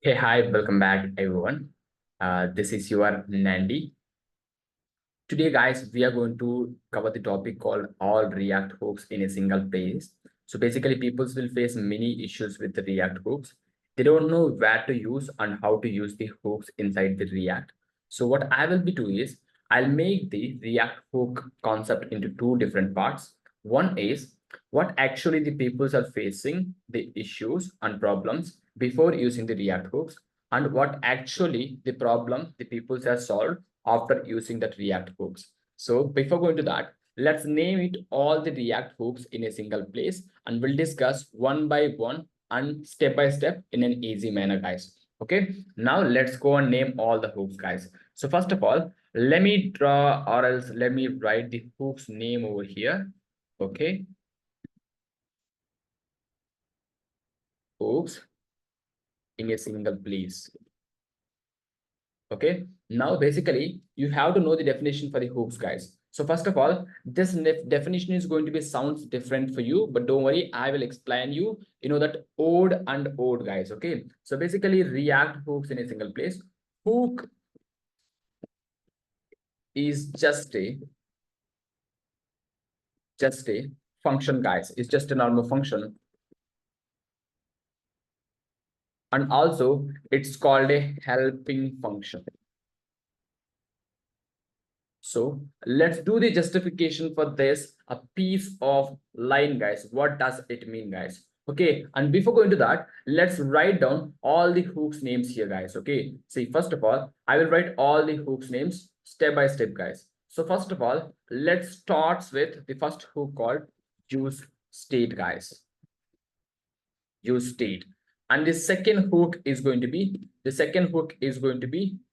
Hey, hi, welcome back, everyone. This is your Nandi. Today, guys, we are going to cover the topic called all React hooks in a single place. So basically, people will face many issues with the React hooks. They don't know where to use and how to use the hooks inside the React. So what I will be doing is I'll make the React hook concept into two different parts. One is what actually the peoples are facing the issues and problems before using the React hooks, and what actually the problem the peoples have solved after using that React hooks. So before going to that, let's name it all the React hooks in a single place, and we'll discuss one by one and step by step in an easy manner, guys. Okay, now let's go and name all the hooks, guys. So first of all, let me draw, or else let me write the hook's name over here. Okay, hooks in a single place. Okay, now basically you have to know the definition for the hooks, guys. So first of all, this definition is going to be sounds different for you, but don't worry, I will explain you, that ode and ode, guys. Okay, so basically React hooks in a single place. Hook is just a function, guys. It's just a normal function, and also it's called a helping function. So let's do the justification for this, a piece of line, guys. What does it mean, guys? Okay, and before going to that, let's write down all the hooks names here, guys. Okay, see, first of all, I will write all the hooks names step by step, guys. So first of all, let's start with the first hook called use state, guys. Use state. And the second hook is going to be,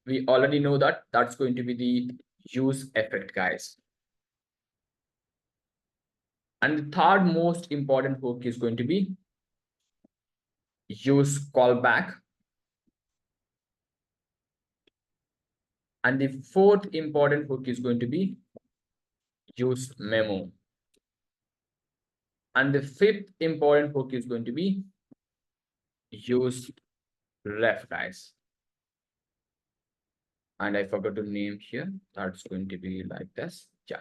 we already know that that's going to be the use effect, guys. And the third most important hook is going to be use callback. And the fourth important hook is going to be use memo. And the fifth important hook is going to be use ref, guys. And I forgot to name here. That's going to be like this. Yeah.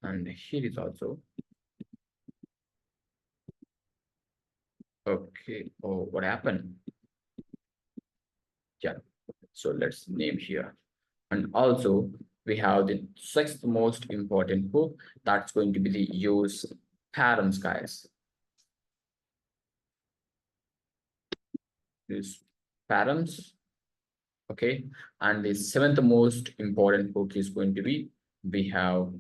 And here is also. Okay. Oh, what happened? Yeah. So let's name here. And also we have the sixth most important hook. That's going to be the use params, guys. Use params. Okay. And the seventh most important hook is going to be, we have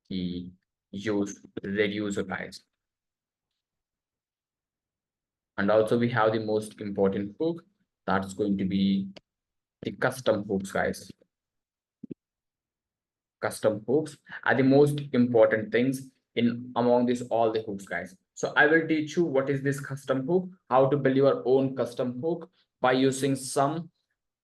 the use reducer, guys. And also we have the most important hook. That's going to be the custom hooks, guys. Custom hooks are the most important things in among this all the hooks, guys. So I will teach you what is this custom hook, how to build your own custom hook by using some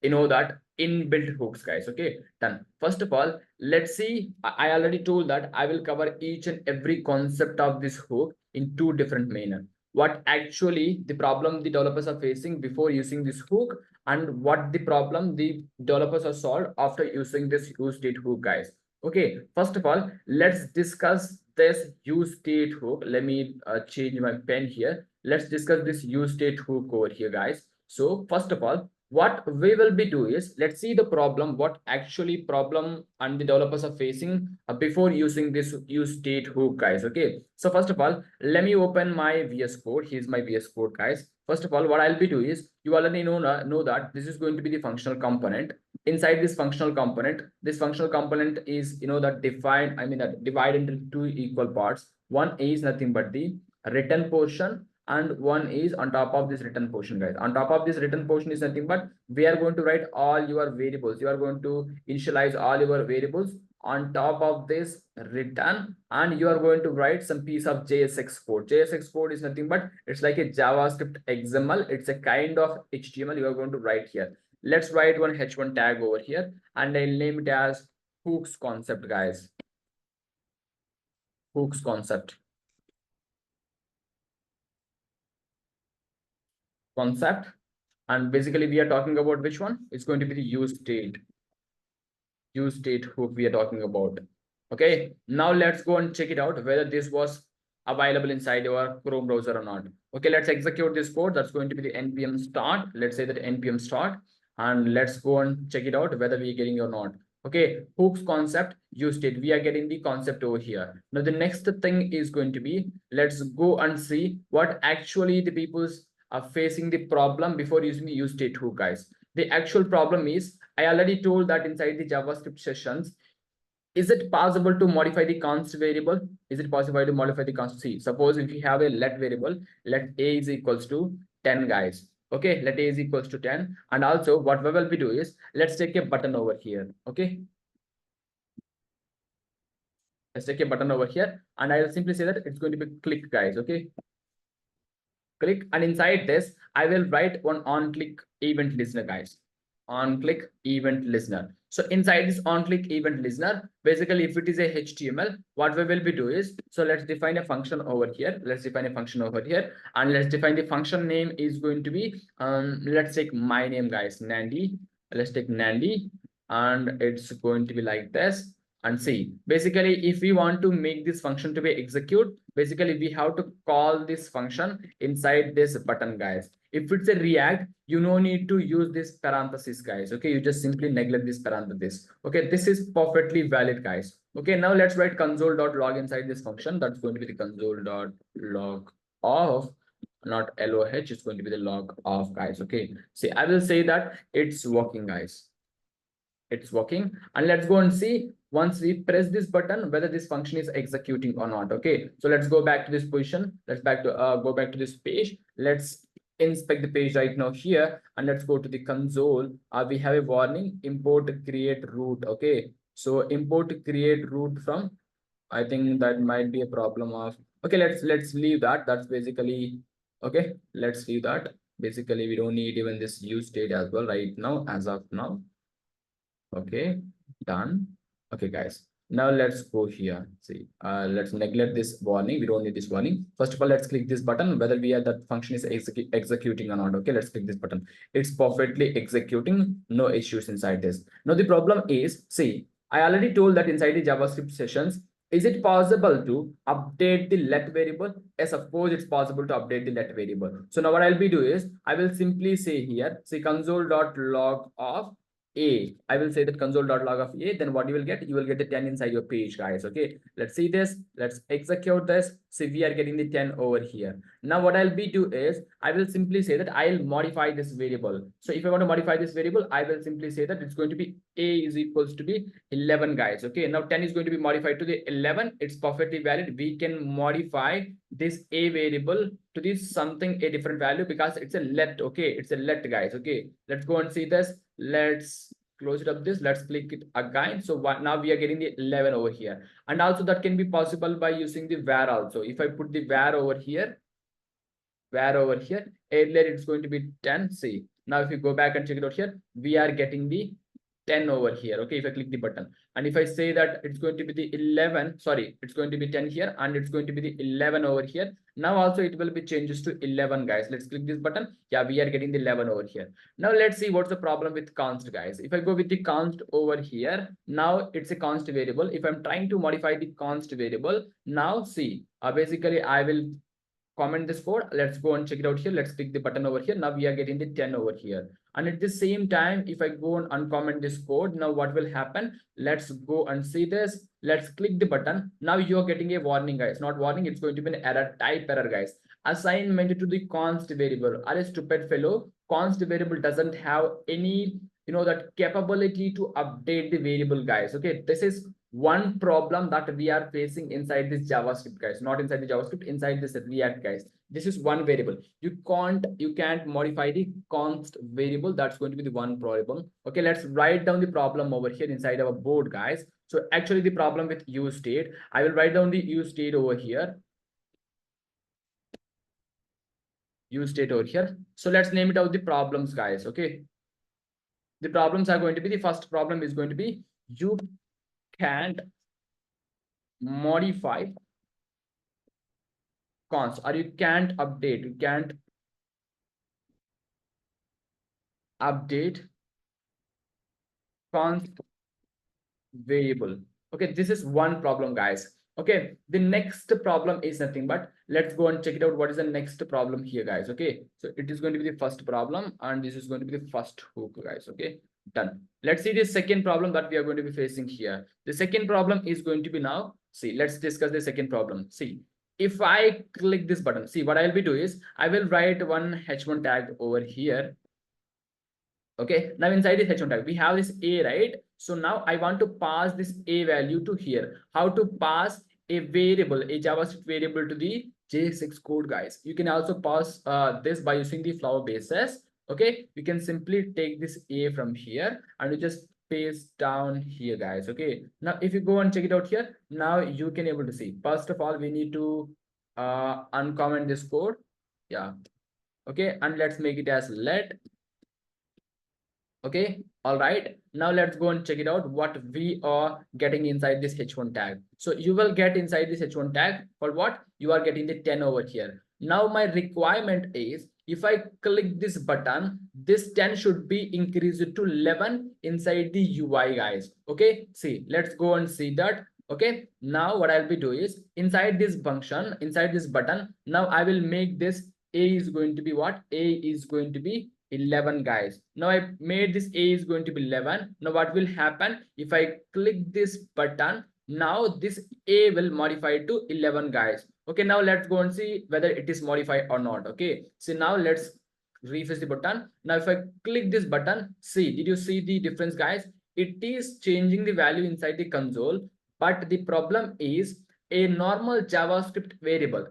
that inbuilt hooks, guys. Okay, done. First of all, let's see. I already told that I will cover each and every concept of this hook in two different manner. What actually the problem the developers are facing before using this hook, and what the problem the developers are solved after using this use state hook, guys. Okay, first of all, let's discuss this use state hook. Let me change my pen here. Let's discuss this use state hook over here, guys. So first of all, what we will be doing is, let's see the problem, what actually problem and the developers are facing before using this use state hook, guys. Okay, so first of all, let me open my VS Code. Here's my VS Code, guys. First of all, what I'll be doing is, you already know that this is going to be the functional component. Inside this functional component, is that defined, that divide into two equal parts. One is nothing but the written portion, and one is on top of this written portion, guys. On top of this written portion is nothing but we are going to write all your variables. You are going to initialize all your variables on top of this written, and you are going to write some piece of JSX code. JSX code is nothing but it's like a JavaScript XML. It's a kind of HTML you are going to write here. Let's write one h1 tag over here, and I'll name it as hooks concept, guys. Hooks concept. concept. And basically we are talking about which one? It's going to be the use state hook we are talking about. Okay, now let's go and check it out whether this was available inside your Chrome browser or not. Okay, let's execute this code. That's going to be the npm start. Let's say that npm start, and let's go and check it out whether we're getting or not. Okay, hooks concept use state, we are getting the concept over here. Now the next thing is going to be, let's go and see what actually the people's are facing the problem before using the use state hook, guys. The actual problem is, I already told that inside the JavaScript sessions, is it possible to modify the const variable? Is it possible to modify the const? See, suppose if you have a let variable, let a is equals to 10, guys. Okay, let a is equals to 10. And also what we will be do is, let's take a button over here. Okay, let's take a button over here, and I will simply say that it's going to be click, guys. Okay, click, and inside this I will write one on click event listener, guys. On click event listener. So inside this on click event listener, basically if it is a HTML, what we will be do is, so let's define a function over here. Let's define a function over here, and let's define the function name is going to be let's take my name, guys, Nandi. Let's take Nandi, and it's going to be like this. And see, basically if we want to make this function to be execute, basically we have to call this function inside this button, guys. If it's a React, you no need to use this parenthesis, guys. Okay, you just simply neglect this parenthesis. Okay, this is perfectly valid, guys. Okay, now let's write console.log inside this function. That's going to be the console.log of, not LOH, it's going to be the log of, guys. Okay, see, I will say that it's working, guys. It's working, and let's go and see once we press this button whether this function is executing or not. Okay, so let's go back to this position. Let's go back to this page. Let's inspect the page right now here, and let's go to the console. We have a warning, import create root. Okay, so import create root from, I think that might be a problem of, okay, let's leave that. That's basically okay, let's leave that. Basically we don't need even this use state as well right now, as of now. Okay, done. Okay, guys, now let's go here. See, let's neglect this warning. We don't need this warning. First of all, let's click this button whether we are that function is executing or not. Okay, let's click this button. It's perfectly executing, no issues inside this. Now the problem is, see, I already told that inside the JavaScript sessions, is it possible to update the let variable? Yes, of course it's possible to update the let variable. So now what I'll be do is, I will simply say here, see, console.log of a. I will say that console.log of A, then what you will get? You will get the 10 inside your page, guys. Okay, let's see this. Let's execute this. See, we are getting the 10 over here. Now what I'll be do is, I will simply say that I'll modify this variable. So if I want to modify this variable, I will simply say that it's going to be A is equals to be 11, guys. Okay, now 10 is going to be modified to the 11. It's perfectly valid. We can modify this A variable to this something a different value because it's a let. Okay, it's a let, guys. Okay, let's go and see this. Let's close it up this. Let's click it again. So what, now we are getting the 11 over here, and also that can be possible by using the var also. If I put the var over here, earlier it's going to be 10. See, now if you go back and check it out here, we are getting the 10 over here. Okay, if I click the button, and if I say that it's going to be the 11, sorry, it's going to be 10 here, and it's going to be the 11 over here. Now also it will be changes to 11, guys. Let's click this button. Yeah, we are getting the 11 over here. Now let's see what's the problem with const, guys. If I go with the const over here, now it's a const variable. If I'm trying to modify the const variable, now see, basically I will comment this code. Let's go and check it out here. Let's click the button over here. Now we are getting the 10 over here. And at the same time, if I go and uncomment this code, now what will happen? Let's go and see this. Let's click the button. Now you're getting a warning, guys. Not warning, it's going to be an error, type error, guys. Assignment to the const variable. Are a stupid fellow. Const variable doesn't have any, that capability to update the variable, guys. Okay, this is one problem that we are facing inside this JavaScript, guys. Not inside the JavaScript, inside this React, guys. This is one variable. You can't modify the const variable. That's going to be the one problem. Okay, let's write down the problem over here inside our board, guys. So actually the problem with use state, I will write down the use state over here. Use state over here. So let's name it out the problems, guys. Okay. The problems are going to be, the first problem is going to be, you can't modify const, or you can't update, you can't update const variable. Okay, this is one problem, guys. Okay, the next problem is nothing but, let's go and check it out. What is the next problem here, guys? Okay, so it is going to be the first problem, and this is going to be the first hook, guys. Okay, done. Let's see the second problem that we are going to be facing here. The second problem is going to be now, see, let's discuss the second problem. See, if I click this button, see, what I'll be doing is I will write one h1 tag over here. Okay, now inside this h1 tag we have this a, right? So now I want to pass this a value to here. How to pass a variable, a JavaScript variable to the JSX code, guys? You can also pass this by using the flower bases. Okay, we can simply take this a from here and we just paste down here, guys. Okay, now if you go and check it out here, now you can able to see. First of all, we need to uncomment this code. Yeah, okay, and let's make it as let. Okay, all right, now let's go and check it out what we are getting inside this h1 tag. So you will get inside this h1 tag for what you are getting the 10 over here. Now my requirement is, if I click this button, this 10 should be increased to 11 inside the UI, guys. Okay, see, let's go and see that. Okay, now what I'll be doing is, inside this function, inside this button, now I will make this a is going to be what? A is going to be 11, guys. Now I made this a is going to be 11. Now what will happen if I click this button? Now this a will modify to 11, guys. Okay, now let's go and see whether it is modified or not. Okay, so now let's refresh the button. Now if I click this button, see, did you see the difference, guys? It is changing the value inside the console, but the problem is, a normal JavaScript variable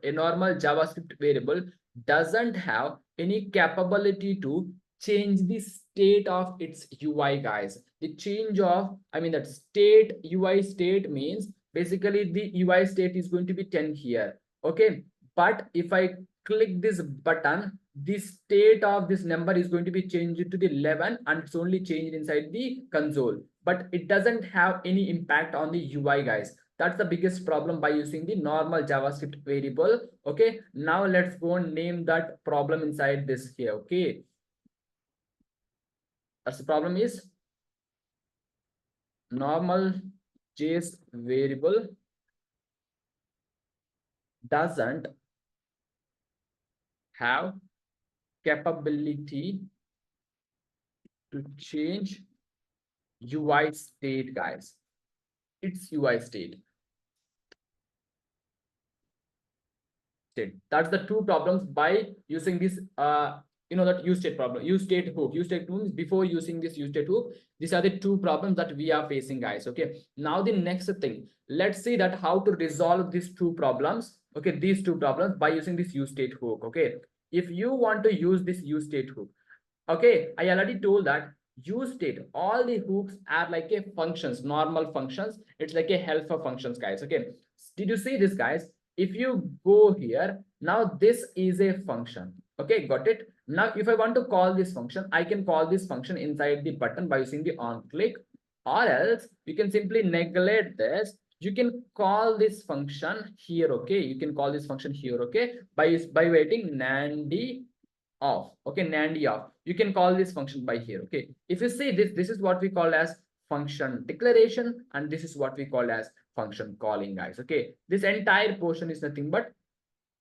doesn't have any capability to change the state of its UI, guys. The change of, I mean, that state, UI state means basically the UI state is going to be 10 here. Okay, but if I click this button, the state of this number is going to be changed to the 11, and it's only changed inside the console, but it doesn't have any impact on the UI, guys. That's the biggest problem by using the normal JavaScript variable. Okay, now let's go and name that problem inside this here. Okay, that's the problem is normal JS variable doesn't have capability to change UI state, guys. It's UI state. That's the two problems by using this that use state problem, use state hook. Use state hook, before using this use state hook, these are the two problems that we are facing, guys. Okay, now the next thing, let's see that how to resolve these two problems. Okay, these two problems by using this use state hook. Okay, if you want to use this use state hook, okay, I already told that use state, all the hooks are like a functions, normal functions. It's like a helper functions, guys. Okay, did you see this, guys? If you go here, now this is a function. Okay, got it. Now if I want to call this function, I can call this function inside the button by using the on click, or else you can simply neglect this. You can call this function here. Okay, you can call this function here. Okay, by waiting nandy off. Okay, nandy off, you can call this function by here. Okay, if you see this, this is what we call as function declaration, and this is what we call as function calling, guys. Okay, this entire portion is nothing but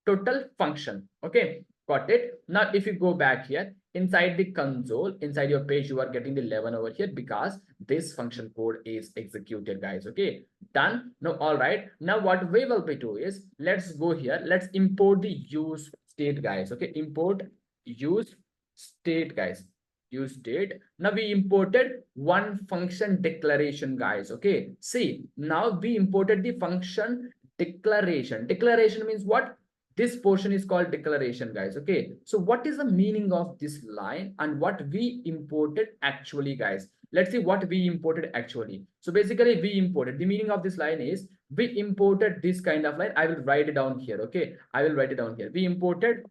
total function. Okay, got it. Now if you go back here inside the console, inside your page, you are getting the 11 over here because this function code is executed, guys. Okay, done. Now all right, now what we will be doing is, let's go here, let's import the use state, guys. Okay, import use state, guys. Use state. Now we imported one function declaration, guys. Okay, see, now we imported the function declaration. Declaration means what? This portion is called declaration, guys. Okay, so what is the meaning of this line and what we imported actually, guys? Let's see what we imported actually. So basically we imported, the meaning of this line is we imported this kind of line. I will write it down here. Okay, I will write it down here. We imported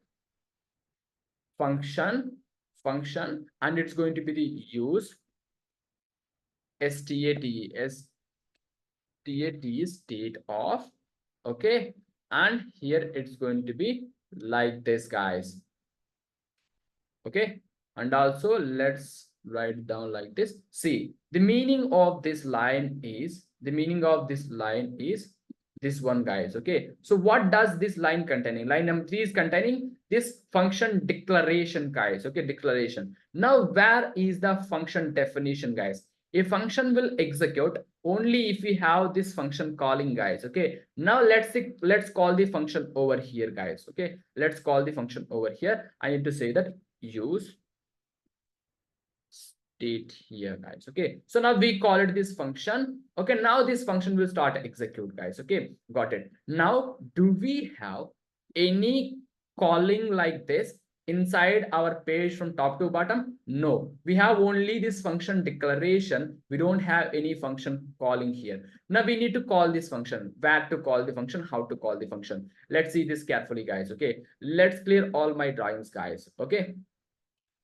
function, and it's going to be the use state of. Okay, and here it's going to be like this, guys. Okay, and also let's write it down like this. See, the meaning of this line is, this one, guys. Okay, so what does this line containing? Line number 3 is containing this function declaration, guys. Okay, declaration. Now where is the function definition, guys? A function will execute only if we have this function calling, guys. Okay, now let's call the function over here, guys. Okay, let's call the function over here. I need to say that use state here, guys. Okay, so now we call it this function. Okay, now this function will start execute, guys. Okay, got it. Now do we have any calling like this inside our page from top to bottom? No, we have only this function declaration. We don't have any function calling here. Now we need to call this function. Where to call the function, how to call the function. Let's see this carefully, guys. Okay, let's clear all my drawings, guys. Okay,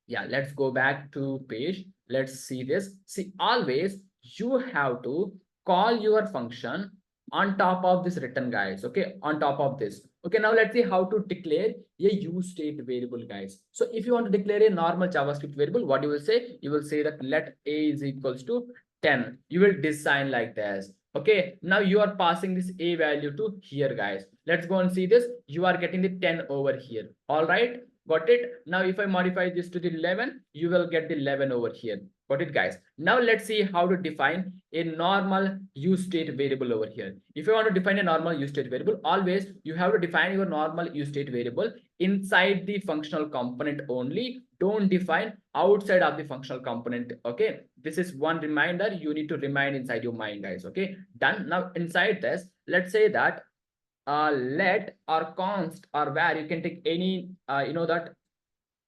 yeah, let's go back to page. Let's see this. See, always you have to call your function on top of this written, guys. Okay, on top of this. Okay, now let's see how to declare a use state variable, guys. So if you want to declare a normal JavaScript variable, what you will say? You will say that let a is equals to 10. You will design like this. Okay, now you are passing this a value to here, guys. Let's go and see this. You are getting the 10 over here. All right, got it. Now if I modify this to the 11, you will get the 11 over here. Got it, guys. Now let's see how to define a normal use state variable over here. If you want to define a normal use state variable, always you have to define your normal use state variable inside the functional component only. Don't define outside of the functional component. Okay, this is one reminder you need to remind inside your mind, guys. Okay, done. Now inside this, let's say that let or const or where you can take any that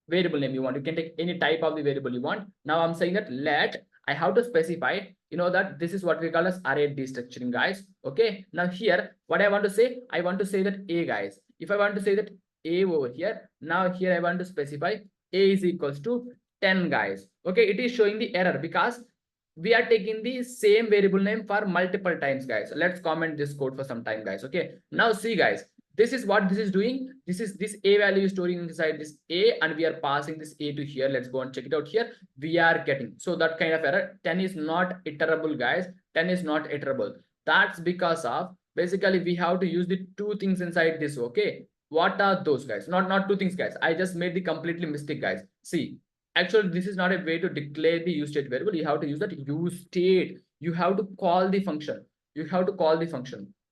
variable name you want. You can take any type of the variable you want. Now I'm saying that let, I have to specify, that this is what we call as array destructuring, guys. Okay, now here what I want to say, I want to say that a, guys. If I want to say that a over here, now here I want to specify a is equals to 10, guys. Okay, it is showing the error because we are taking the same variable name for multiple times, guys. Let's comment this code for some time, guys. Okay, now see, guys, this is what this is doing. This a value is storing inside this a, and we are passing this a to here. Let's go and check it out here. We are getting, so that kind of error. 10 is not iterable, guys. 10 is not iterable. That's because of basically we have to use the two things inside this. Okay, what are those, guys? Not two things, guys. I just made the completely mistake, guys. See, actually this is not a way to declare the use state variable. You have to use that use state. You have to call the function.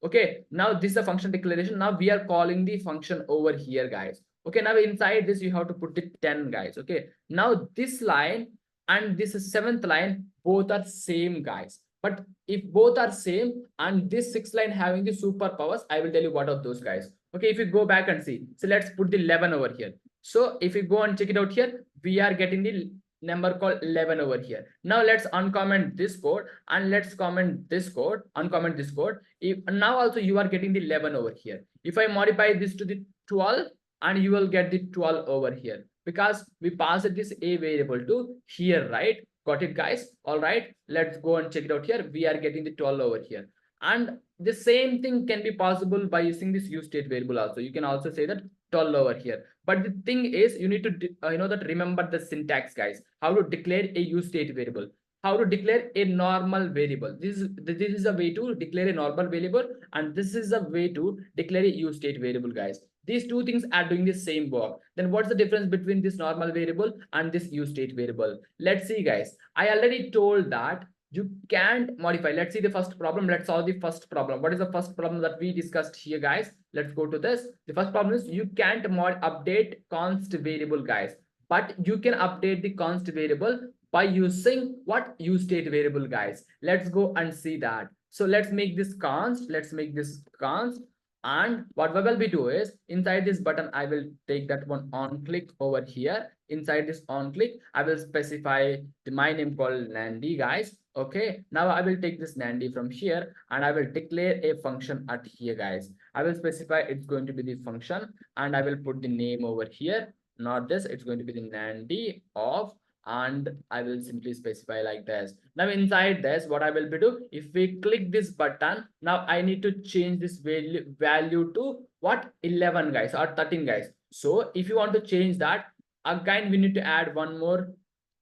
Okay, now this is a function declaration. Now we are calling the function over here, guys. Okay, now inside this you have to put the 10, guys. Okay, now this line and this seventh line both are same, guys. But if both are same and this sixth line having the superpowers, I will tell you what are those, guys. Okay, if you go back and see, so let's put the 11 over here. So if you go and check it out here, we are getting the number called 11 over here. Now let's uncomment this code and let's comment this code, uncomment this code. If now also you are getting the 11 over here. If I modify this to the 12, and you will get the 12 over here because we passed this a variable to here, right? Got it, guys? All right, let's go and check it out here. We are getting the 12 over here. And the same thing can be possible by using this use state variable also. You can also say that 12 over here. But the thing is, you need to remember the syntax, guys. How to declare a use state variable. How to declare a normal variable. This is a way to declare a normal variable, and this is a way to declare a use state variable, guys. These two things are doing the same work. Then what's the difference between this normal variable and this use state variable? Let's see, guys. I already told that you can't modify. Let's see the first problem. Let's solve the first problem. What is the first problem that we discussed here, guys? Let's go to this. The first problem is you can't update const variable, guys, but you can update the const variable by using what? Use state variable, guys. Let's go and see that. So let's make this const. And what we will be do is inside this button, I will take that one on click over here. Inside this on click, I will specify my name called Nandi, guys. Okay, now I will take this Nandi from here and I will declare a function at here, guys. I will specify it's going to be the function and I will put the name over here. Not this, it's going to be the Nandi of, and I will simply specify like this. Now inside this, what I will be do, if we click this button, now I need to change this value to what? 11, guys, or 13, guys. So if you want to change that, again we need to add one more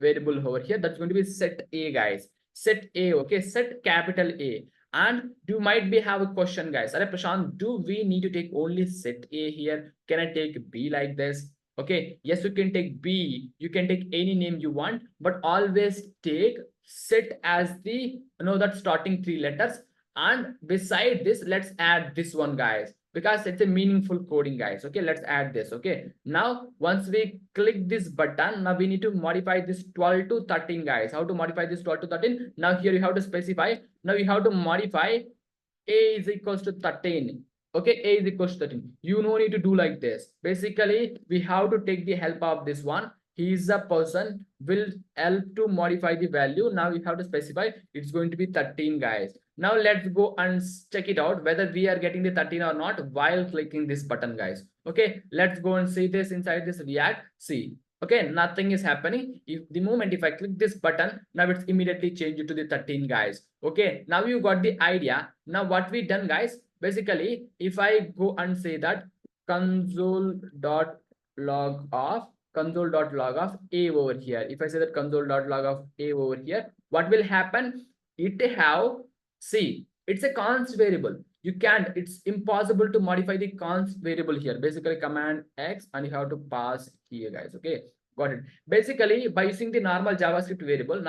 variable over here. That's going to be set A, guys. Set A, okay, set capital A. And you might be have a question, guys. Are Prashant, do we need to take only set A here? Can I take B like this? Okay, yes, you can take B. You can take any name you want, but always take set as the that starting three letters. And beside this, let's add this one, guys, because it's a meaningful coding, guys. Okay, let's add this. Okay, now once we click this button, now we need to modify this 12 to 13, guys. How to modify this 12 to 13? Now here you have to specify. Now you have to modify A is equals to 13. Okay, A is equals to 13. You no need to do like this. Basically, we have to take the help of this one. He is a person will help to modify the value. Now you have to specify it's going to be 13, guys. Now let's go and check it out whether we are getting the 13 or not while clicking this button, guys. Okay, let's go and see this inside this React. See, okay, nothing is happening. If the moment if I click this button, now it's immediately changed to the 13, guys. Okay, now you got the idea. Now what we done, guys, basically if I go and say that console.log of A over here, if I say that console.log of A over here, what will happen? It have, see, it's a const variable. You can't, it's impossible to modify the const variable here. Basically command X and you have to pass here, guys. Okay, got it. Basically by using the normal JavaScript variable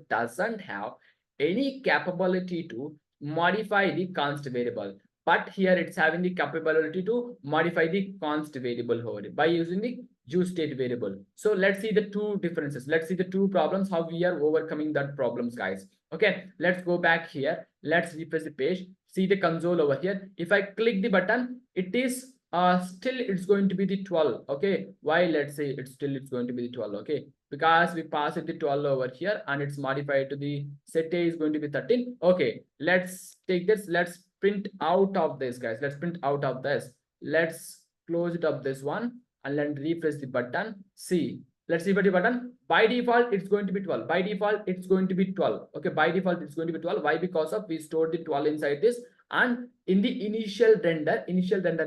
doesn't have any capability to modify the const variable, but here it's having the capability to modify the const variable over by using the use state variable. So let's see the two differences. Let's see the two problems, how we are overcoming that problems, guys. Okay, let's go back here. Let's refresh the page. See the console over here. If I click the button, it is still it's going to be the 12. Okay, why? Let's say it's going to be the 12. Okay, because we pass it the 12 over here and it's modified to the set A is going to be 13. Okay, let's take this. Let's print out of this, guys. Let's print out of this. Let's close it up this one and then refresh the button. See, let's see the button. By default, it's going to be 12. By default, it's going to be 12. Okay, by default, it's going to be 12. Why? Because of we stored the 12 inside this. And in the initial render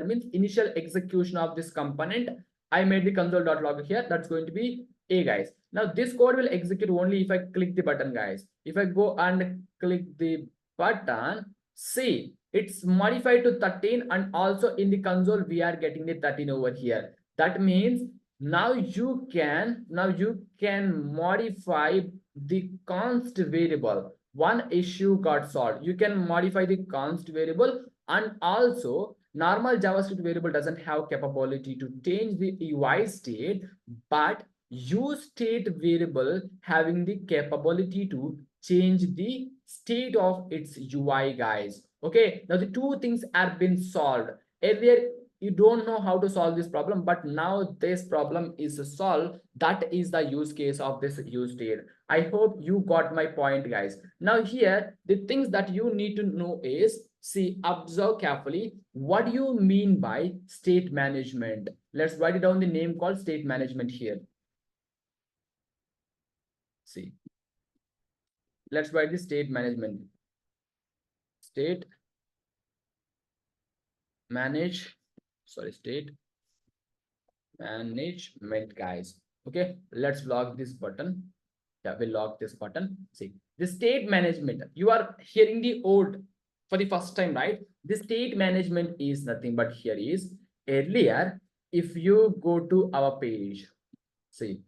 means initial execution of this component, I made the console.log here. That's going to be A, guys. Now this code will execute only if I click the button, guys. If I go and click the button, see, it's modified to 13, and also in the console we are getting the 13 over here. That means now you can modify the const variable. One issue got solved. You can modify the const variable, and also normal JavaScript variable doesn't have capability to change the UI state, but use state variable having the capability to change the state of its UI, guys. Okay, now the two things are been solved. Earlier you don't know how to solve this problem, but now this problem is solved. That is the use case of this use state. I hope you got my point, guys. Now here the things that you need to know is, see, observe carefully. What do you mean by state management? Let's write it down, the name called state management here. See, let's write the state management. State management, guys. Okay, let's lock this button. Yeah, we'll lock this button. See, the state management, you are hearing the old for the first time, right? The state management is nothing but here is earlier. If you go to our page, see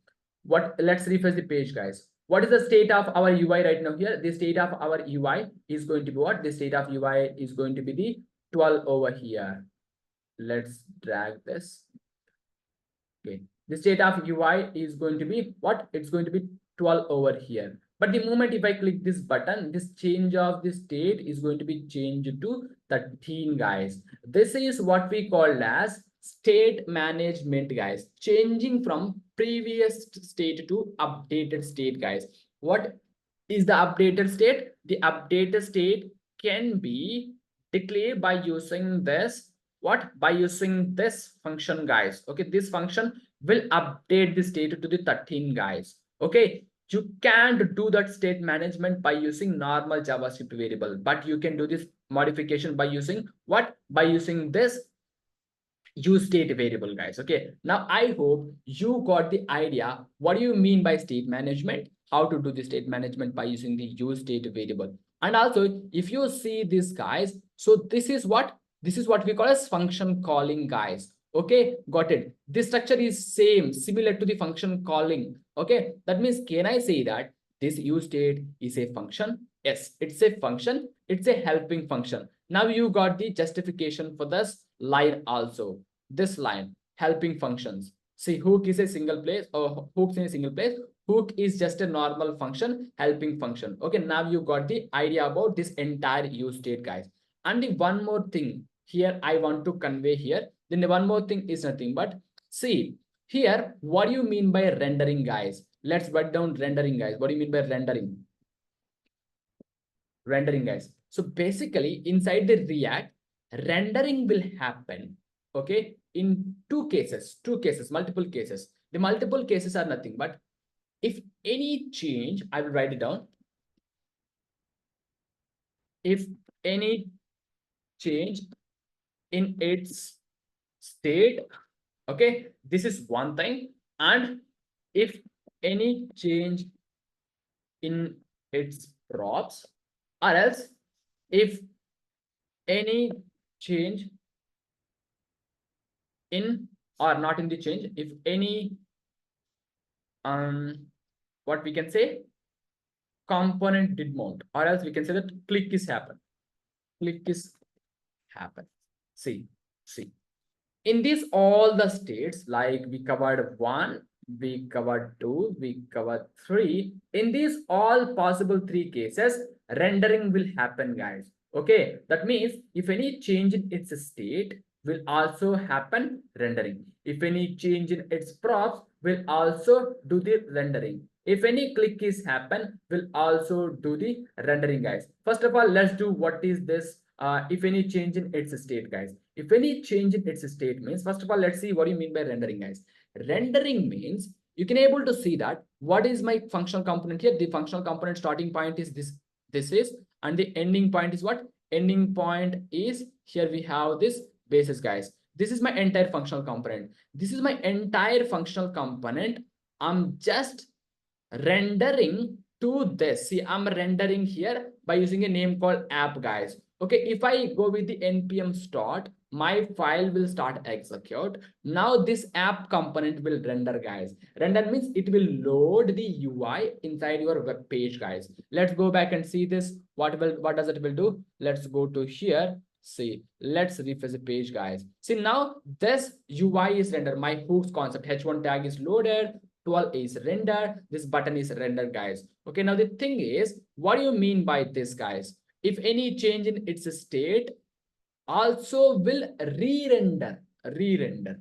what, let's refresh the page, guys. What is the state of our UI right now here? The state of our UI is going to be what? The state of UI is going to be the 12 over here. Let's drag this. Okay, the state of UI is going to be what? It's going to be 12 over here. But the moment if I click this button, this change of the state is going to be changed to 13, guys. This is what we call as state management, guys. Changing from previous state to updated state, guys. What is the updated state? The updated state can be declared by using this, what? By using this function, guys. Okay, this function will update the state to the 13, guys. Okay, you can't do that state management by using normal JavaScript variable, but you can do this modification by using what? By using this use state variable, guys. Okay, now I hope you got the idea what do you mean by state management, how to do the state management by using the use state variable. And also if you see this, guys, so this is what we call as function calling, guys. Okay, got it. This structure is similar to the function calling. Okay, that means can I say that this use state is a function? Yes, it's a function. It's a helping function. Now you got the justification for this line also. This line, helping functions. See, hook is a single place, or hooks in a single place. Hook is just a normal function, helping function. Okay, now you got the idea about this entire use state, guys. And the one more thing here I want to convey here. Then the one more thing is nothing but, see here, what do you mean by rendering, guys? Let's write down rendering, guys. What do you mean by rendering? Rendering, guys. So basically inside the React, rendering will happen, okay, in two cases, multiple cases. The multiple cases are nothing but if any change, I will write it down. If any change in its state, okay, this is one thing. And if any change in its props, or else if any change in, or not in the change, if any what we can say, component did mount, or else we can say that click is happen. See in these all the states, like we covered 1, we covered 2, we covered 3. In these all possible 3 cases, rendering will happen, guys. Okay, that means if any change in its state will also happen rendering. If any change in its props will also do the rendering. If any click is happen will also do the rendering, guys. First of all, let's do what is this if any change in its state, guys. If any change in its state means, first of all, let's see what you mean by rendering, guys. Rendering means you can able to see that what is my functional component here. The functional component starting point is this is, and the ending point is what? Ending point is here we have this basis, guys. This is my entire functional component. This is my entire functional component. I'm just rendering to this. See, I'm rendering here by using a name called app, guys. Okay, if I go with the npm start, my file will start execute. Now this app component will render, guys. Render means it will load the UI inside your web page, guys. Let's go back and see this. What does it will do? Let's go to here. See, let's refresh the page, guys. See, now this UI is rendered. My hooks concept h1 tag is loaded. 12 is rendered. This button is rendered, guys. Okay, now the thing is, what do you mean by this, guys? If any change in its state also will re-render the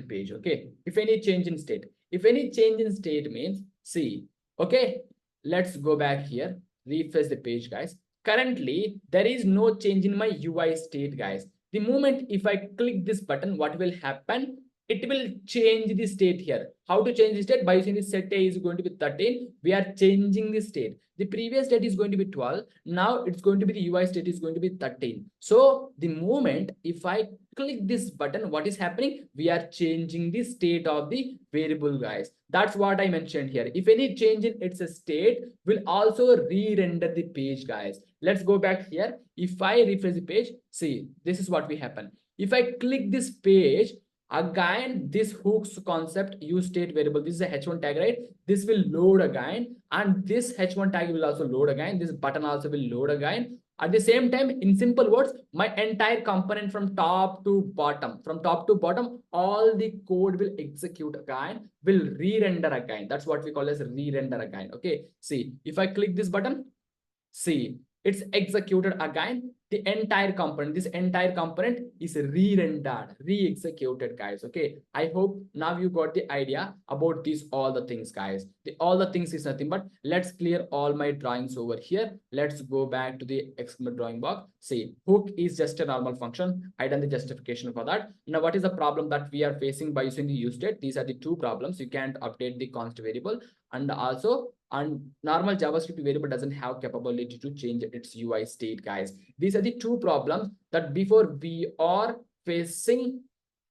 page. Okay, if any change in state, means, see, okay, let's go back here, refresh the page, guys. Currently there is no change in my UI state, guys. The moment if I click this button, what will happen? It will change the state here. How to change the state? By using the set A is going to be 13. We are changing the state. The previous state is going to be 12. Now it's going to be the UI state is going to be 13. So the moment if I click this button, what is happening? We are changing the state of the variable, guys. That's what I mentioned here. If any change in its state will also re-render the page, guys. Let's go back here. If I refresh the page, see, this is what will happen. If I click this page, again, this hooks concept use state variable, this is a h1 tag, right? This will load again, and this h1 tag will also load again. This button also will load again. At the same time, in simple words, my entire component from top to bottom, all the code will execute again, will re-render again. That's what we call as re-render again. Okay, see, if I click this button, see, it's executed again. The entire component, this entire component is re-rendered, re-executed, guys. Okay, I hope now you got the idea about these all the things, guys. All the things is nothing but, let's clear all my drawings over here. Let's go back to the XML drawing box. See, hook is just a normal function. I done the justification for that. Now what is the problem that we are facing by using the use state? These are the two problems. You can't update the const variable, and also and normal JavaScript variable doesn't have capability to change its UI state, guys. These are the two problems that before we are facing,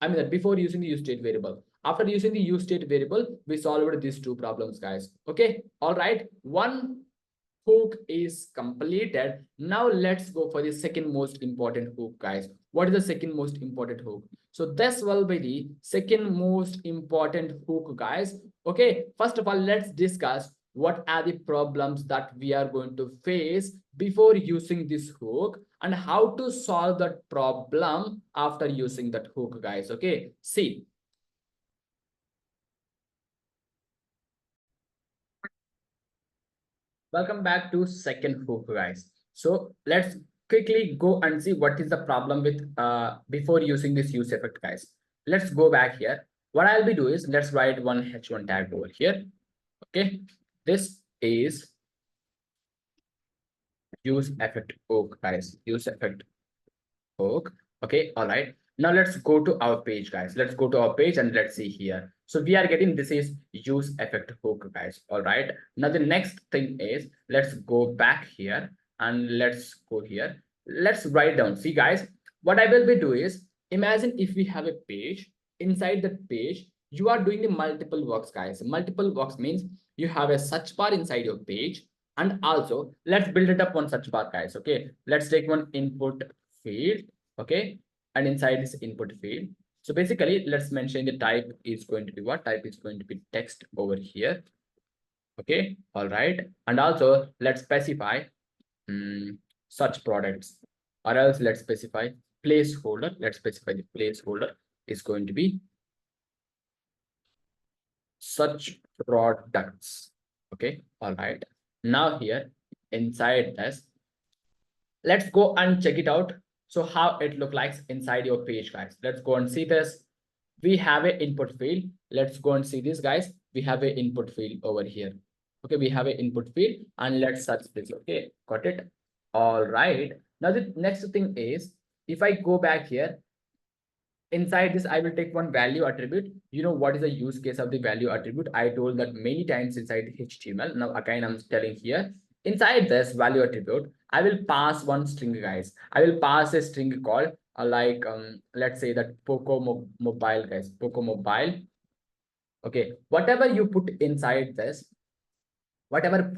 I mean that before using the use state variable. After using the use state variable, we solved these two problems, guys. Okay, all right. One hook is completed. Now let's go for the second most important hook, guys. What is the second most important hook? So this will be the second most important hook, guys. Okay, first of all, let's discuss what are the problems that we are going to face before using this hook and how to solve that problem after using that hook, guys. Okay, see. Welcome back to second hook, guys. So let's quickly go and see what is the problem with before using this use effect, guys. Let's go back here. What I'll be doing is let's write one h1 tag over here. Okay, this is use effect hook, guys. Use effect hook. Okay, all right. Now let's go to our page, guys. Let's go to our page and let's see here. So we are getting this is use effect hook, guys. All right. Now the next thing is let's go back here and let's go here. Let's write down. See, guys, what I will be doing is imagine if we have a page. Inside the page, you are doing the multiple works, guys. Multiple works means you have a search bar inside your page. And also let's build it up on search bar, guys. Okay, let's take one input field. Okay, and inside this input field, so basically let's mention the type is going to be what? Type is going to be text over here. Okay, all right. And also let's specify such products, or else let's specify placeholder. Let's specify the placeholder is going to be such products. Okay, all right. Now here inside this, let's go and check it out. So how it look like inside your page, guys. Let's go and see this. We have an input field. Let's go and see this, guys. We have an input field over here. Okay, we have an input field and let's search this. Okay, got it. All right. Now the next thing is if I go back here, inside this, I will take one value attribute. You know what is the use case of the value attribute? I told that many times inside HTML. Now again, I'm telling here. Inside this value attribute, I will pass one string, guys. I will pass a string called let's say that Mobile, guys. Poco Mobile. Okay, whatever you put inside this, whatever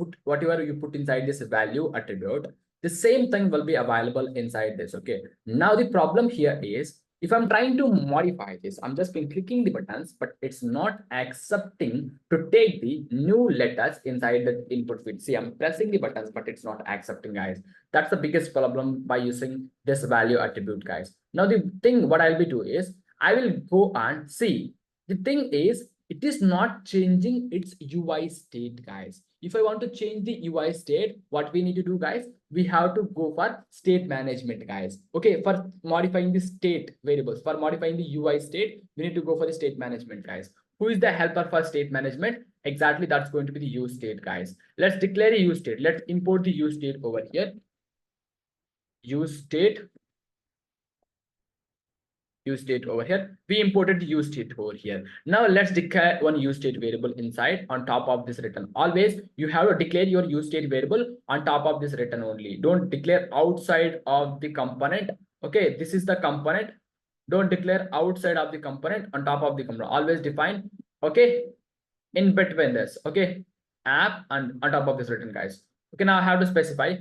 you put inside this value attribute, the same thing will be available inside this. Okay, now the problem here is if I'm trying to modify this, I'm just been clicking the buttons, but it's not accepting to take the new letters inside the input field. See, I'm pressing the buttons, but it's not accepting, guys. That's the biggest problem by using this value attribute, guys. Now the thing what I'll be doing is I will go and see. The thing is it is not changing its UI state, guys. If I want to change the UI state, what we need to do, guys, we have to go for state management, guys. Okay, for modifying the state variables, for modifying the UI state, we need to go for the state management, guys. Who is the helper for state management? Exactly, that's going to be the use state, guys. Let's declare a use state. Let's import the use state over here. Use state over here. We imported the use state over here. Now let's declare one use state variable inside on top of this return. Always you have to declare your use state variable on top of this return only. Don't declare outside of the component. Okay, this is the component. Don't declare outside of the component, on top of the component. Always define, okay, in between this, okay, app and on top of this return, guys. Okay, now I have to specify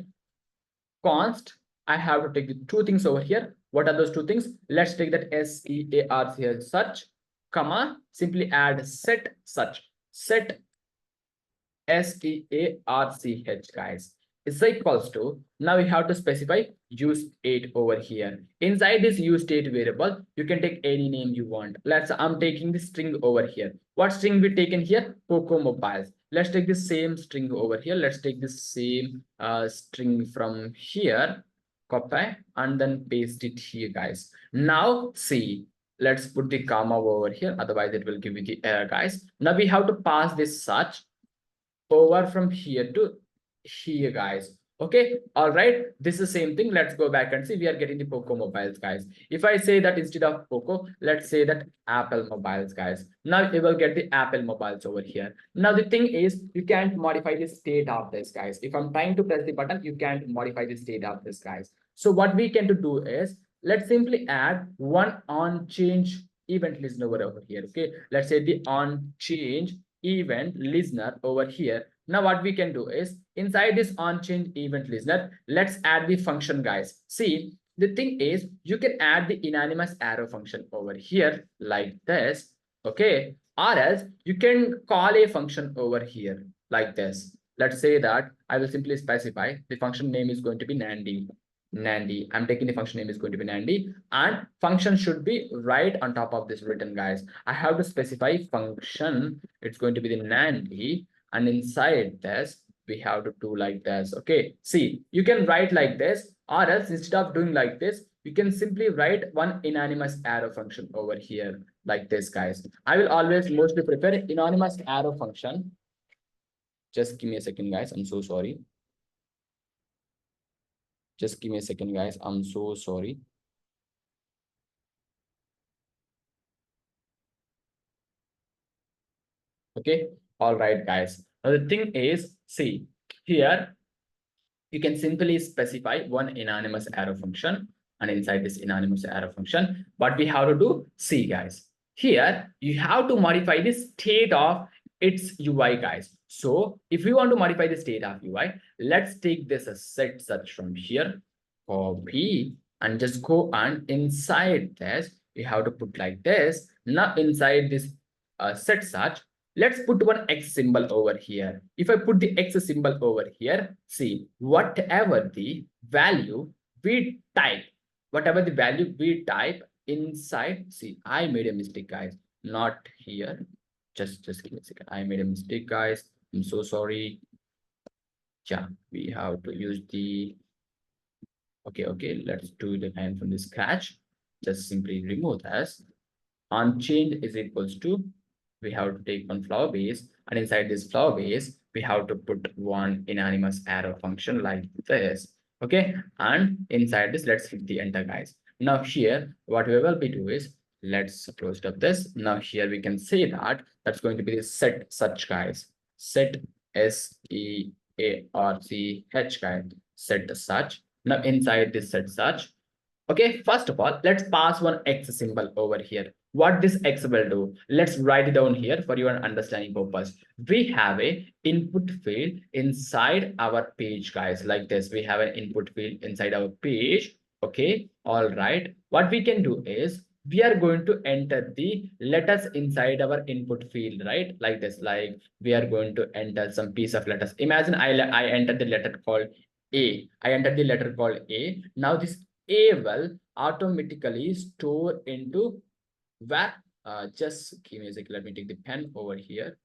const. I have to take the two things over here. What are those two things? Let's take that SEARCH here, search, comma, simply add set search, set SEARCH, guys, is equals to, now we have to specify use state over here. Inside this use state variable, you can take any name you want. I'm taking the string over here. What string we taken here? Poco Mobiles. Let's take the same string over here. Let's take the same string from here, copy and then paste it here, guys. Now see, let's put the comma over here, otherwise it will give you the error, guys. Now we have to pass this search over from here to here, guys. Okay, all right. This is the same thing. Let's go back and see. We are getting the Poco mobiles, guys. If I say that instead of Poco, let's say that Apple mobiles, guys. Now you will get the Apple mobiles over here. Now the thing is, you can't modify the state of this, guys. If I'm trying to press the button, you can't modify the state of this, guys. So what we can do is, let's simply add one on change event listener over here. Okay, let's say the on change event listener over here. Now what we can do is, inside this onChange event listener, let's add the function, guys. See, the thing is, you can add the anonymous arrow function over here like this, okay? Or else you can call a function over here like this. Let's say that I will simply specify the function name is going to be Nandi. Nandi. I'm taking the function name is going to be Nandi, and function should be right on top of this written, guys. I have to specify function. It's going to be the Nandi, and inside this we have to do like this. Okay, see, you can write like this, or else instead of doing like this, you can simply write one anonymous arrow function over here like this, guys. I will always mostly prefer anonymous arrow function. Just give me a second, guys. I'm so sorry. Just give me a second, guys. I'm so sorry. Okay, all right, guys. Now the thing is, see, here you can simply specify one anonymous arrow function, and inside this anonymous arrow function, what we have to do, see, guys, here you have to modify the state of its UI, guys. So if we want to modify the state of UI, let's take this as set such from here, copy, and just go, and inside this you have to put like this. Now inside this set such, let's put one X symbol over here. If I put the X symbol over here, see, whatever the value we type, inside, see, I made a mistake, guys, not here. Just give me a second. I made a mistake, guys. I'm so sorry. Yeah, we have to use the, okay, let's do the line from the scratch. Just simply remove this. OnChange is equals to, we have to take one flower base, and inside this flower base we have to put one anonymous arrow function like this. Okay, and inside this, let's hit the enter, guys. Now here what we will be do is, let's close up this. Now here we can say that that's going to be the set such, guys. Set SEARCH, guys. Set such. Now inside this set such, okay, first of all, let's pass one X symbol over here. What this X will do, let's write it down here for your understanding purpose. We have a input field inside our page, guys, like this. We have an input field inside our page. Okay, all right. What we can do is, we are going to enter the letters inside our input field, right? Like this, like we are going to enter some piece of letters. Imagine I entered the letter called A. I entered the letter called A. Now this A will automatically store into where, just give me a second, let me take the pen over here.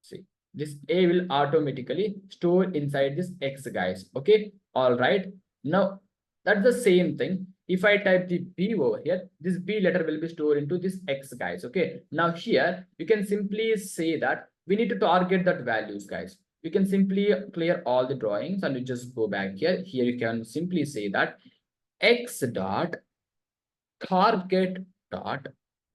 See, this A will automatically store inside this X, guys. Okay, all right. Now that's the same thing. If I type the B over here, this B letter will be stored into this X, guys. Okay, now here you can simply say that we need to target that values, guys. You can simply clear all the drawings and you just go back here. Here you can simply say that X dot target dot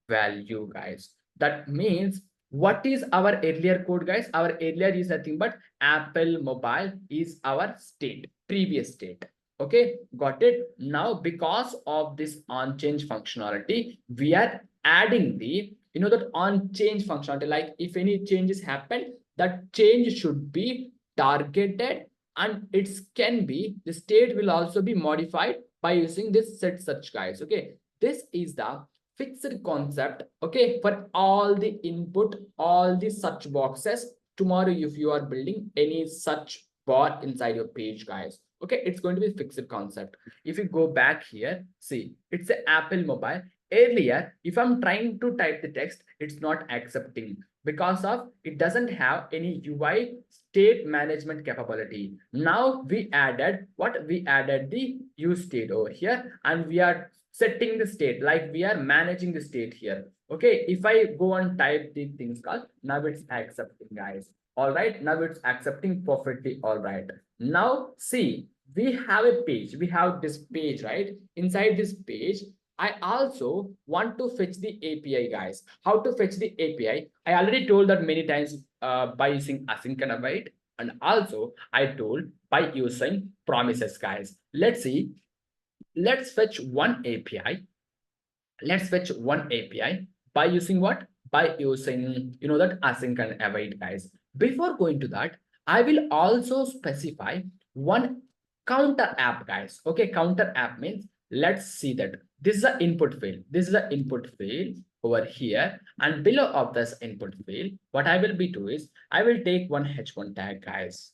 value, guys. That means, what is our earlier code, guys? Our earlier is nothing but Apple mobile is our state, previous state. Okay, got it. Now because of this on change functionality, we are adding the, that on change functionality, like if any changes happen, that change should be targeted, and it can be, the state will also be modified by using this set such, guys. Okay, this is the fixed concept, okay, for all the input, all the search boxes. Tomorrow if you are building any such bar inside your page, guys, okay, it's going to be fixed concept. If you go back here, see, it's an Apple mobile. Earlier, if I'm trying to type the text, it's not accepting because of it doesn't have any UI state management capability. Now we added what? We added the use state over here, and we are setting the state, like we are managing the state here. Okay, if I go and type the things called, now it's accepting, guys. All right, now it's accepting perfectly. All right. Now see, we have a page. We have this page, right? Inside this page, I also want to fetch the API, guys. How to fetch the API? I already told that many times by using async and await, and also I told by using promises, guys. Let's see. Let's fetch one API. Let's fetch one API by using what? By using, that async and await, guys. Before going to that, I will also specify one counter app, guys. Okay, counter app means, let's see that this is the input field. This is the input field over here, and below of this input field, what I will be do is I will take one h1 tag, guys.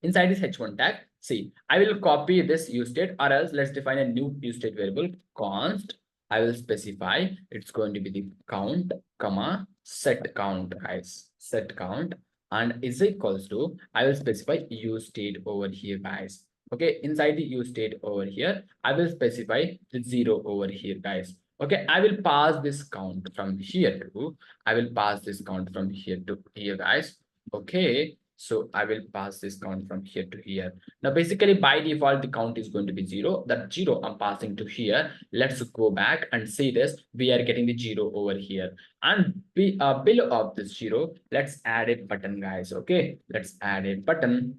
Inside this h1 tag, see, I will copy this useState, or else let's define a new useState variable, const. I will specify it's going to be the count, comma, set count, guys, set count, and is equals to, I will specify useState over here, guys. Okay, inside the useState over here, I will specify the 0 over here, guys. Okay, I will pass this count from here to, I will pass this count from here to here, guys. Okay, so I will pass this count from here to here. Now, basically by default, the count is going to be 0. That 0 I'm passing to here. Let's go back and see this. We are getting the 0 over here. And below of this 0, let's add a button, guys. Okay, let's add a button.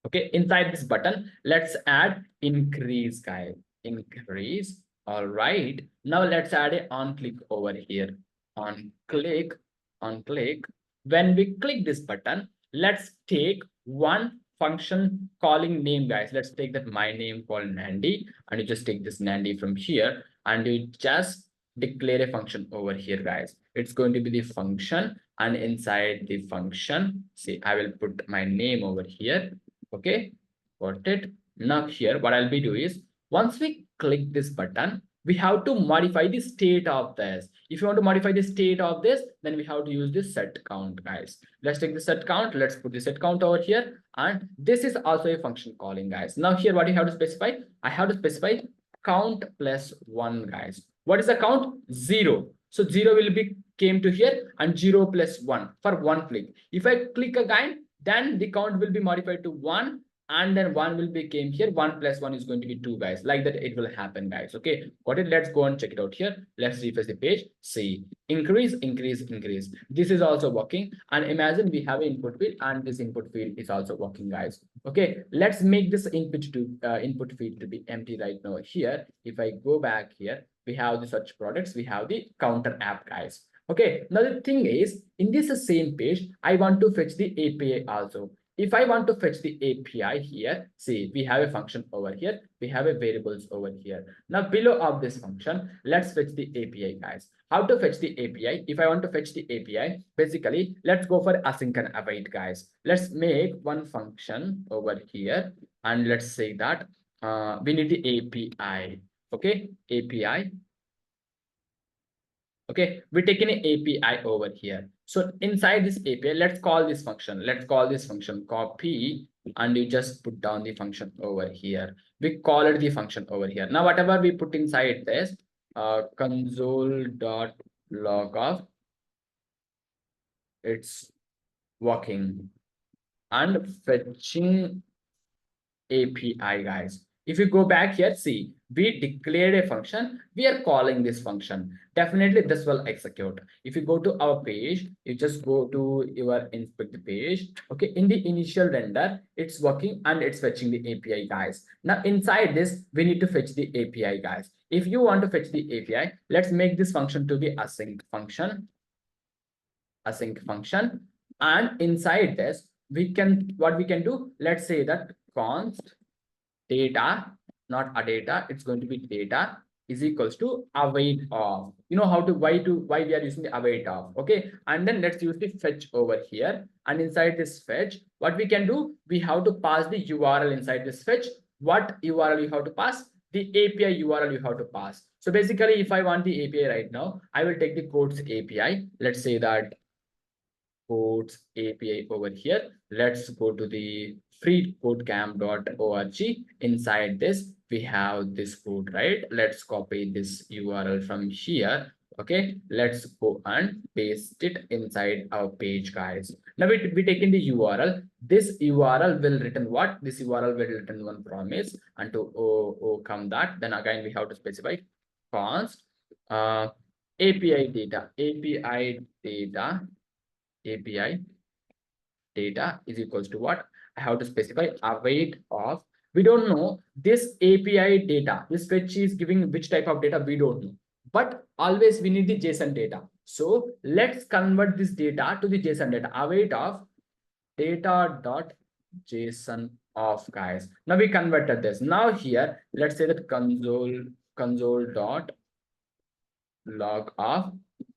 Okay, inside this button, let's add increase, guys. Increase. All right. Now let's add a on click over here. On click. When we click this button, let's take one function calling name, guys. Let's take that my name called Nandi, and you just take this Nandi from here, and you just declare a function over here, guys. It's going to be the function, and inside the function, see, I will put my name over here. Okay, got it. Now here, what I'll be doing is, once we click this button, we have to modify the state of this. If you want to modify the state of this, then we have to use this set count, guys. Let's take the set count. Let's put the set count over here. And this is also a function calling, guys. Now here, what you have to specify? I have to specify count plus 1, guys. What is the count? 0. So 0 will be came to here, and 0 plus 1 for one click. If I click again, then the count will be modified to 1, and then 1 will be came here. 1 plus 1 is going to be 2, guys. Like that it will happen, guys. Okay, got it. Let's go and check it out here. Let's refresh the page. See, increase. This is also working. And imagine we have an input field, and this input field is also working, guys. Okay, let's make this input field to be empty right now. Here, if I go back here, we have the search products, we have the counter app, guys. Okay, now the thing is, in this same page, I want to fetch the API also. If I want to fetch the API here, see, we have a function over here, we have a variables over here. Now below of this function, let's fetch the API, guys. How to fetch the API? If I want to fetch the API, basically, let's go for async and await, guys. Let's make one function over here, and let's say that we need the API. Okay, API. Okay, we're taking an API over here. So inside this API, let's call this function. Let's call this function copy, and you just put down the function over here. We call it the function over here. Now, whatever we put inside this, console.log of, it's working and fetching API, guys. If you go back here, see, we declared a function, we are calling this function. Definitely this will execute. If you go to our page, you just go to your inspect page. Okay, in the initial render, it's working and it's fetching the API, guys. Now inside this, we need to fetch the API, guys. If you want to fetch the API, let's make this function to be async function. And inside this, what we can do, let's say that const data, not a data, it's going to be data is equals to await of. You know how to why we are using the await of. Okay, and then let's use the fetch over here, and inside this fetch, what we can do, we have to pass the URL inside this fetch. What URL you have to pass? The API URL you have to pass. So basically, if I want the API right now, I will take the codes API. Let's say that codes API over here. Let's go to the freecodecamp.org. Inside this, we have this code, right? Let's copy this URL from here. Okay, let's go and paste it inside our page, guys. Now we taken the URL. This URL will return what? This URL will return one promise, and to overcome that, then again we have to specify const API data, API data is equals to what? I have to specify await of, we don't know this API data, this fetch is giving which type of data, we don't know, but always we need the JSON data. So let's convert this data to the JSON data. Await of data.json of, guys. Now we converted this. Now here, let's say that console.log of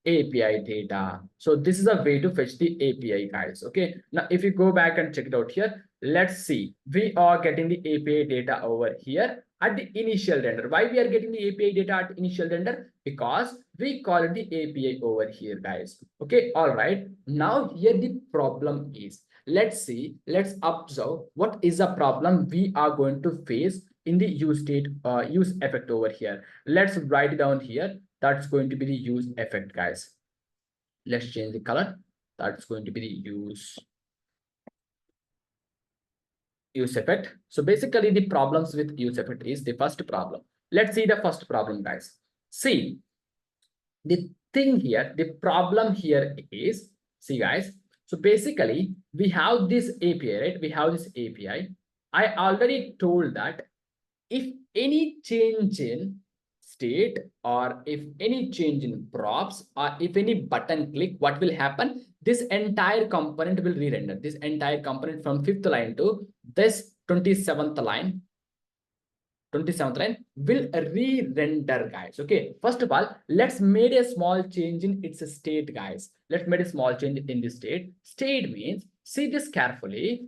API data. So this is a way to fetch the API, guys. Okay. Now, if you go back and check it out here, let's see. We are getting the API data over here at the initial render. Why we are getting the API data at initial render? Because we call it the API over here, guys. Okay. All right. Now here the problem is, let's see, let's observe what is the problem we are going to face in the use state, use effect over here. Let's write it down here. That's going to be the use effect, guys. Let's change the color. That's going to be the use effect. So basically the problems with use effect is the first problem. Let's see the first problem, guys. See, the thing here, the problem here is, see guys, so basically we have this API, right? We have this API. I already told that if any change in state, or if any change in props, or if any button click, what will happen? This entire component will re-render. This entire component from 5th line to this 27th line will re-render, guys. Okay, first of all, let's make a small change in its state, guys. Let's make a small change in the state. State means, see this carefully.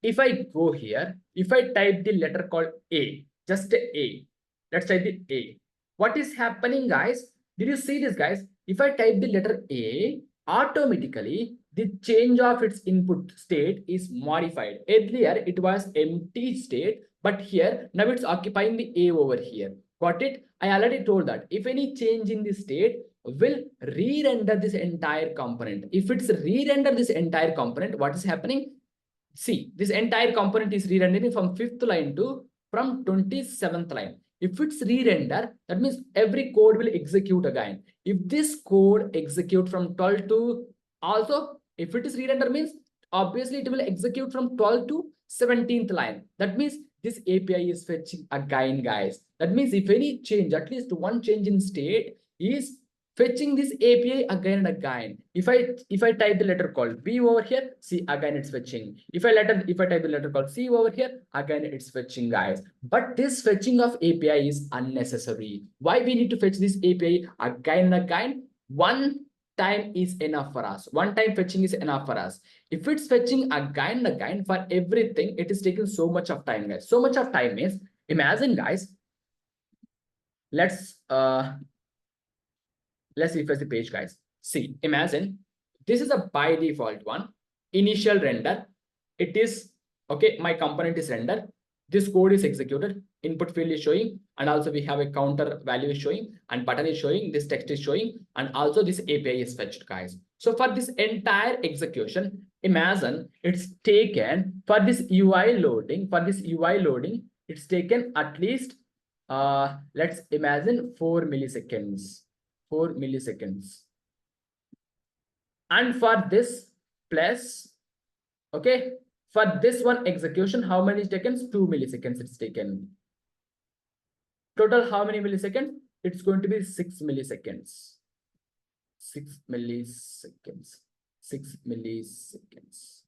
If I go here, if I type the letter called A, just A, let's type the A. What is happening, guys? Did you see this, guys? If I type the letter A, automatically the change of its input state is modified. Earlier, it was empty state, but here now it's occupying the A over here. Got it? I already told that if any change in the state will re-render this entire component. If it's re-render this entire component, what is happening? See, this entire component is re-rendering from 5th line to from 27th line. If it's re-render, that means every code will execute again. If this code execute from 12 to, also if it is re-render means obviously it will execute from 12 to 17th line. That means this API is fetching again, guys. That means if any change, at least one change in state is fetching this API again and again. If I type the letter called B over here, see again it's fetching. If I type the letter called C over here, again it's fetching, guys. But this fetching of API is unnecessary. Why we need to fetch this API again and again? One time is enough for us. One time fetching is enough for us. If it's fetching again and again for everything, it is taking so much of time, guys. So much of time means, imagine, guys, let's refresh the page, guys. See, imagine this is a by default one, initial render. It is okay, my component is render, this code is executed, input field is showing, and also we have a counter value is showing, and button is showing, this text is showing, and also this API is fetched, guys. So for this entire execution, imagine it's taken for this UI loading, it's taken at least let's imagine 4 milliseconds. 4 milliseconds. And for this plus, okay, for this one execution, how many seconds? 2 milliseconds it's taken. Total how many milliseconds? It's going to be 6 milliseconds. 6 milliseconds. 6 milliseconds.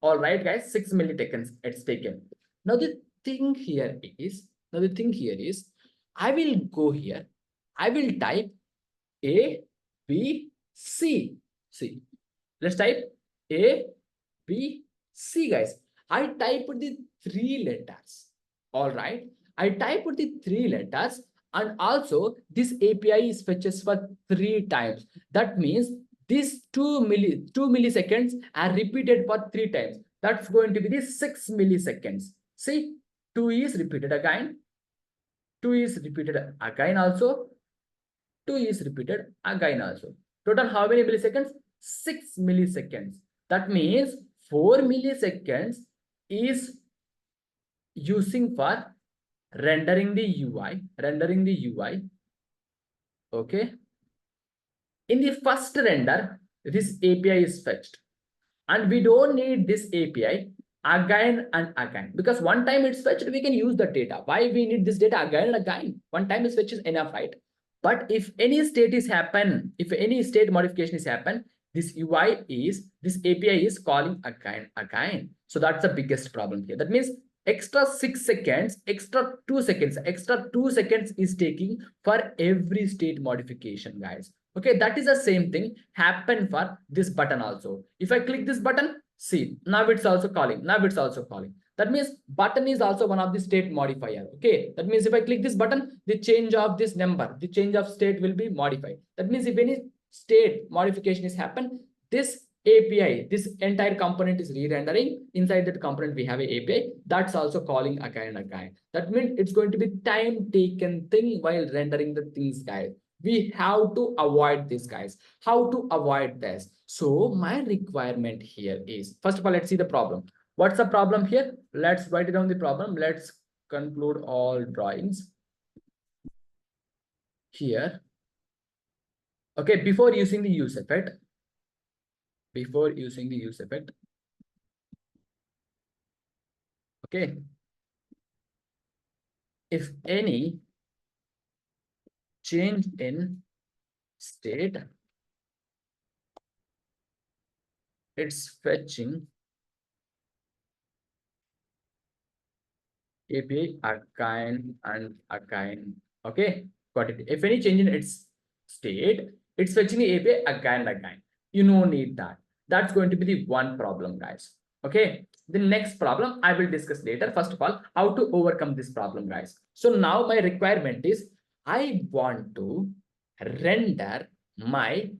All right, guys, 6 milliseconds it's taken. Now the thing here is, I will go here. I will type A, B, C. See, let's type A, B, C, guys. I typed the 3 letters. All right. I typed the 3 letters, and also this API is fetches for 3 times. That means These 2 milliseconds are repeated for 3 times. That's going to be the 6 milliseconds. See, 2 is repeated again, 2 is repeated again also, 2 is repeated again also. Total how many milliseconds? 6 milliseconds. That means 4 milliseconds is using for rendering the UI. Okay. In the first render, this API is fetched. And we don't need this API again and again, because one time it's fetched, we can use the data. Why we need this data again and again? One time is fetched is enough, right? But if any state is happen, if any state modification is happen, this API is calling again. So that's the biggest problem here. That means extra 6 seconds, extra 2 seconds is taking for every state modification, guys. Okay, that is the same thing happen for this button also. If I click this button, see, now it's also calling. That means button is also one of the state modifier. Okay, that means if I click this button, the change of this number, the change of state will be modified. That means if any state modification is happen, this API, this entire component is re-rendering. Inside that component, we have an API that's also calling again and again. That means it's going to be time taken thing while rendering the things, guys. We have to avoid this, guys. How to avoid this? So my requirement here is, first of all, let's see the problem. What's the problem here? Let's write it down the problem. Let's conclude all drawings here. Okay, before using the use effect, okay, if any change in state, it's fetching API again and again. Okay, got it. If any change in its state, it's fetching the API again and again. You don't need that. That's going to be the one problem, guys. Okay, the next problem I will discuss later. First of all, how to overcome this problem, guys. So now my requirement is I want to render my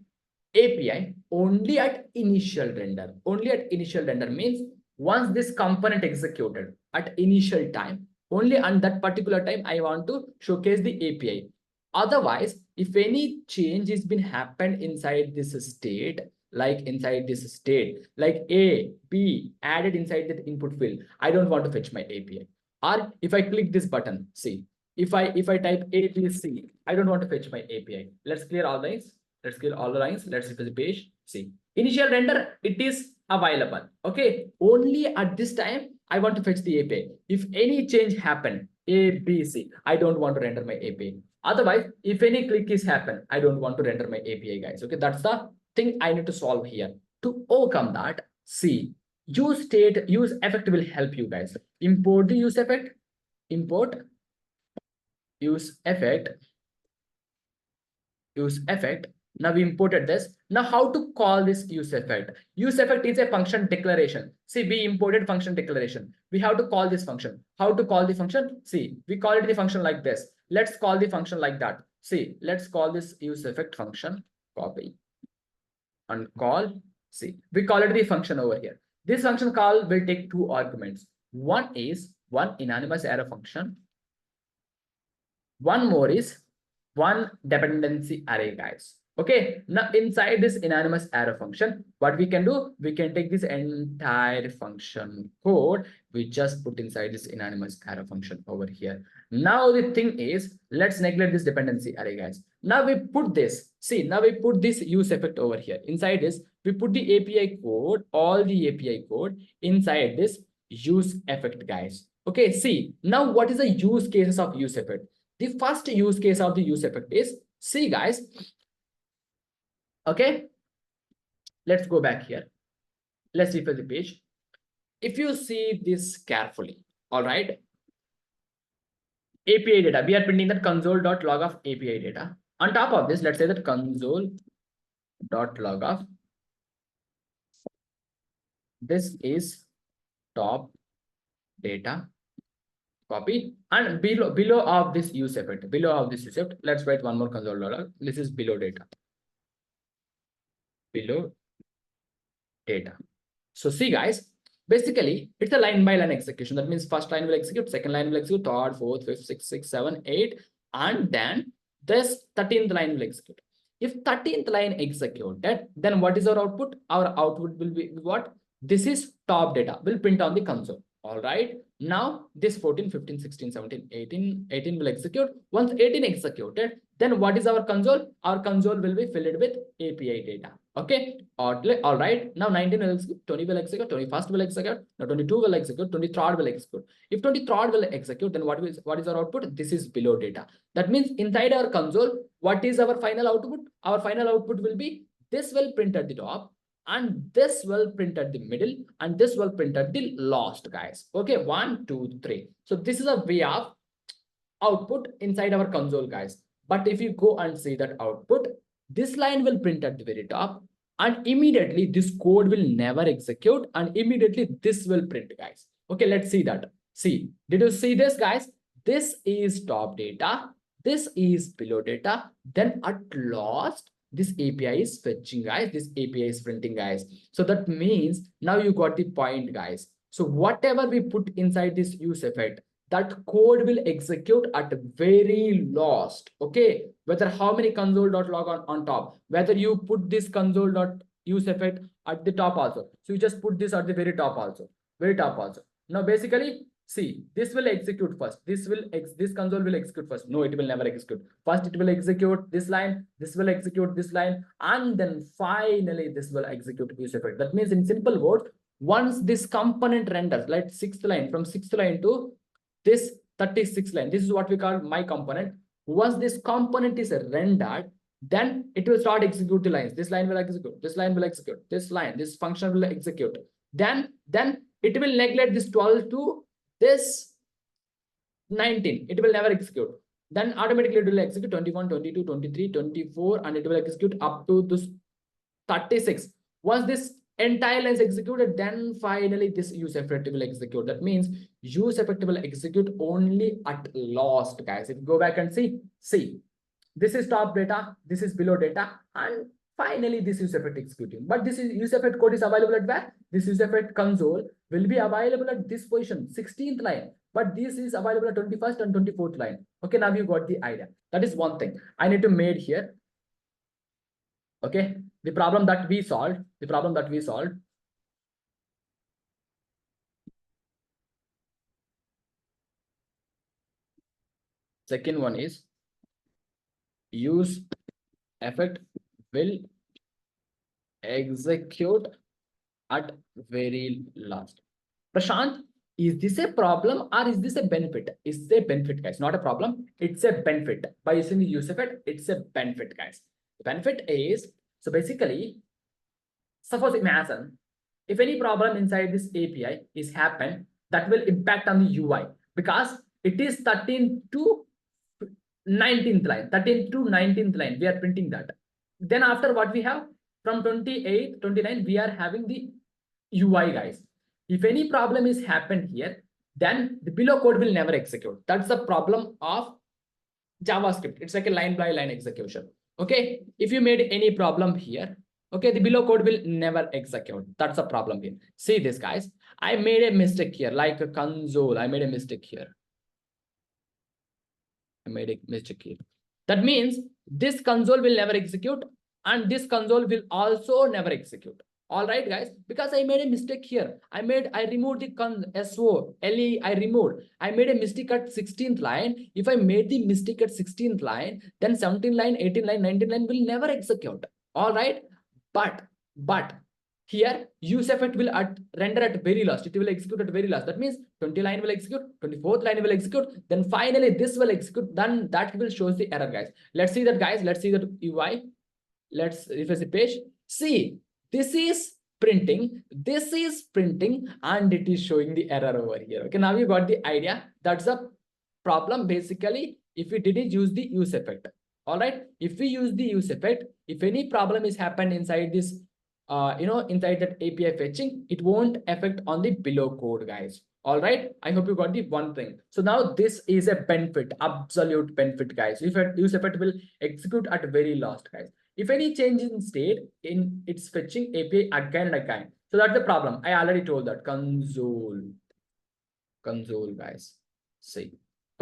API only at initial render. Only at initial render means once this component executed at initial time, only on that particular time I want to showcase the API. Otherwise, if any change has been happened inside this state, like A, B added inside the input field, I don't want to fetch my API. Or if I click this button, see, if I type A, B, C, I don't want to fetch my API. Let's clear all lines. Let's refresh the page. See, initial render, it is available. Okay, only at this time I want to fetch the API. If any change happen, A, B, C, I don't want to render my API. Otherwise, if any click is happen, I don't want to render my API, guys. Okay, that's the thing I need to solve here. To overcome that, see, use effect will help you, guys. Import the use effect. Import use effect. Now we imported this. Now how to call this use effect? Use effect is a function declaration. See, we imported function declaration. We have to call this function. How to call the function? See, we call it the function like this. Let's call the function like that. See, let's call this use effect function. Copy and call. See, we call it the function over here. This function call will take 2 arguments. One is one anonymous array function. One more is one dependency array, guys. Okay, now inside this anonymous array function, what we can do, we can take this entire function code, we just put inside this anonymous array function over here. Now the thing is, let's neglect this dependency array, guys. Now we put this, see, now we put this use effect over here. Inside this, we put the API code, all the API code inside this use effect, guys. Okay, see, now what is the use cases of use effect? The first use case of the use effect is, see, guys, okay, let's go back here. Let's refresh the page. If you see this carefully, all right, API data, we are printing that console.log of API data. On top of this, let's say that console.log of this is top data. Copy, and below of this use effect, let's write one more console.log. This is below data. below data. So see guys, basically it's a line by line execution. That means first line will execute, second line will execute, third, fourth, fifth, sixth, sixth, seven, eight, and then this 13th line will execute. If 13th line executed, then what is our output? Our output will be what? This is top data, will print on the console. All right. Now this 14, 15, 16, 17, 18 will execute. Once 18 executed, then what is our console? Our console will be filled with API data. Okay. All right. Now 19 will execute, 20 will execute, 21st will execute, now 22 will execute, 23rd will execute. If 23rd will execute, then what is our output? This is below data. That means inside our console, what is our final output? Our final output will be this will print at the top, and this will print at the middle, and this will print at the last, guys. Okay, 1, 2, 3. So this is a way of output inside our console, guys. But if you go and see that output, this line will print at the very top, and immediately this code will never execute, and immediately this will print, guys. Okay, let's see that. See, did you see this, guys? This is top data, this is below data, then at last this API is fetching, guys, this API is printing, guys. So that means now you got the point, guys. So whatever we put inside this use effect, that code will execute at very last. Okay, whether how many console.log on top, whether you put this console.use effect at the top also, so you just put this at the very top also. Now basically, see, this will execute first, this console will execute first. No, it will never execute first. It will execute this line, this will execute this line, and then finally this will execute use effect. That means in simple words, once this component renders, like sixth line, from sixth line to this 36th line, this is what we call my component. Once this component is rendered, then it will start execute the lines. This line will execute, this line will execute, this line, this function will execute. Then it will neglect this 12 to this 19. It will never execute. Then automatically it will execute 21, 22, 23, 24, and it will execute up to this 36. Once this entire line is executed, then finally this use effect will execute. That means use effect will execute only at last, guys. If you go back and see, this is top data, this is below data, and finally this use effect executing. But this is use effect code is available at where? This use effect console will be available at this position, 16th line, but this is available at 21st and 24th line. Okay, now you got the idea. That is one thing I need to make here. Okay, the problem that we solved, second one is use effect will execute at very last. Prashant, is this a problem or is this a benefit? It's a benefit, guys, not a problem. It's a benefit. By using the use effect, it's a benefit, guys. The benefit is, so basically, suppose imagine if any problem inside this API is happen, that will impact on the UI, because it is 13 to 19th line, 13th to 19th line, we are printing that. Then after what we have, from 28, 29, we are having the UI, guys. If any problem is happened here, then the below code will never execute. That's the problem of JavaScript. It's like a line by line execution. Okay, if you made any problem here, okay, the below code will never execute. That's the problem here. See this, guys, I made a mistake here, like a console. I made a mistake here. That means this console will never execute, and this console will also never execute. All right, guys, because I made a mistake here. I removed the SO, LE, I made a mistake at 16th line. If I made the mistake at 16th line, then 17th line, 18th line, 19th line will never execute. All right, but here use effect will render at very last. It will execute at very last. That means 20 line will execute, 24th line will execute, then finally this will execute. Then that will show the error, guys. Let's see that, guys. Let's see that UI. Let's refresh the page. See, this is printing, and it is showing the error over here. Okay, now you got the idea. That's a problem basically if we didn't use the use effect. All right, if we use the use effect, if any problem is happened inside this inside that API fetching, it won't affect on the below code, guys. All right, I hope you got the one thing. So now this is a benefit, absolute benefit, guys. If use effect will execute at very last, guys. If any change in state, it's fetching API again and again. So that's the problem. I already told that. Console, guys. See.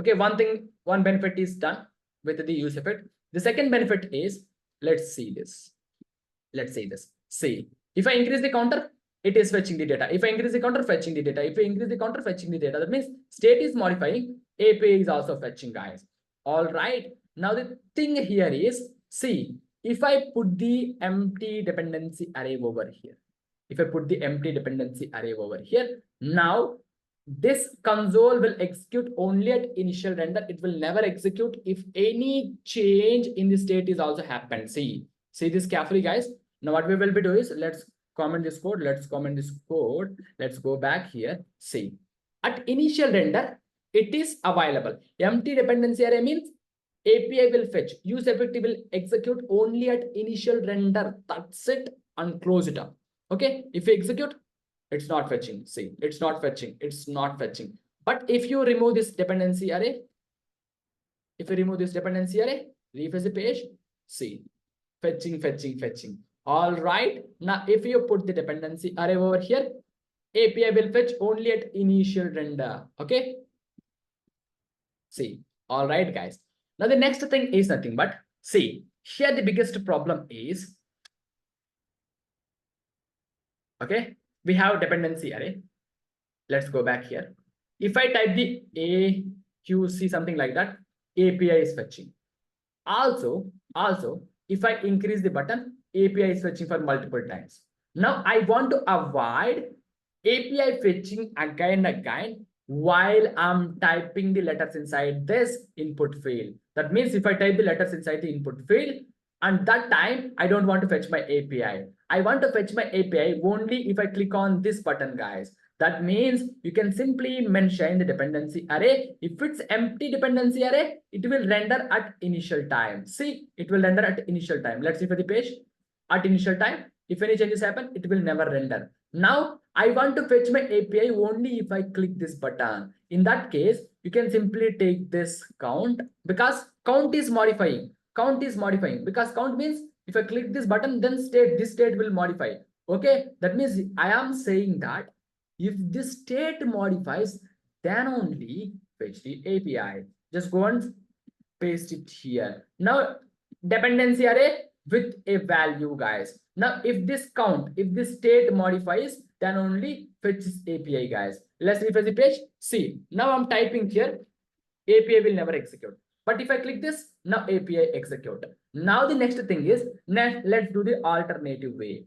Okay, one benefit is done with the use effect. The second benefit is, let's see this. Let's say this. See, if I increase the counter, it is fetching the data. If I increase the counter, fetching the data. If I increase the counter, fetching the data. That means state is modifying, API is also fetching, guys. All right. Now the thing here is, see, if I put the empty dependency array over here, now this console will execute only at initial render. It will never execute if any change in the state is also happened. See this carefully, guys. Now what we will be doing is, let's comment this code. Let's go back here. See, at initial render, it is available. Empty dependency array means API will fetch. Use effective will execute only at initial render. That's it, and close it up. Okay, if you execute, it's not fetching. See, it's not fetching. But if you remove this dependency array, refresh the page, see, fetching. All right. Now, if you put the dependency array over here, API will fetch only at initial render. Okay. See, all right, guys. Now, the next thing is nothing but, see, here the biggest problem is, okay, we have dependency array. Let's go back here. If I type the AQC, something like that, API is fetching. Also, if I increase the button, API is fetching for multiple times. Now I want to avoid API fetching again and again while I'm typing the letters inside this input field. That means if I type the letters inside the input field, and that time I don't want to fetch my API. I want to fetch my API only if I click on this button, guys. That means you can simply mention the dependency array. If it's empty dependency array, it will render at initial time. See, it will render at initial time. Let's see for the page. At initial time, if any changes happen, it will never render. Now, I want to fetch my API only if I click this button. In that case, you can simply take this count, because count is modifying. Because count means if I click this button, then this state will modify. Okay, that means I am saying that if this state modifies, then only fetch the API. Just go and paste it here. Now, dependency array with a value, guys. Now, if this state modifies, then only fetches API, guys. Let's refresh the page. See, now I'm typing here, API will never execute. But if I click this, now API execute. Now the next thing is, let's do the alternative way.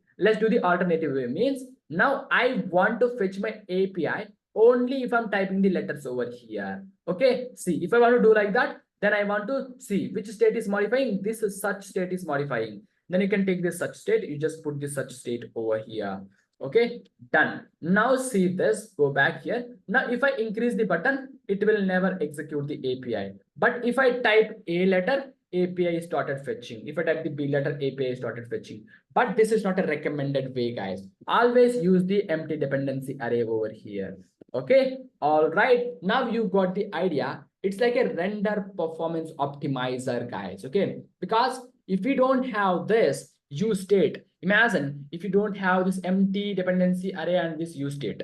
Means, now I want to fetch my API only if I'm typing the letters over here. Okay, see, if I want to do like that, then I want to see which state is modifying. This is such state is modifying. Then you can take this such state, you just put this such state over here. Okay, done. Now see this, go back here. Now if I increase the button, it will never execute the API. But if I type A letter, API started fetching. If I type the B letter, API started fetching. But this is not a recommended way, guys. Always use the empty dependency array over here. Okay, all right. Now you got the idea. It's like a render performance optimizer, guys. Okay, because if we don't have this use state, imagine if you don't have this empty dependency array and this use state.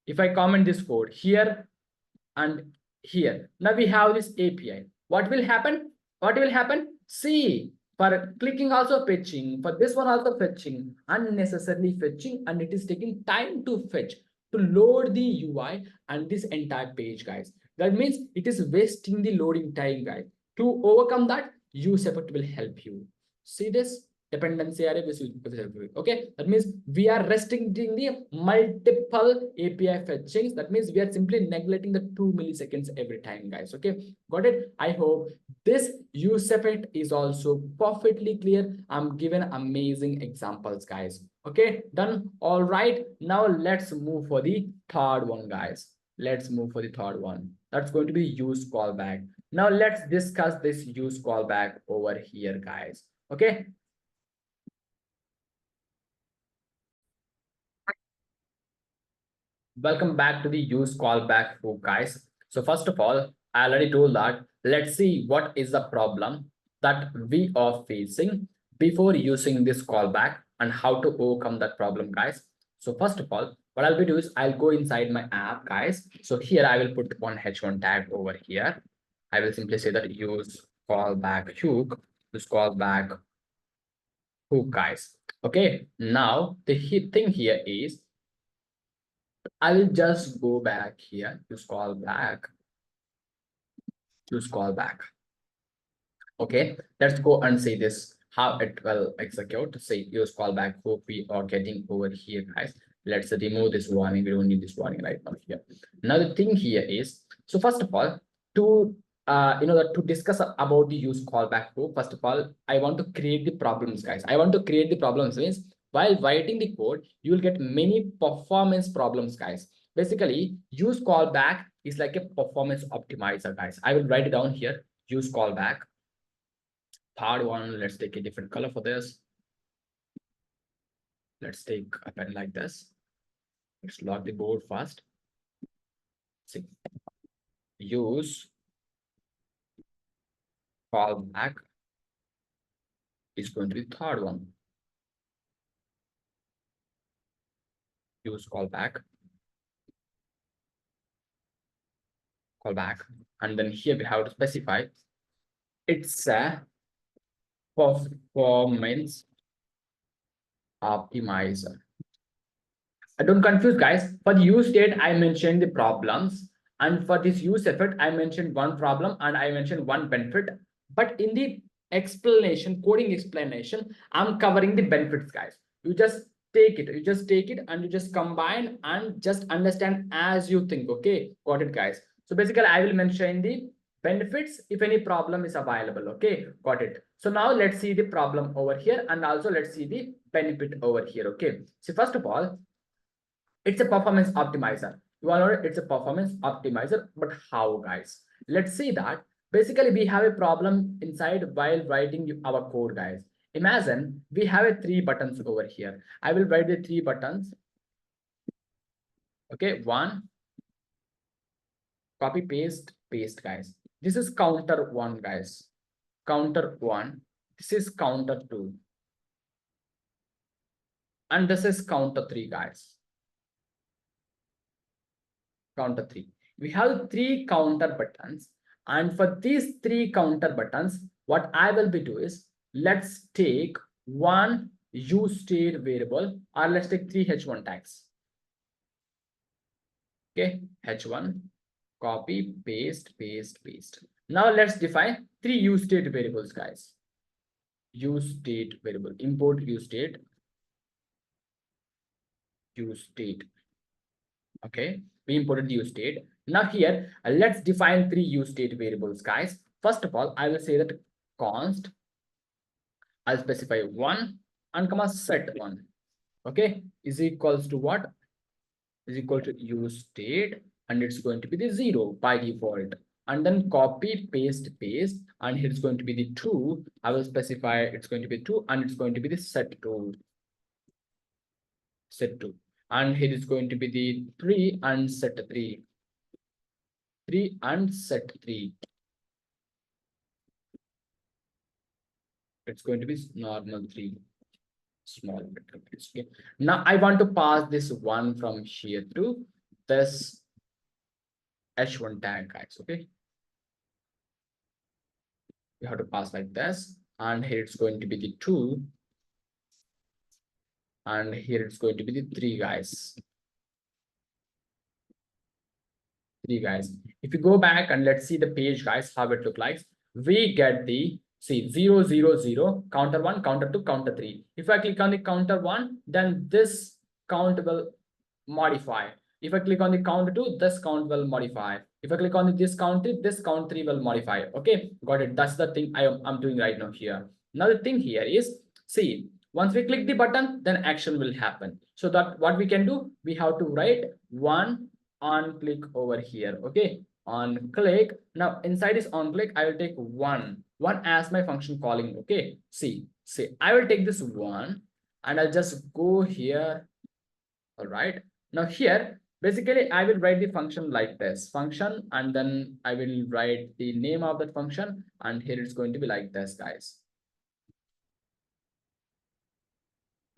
If I comment this code here and here, now we have this API. What will happen? See, for clicking also fetching, for this one also fetching, unnecessarily fetching, and it is taking time to fetch, to load the UI and this entire page, guys. That means it is wasting the loading time, guys. To overcome that, use effect will help you. See this dependency array. Okay, that means we are restricting the multiple API fetchings. That means we are simply neglecting the 2 milliseconds every time, guys. Okay, got it? I hope this use effect is also perfectly clear. I'm given amazing examples, guys. Okay, done. All right, now let's move for the third one, guys. That's going to be use callback. Now let's discuss this use callback over here, guys. Okay, welcome back to the use callback group, guys. So first of all, I already told that let's see what is the problem that we are facing before using this callback and how to overcome that problem, guys. So first of all, what I'll be doing is I'll go inside my app, guys. So here I will put one h1 tag over here. I will simply say that use callback hook, use callback hook, guys. Okay, now the thing here is I will just go back here, use callback, use callback. Okay, let's go and see this, how it will execute. Say use callback hook we are getting over here, guys. Let's remove this warning. We don't need this warning right now here. Now the thing here is, so first of all, to to discuss about the use callback hook, first of all, I want to create the problems, guys. I want to create the problems means while writing the code, you will get many performance problems, guys. Basically, use callback is like a performance optimizer, guys. I will write it down here. Use callback. Third one, let's take a different color for this. Let's take a pen like this. Let's lock the board first. See, use callback is going to be the third one. Use callback, and then here we have to specify it's a performance optimizer. Don't confuse, guys. For the use state, I mentioned the problems, and for this use effect, I mentioned one problem and I mentioned one benefit. But in the explanation, coding explanation, I'm covering the benefits, guys. You just take it, and you just combine and just understand as you think. Okay, got it, guys. So basically, I will mention the benefits if any problem is available. Okay, got it. So now let's see the problem over here, and also let's see the benefit over here. Okay, so first of all, it's a performance optimizer. You all know it's a performance optimizer, but how, guys? Let's see that. Basically, we have a problem inside while writing our code, guys. Imagine we have a 3 buttons over here. I will write the 3 buttons. Okay, one, copy, paste, paste, guys. This is counter 1, guys. Counter 1. This is counter 2. And this is counter 3, guys. Counter 3. We have 3 counter buttons, and for these 3 counter buttons, what I will be doing is let's take one use state variable, or let's take 3 h1 tags. Okay, h1, copy, paste, paste, paste. Now let's define 3 use state variables, guys. Use state variable, import use state, use state. Okay, we imported the use state. Now here, let's define 3 use state variables, guys. First of all, I will say that const, I'll specify 1 and comma set 1. Okay, is equals to what? Is equal to use state, and it's going to be the 0 by default. And then copy, paste, paste, and here it's going to be the 2. I will specify it's going to be 2, and it's going to be the set 2. Set 2. And here is going to be the 3 and set 3. 3 and set 3. It's going to be normal 3. Small vector. Okay. Now I want to pass this 1 from here to this h1 tag, guys. Okay. You have to pass like this, and here it's going to be the 2. And here it's going to be the 3, guys. 3, guys. If you go back and let's see the page, guys, how it looks like. We get the, see, 0, 0, 0, counter 1, counter 2, counter 3. If I click on the counter 1, then this count will modify. If I click on the count 2, this count will modify. If I click on this count 3, this count 3 will modify. Okay, got it. That's the thing I'm doing right now here. Now the thing here is, see, once we click the button, then action will happen. So that what we can do, we have to write one on click over here. Okay, on click. Now inside this on click, I will take one as my function calling. Okay, see, I will take this 1 and I'll just go here. All right, now here basically I will write the function like this function, and then I will write the name of that function, and here it's going to be like this, guys.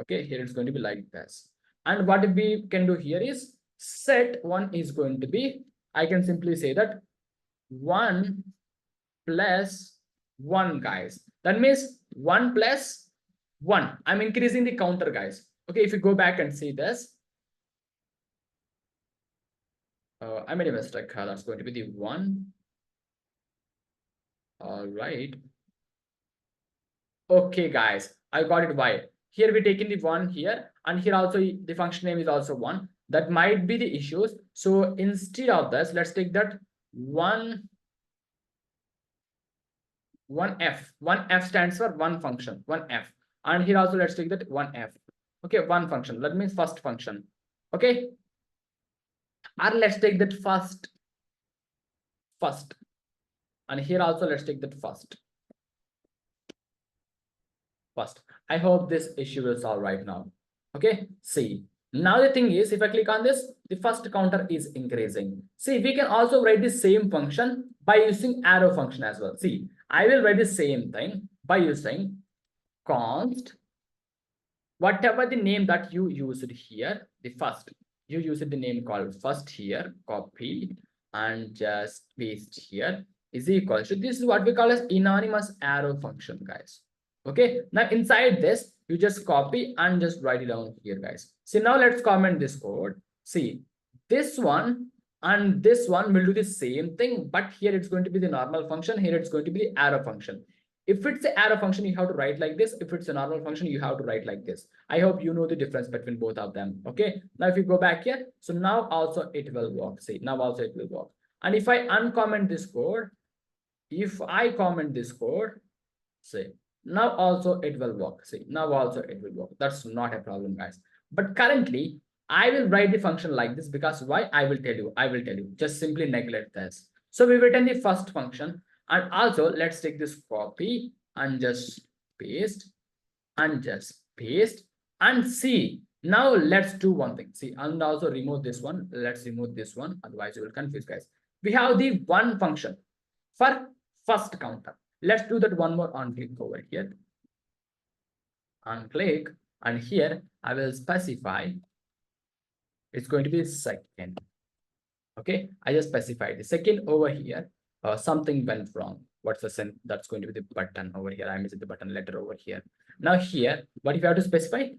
Okay, here it's going to be like this. And what we can do here is set one is going to be, I can simply say that 1 plus 1, guys. That means 1 plus 1. I'm increasing the counter, guys. Okay, if you go back and see this, I made a mistake. That's going to be the 1. All right. Okay, guys, I got it. Why? Here we taking the 1 here, and here also the function name is also 1. That might be the issues. So instead of this, let's take that 1 1f. 1f stands for one function, 1f. And here also let's take that 1f. Okay, one function. That means first function. Okay. Or let's take that first. And here also let's take that first. I hope this issue will solve right now. Okay, see. Now the thing is, if I click on this, the first counter is increasing. See, we can also write the same function by using arrow function as well. See, I will write the same thing by using const, whatever the name that you used here, the first, you used the name called first here, copy and just paste here is equal to, this is what we call as anonymous arrow function, guys. Okay, now inside this, you just copy and just write it down here, guys. So now let's comment this code. See, this one and this one will do the same thing, but here it's going to be the normal function. Here it's going to be the arrow function. If it's an arrow function, you have to write like this. If it's a normal function, you have to write like this. I hope you know the difference between both of them. Okay, now if you go back here, so now also it will work. See, now also it will work. And if I uncomment this code, if I comment this code, say, now also it will work. See, now also it will work. That's not a problem, guys. But currently, I will write the function like this because why? I will tell you. Just simply neglect this. So we return the first function. And also let's take this copy and just paste and see. Now let's do one thing. See, and also remove this one. Let's remove this one. Otherwise you will confuse, guys. We have the one function for first counter. Let's do that one more on click over here. On click, and here I will specify it's going to be second. Okay, I just specified the second over here. Something went wrong. What's the sense? That's going to be the button over here. I missed the button letter over here. Now here, what if you have to specify?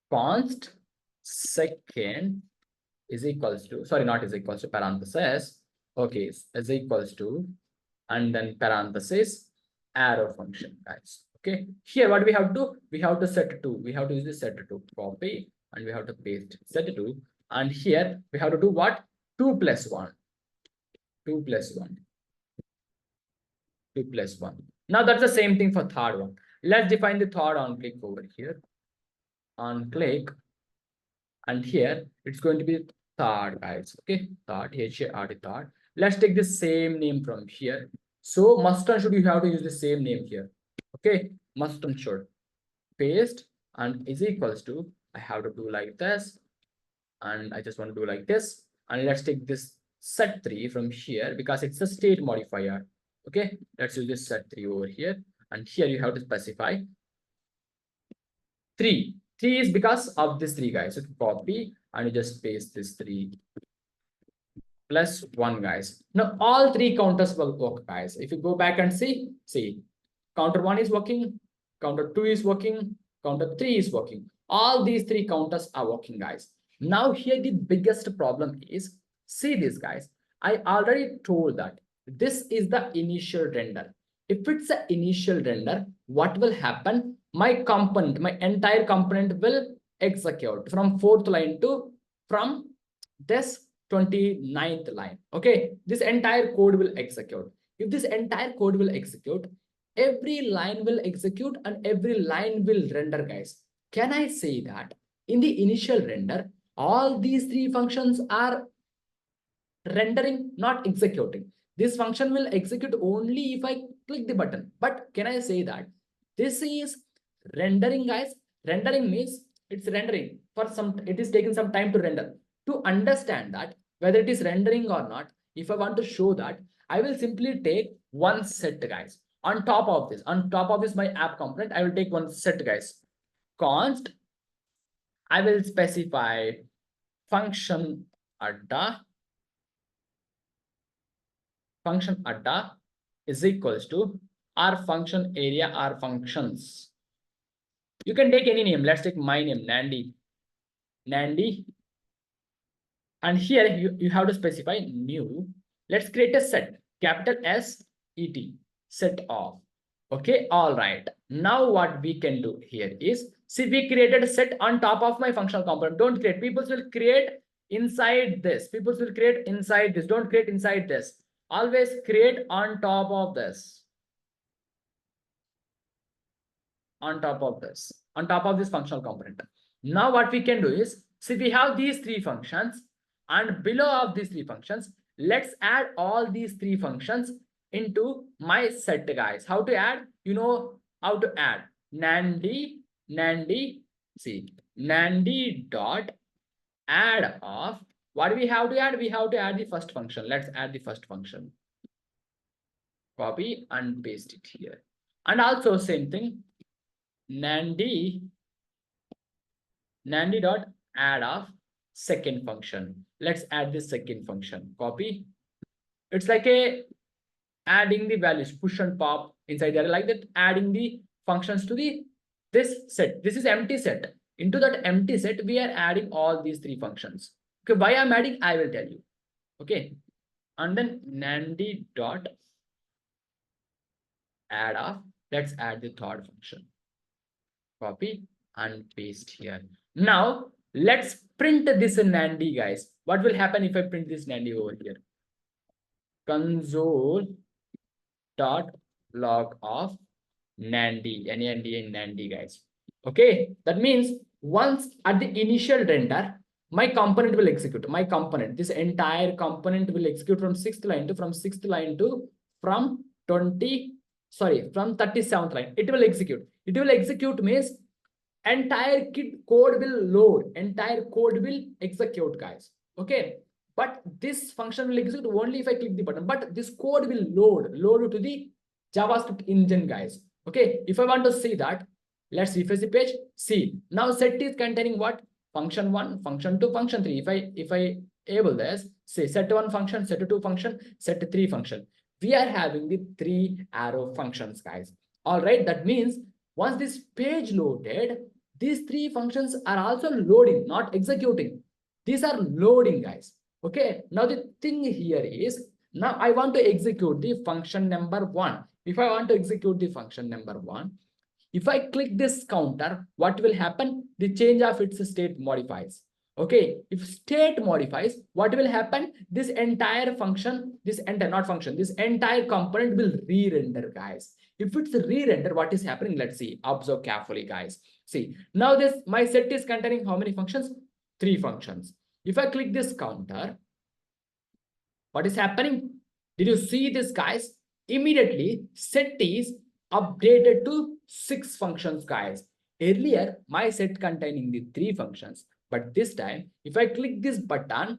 Const second is equals to, sorry, not is equals to, parenthesis. Okay, is equals to, and then parenthesis arrow function, guys. Okay, here what we have to do? We have to set to. We have to use the set to, copy, and we have to paste set to. And here we have to do what? 2 plus 1. 2 plus 1. 2 plus 1. Now that's the same thing for third one. Let's define the third on click over here. On click, and here it's going to be third, guys. Okay, third, third. Let's take the same name from here. So must and should, you have to use the same name here. Okay, must and should. Paste and is equals to, I have to do like this, and I just want to do like this. And let's take this set3 from here because it's a state modifier. Okay, let's use this set3 over here, and here you have to specify 3. 3 is because of this 3, guys. So copy and you just paste this 3 plus 1, guys. Now all 3 counters will work, guys. If you go back and see, counter 1 is working, counter 2 is working, counter 3 is working. All these 3 counters are working, guys. Now here the biggest problem is, see this, guys. I already told that this is the initial render. If it's an initial render, what will happen? My component, my entire component will execute from 4th line to from this 29th line. Okay, this entire code will execute. If this entire code will execute, every line will execute and every line will render, guys. Can I say that in the initial render, all these 3 functions are rendering, not executing? This function will execute only if I click the button. But can I say that this is rendering, guys? Rendering means it's rendering for some, it is taking some time to render. To understand that whether it is rendering or not, if I want to show that, I will simply take one set, guys. On top of this my app component, I will take one set, guys. const, I will specify function adda. Function adda is equals to our function area, our functions. You can take any name. Let's take my name, Nandi. Nandi. And here you have to specify new. Let's create a set, capital SET, set of. Okay, all right. Now what we can do here is, see, we created a set on top of my functional component. Don't create. People will create inside this. People will create inside this. Don't create inside this. Always create on top of this. On top of this. On top of this functional component. Now what we can do is, see, we have these three functions, and below of these three functions, let's add all these three functions into my set, guys. How to add? You know how to add. Nandi, see, Nandi dot add of, what do we have to add? We have to add the first function. Let's add the first function. Copy and paste it here. And also same thing, Nandi dot add of second function. Let's add this second function. Copy. It's like a adding the values, push and pop inside there, like that, adding the functions to the this set. This is empty set. Into that empty set, we are adding all these three functions. Okay, why I'm adding, I will tell you. Okay, and then Nandi dot add of, let's add the third function. Copy and paste here. Now let's print this Nandi, guys. What will happen if I print this Nandi over here? Console dot log of Nandi, Nandi, guys. Okay, that means once at the initial render, my component will execute. My component, this entire component will execute from 6th line to from 37th line. It will execute. It will execute means entire code will load. Entire code will execute, guys. Okay. But this function will execute only if I click the button. But this code will load to the JavaScript engine, guys. Okay. If I want to see that, let's refresh the page. See, now set is containing what? Function 1, function 2, function 3. If I enable this, say set 1 function, set 2 function, set 3 function. We are having the 3 arrow functions, guys. All right. That means once this page loaded, these 3 functions are also loading, not executing. These are loading, guys. Okay. Now the thing here is, now I want to execute the function number 1. If I want to execute the function number 1, if I click this counter, what will happen? The change of its state modifies. Okay. If state modifies, what will happen? This entire function, this entire component will re-render, guys. If it's re-render, what is happening? Let's see. Observe carefully, guys. See, now my set is containing how many functions? 3 functions. If I click this counter, what is happening? Did you see this, guys? Immediately set is updated to 6 functions, guys. Earlier, my set containing the 3 functions, but this time, if I click this button,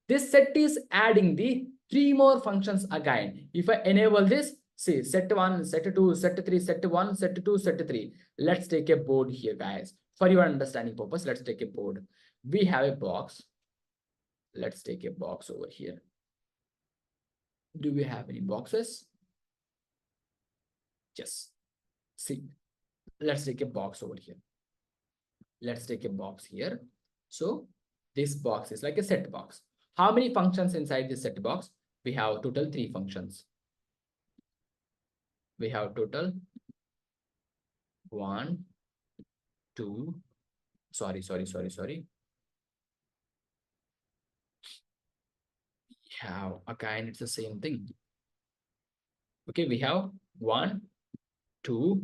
this set is adding the 3 more functions again. If I enable this, see, set 1, set 2, set 3, set 1, set 2, set 3. Let's take a board here, guys. For your understanding purpose, let's take a board. We have a box. Let's take a box over here. Do we have any boxes? Yes. See, let's take a box over here. Let's take a box here. So this box is like a set box. How many functions inside this set box? We have total 3 functions. We have total 1, 2, sorry. Yeah, again, it's the same thing. Okay, we have 1, 2,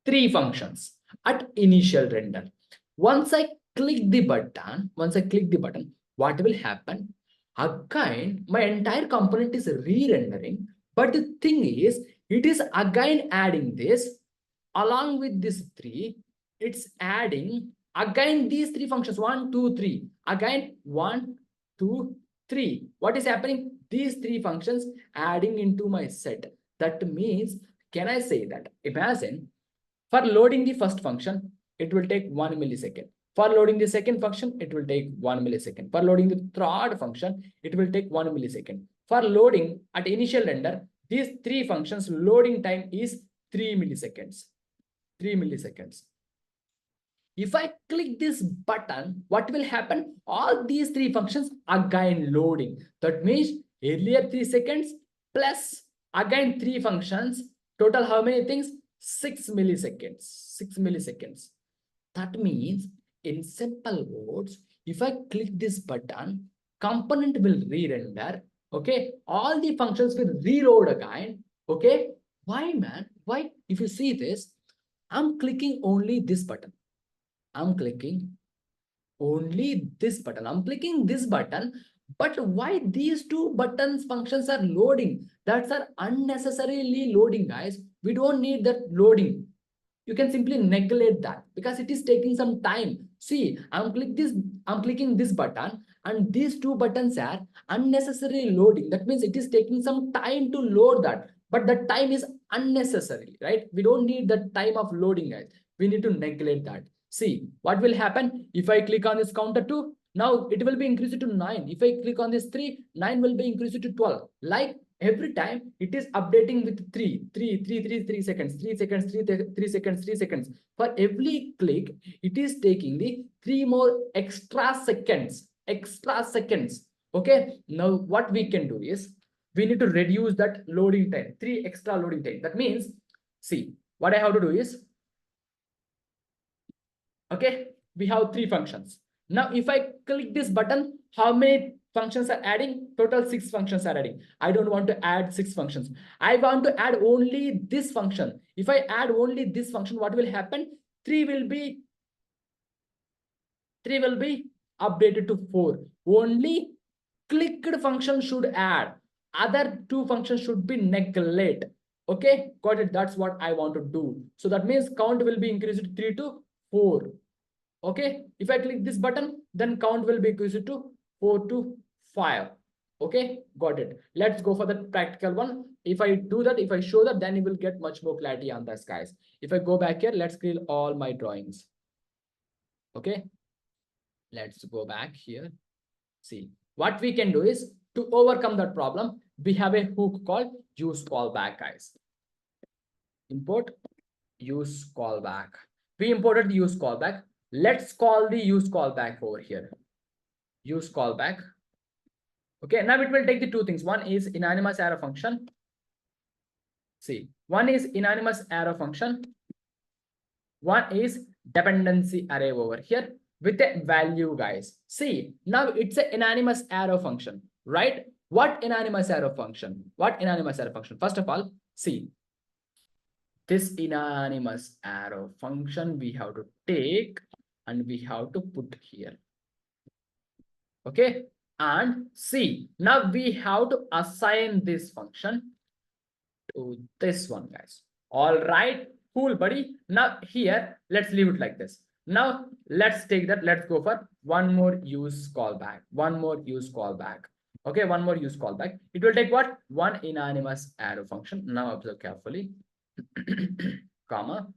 3 functions at initial render. Once I click the button, what will happen? Again, my entire component is re-rendering. But the thing is, it is again adding this along with this 3. It's adding again these 3 functions, 1, 2, 3. Again, 1, 2, 3. What is happening? These 3 functions adding into my set. That means, can I say that? Imagine for loading the first function, it will take 1 millisecond. For loading the second function, it will take 1 millisecond. For loading the third function, it will take 1 millisecond. For loading at initial render, these three functions loading time is 3 milliseconds. 3 milliseconds. If I click this button, what will happen? All these three functions again loading. That means earlier 3 seconds plus again three functions. Total how many things? 6 milliseconds. 6 milliseconds. That means in simple words, if I click this button, component will re-render. Okay, all the functions will reload again. Okay, why, man? Why? If you see this, I'm clicking only this button. I'm clicking only this button. I'm clicking this button, but why these two buttons functions are loading? That's are unnecessarily loading, guys. We don't need that loading. You can simply neglect that because it is taking some time. See, I'm clicking this button, and these two buttons are unnecessarily loading. That means it is taking some time to load that, but the time is unnecessary, right? We don't need the time of loading, guys. We need to neglect that. See, what will happen if I click on this counter 2? Now it will be increased to 9. If I click on this 3, 9 will be increased to 12. Like every time it is updating with 3 seconds, 3 seconds, 3 seconds, 3 seconds. For every click, it is taking the 3 more extra seconds. Okay. Now what we can do is we need to reduce that loading time, 3 extra loading time. That means, see, what I have to do is, okay, we have 3 functions. Now, if I click this button, how many functions are adding? Total 6 functions are adding. I don't want to add 6 functions. I want to add only this function. If I add only this function, what will happen? 3 will be updated to 4. Only clicked function should add. Other 2 functions should be neglected. Okay, got it. That's what I want to do. So that means count will be increased to 3 to 4. Okay, if I click this button, then count will be increased to 4 to 5. Okay, got it. Let's go for the practical one. If I do that, if I show that, then you will get much more clarity on this, guys. If I go back here, let's clear all my drawings. Okay, let's go back here. See, what we can do is to overcome that problem, we have a hook called use callback, guys. Import use callback. We imported the use callback. Let's call the use callback over here. Use callback. Okay, now it will take the 2 things. One is anonymous arrow function. See, one is anonymous arrow function. One is dependency array over here with a value, guys. See, now it's an anonymous arrow function, right? What anonymous arrow function? What anonymous arrow function? First of all, see, this anonymous arrow function we have to take and we have to put here. Okay, and see, now we have to assign this function to this one, guys. All right, cool, buddy. Now here, let's leave it like this. Now let's take that. Let's go for one more use callback. One more use callback. Okay, one more use callback. It will take what? One anonymous arrow function. Now observe carefully. Comma,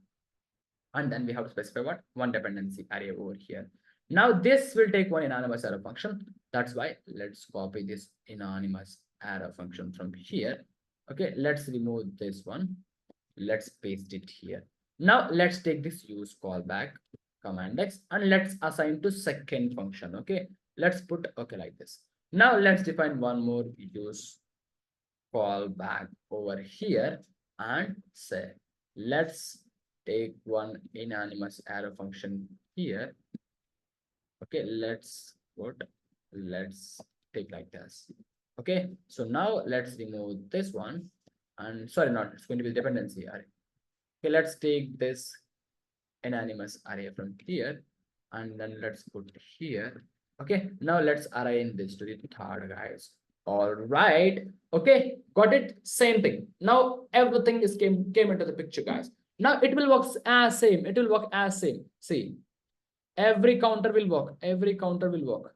and then we have to specify what? One dependency array over here. Now this will take one anonymous arrow function. That's why let's copy this anonymous arrow function from here. Okay, let's remove this one. Let's paste it here. Now let's take this use callback command X and let's assign to second function. Okay, let's put okay like this. Now let's define one more use callback over here and say let's take one anonymous arrow function here. Okay, let's take like this. Okay, so now let's remove this one, and sorry, not it's going to be dependency array. Okay, let's take this anonymous array from here and then let's put here. Okay, now let's assign this to the third, guys. All right, okay, got it. Same thing. Now everything is came into the picture, guys. Now it will work as same. It will work as same. See, every counter will work. Every counter will work.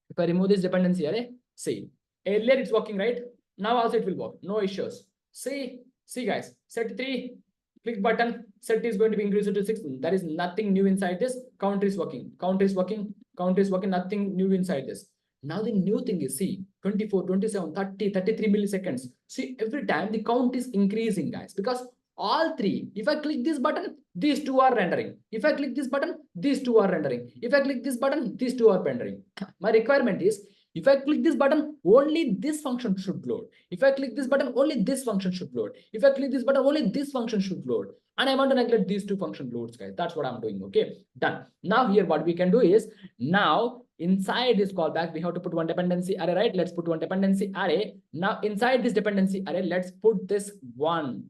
If I remove this dependency array, see, earlier it's working, right? Now also it will work. No issues. See guys, set 3. click button, set is going to be increased to 6. There is nothing new inside this. Count is working, count is working, count is working, nothing new inside this. Now the new thing is, see, 24, 27, 30, 33 milliseconds. See, every time the count is increasing, guys, because all three, if I click this button, these two are rendering. If I click this button, these two are rendering. If I click this button, these two are rendering. My requirement is, if I click this button, only this function should load. If I click this button, only this function should load. If I click this button, only this function should load. And I want to neglect these two function loads, guys. That's what I'm doing. Okay, done. Now here, what we can do is, now inside this callback, we have to put one dependency array, right? Let's put one dependency array. Now inside this dependency array, let's put this one.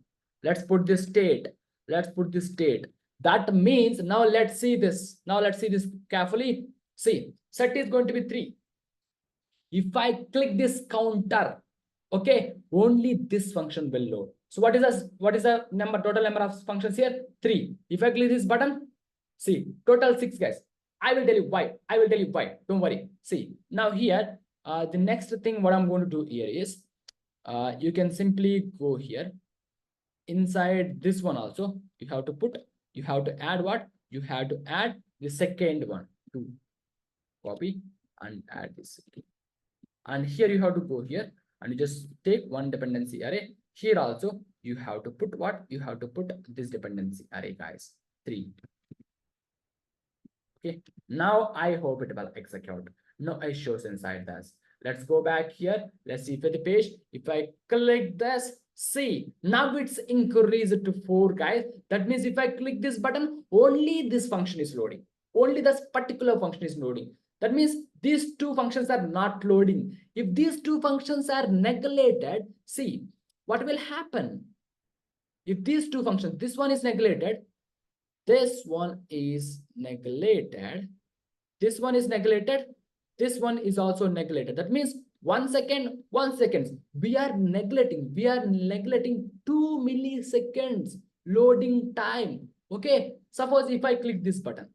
Let's put this state. Let's put this state. That means now let's see this. Now let's see this carefully. See, set is going to be 3. If I click this counter, okay, only this function will load. So what is the number, total number of functions here? 3. If I click this button, see, total 6, guys. I will tell you why. I will tell you why. Don't worry. See, now here, the next thing what I'm going to do here is, you can simply go here. Inside this one also, you have to add what? You have to add the second one. To copy and add this. And here you have to go here and you just take one dependency array. Here also you have to put what? You have to put this dependency array, guys. 3. Okay, now I hope it will execute. No issues inside this. Let's go back here. Let's see for the page. If I click this, see, now it's increased to 4, guys. That means if I click this button, only this function is loading. Only this particular function is loading. That means these two functions are not loading. If these two functions are neglected, see, what will happen? If these two functions, this one is neglected, this one is neglected, this one is neglected, this one is also neglected. That means 1 second, 1 second. We are neglecting 2 milliseconds loading time. Okay. Suppose if I click this button,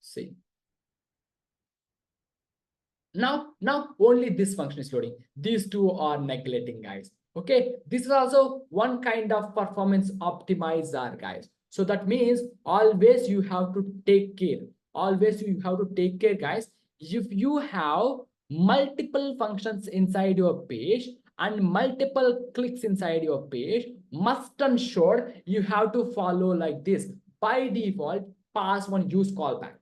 see. Now only this function is loading. These two are neglecting, guys. Okay, this is also one kind of performance optimizer, guys. So that means always you have to take care. Always you have to take care, guys. If you have multiple functions inside your page and multiple clicks inside your page, must ensure you have to follow like this. By default, pass one use callback.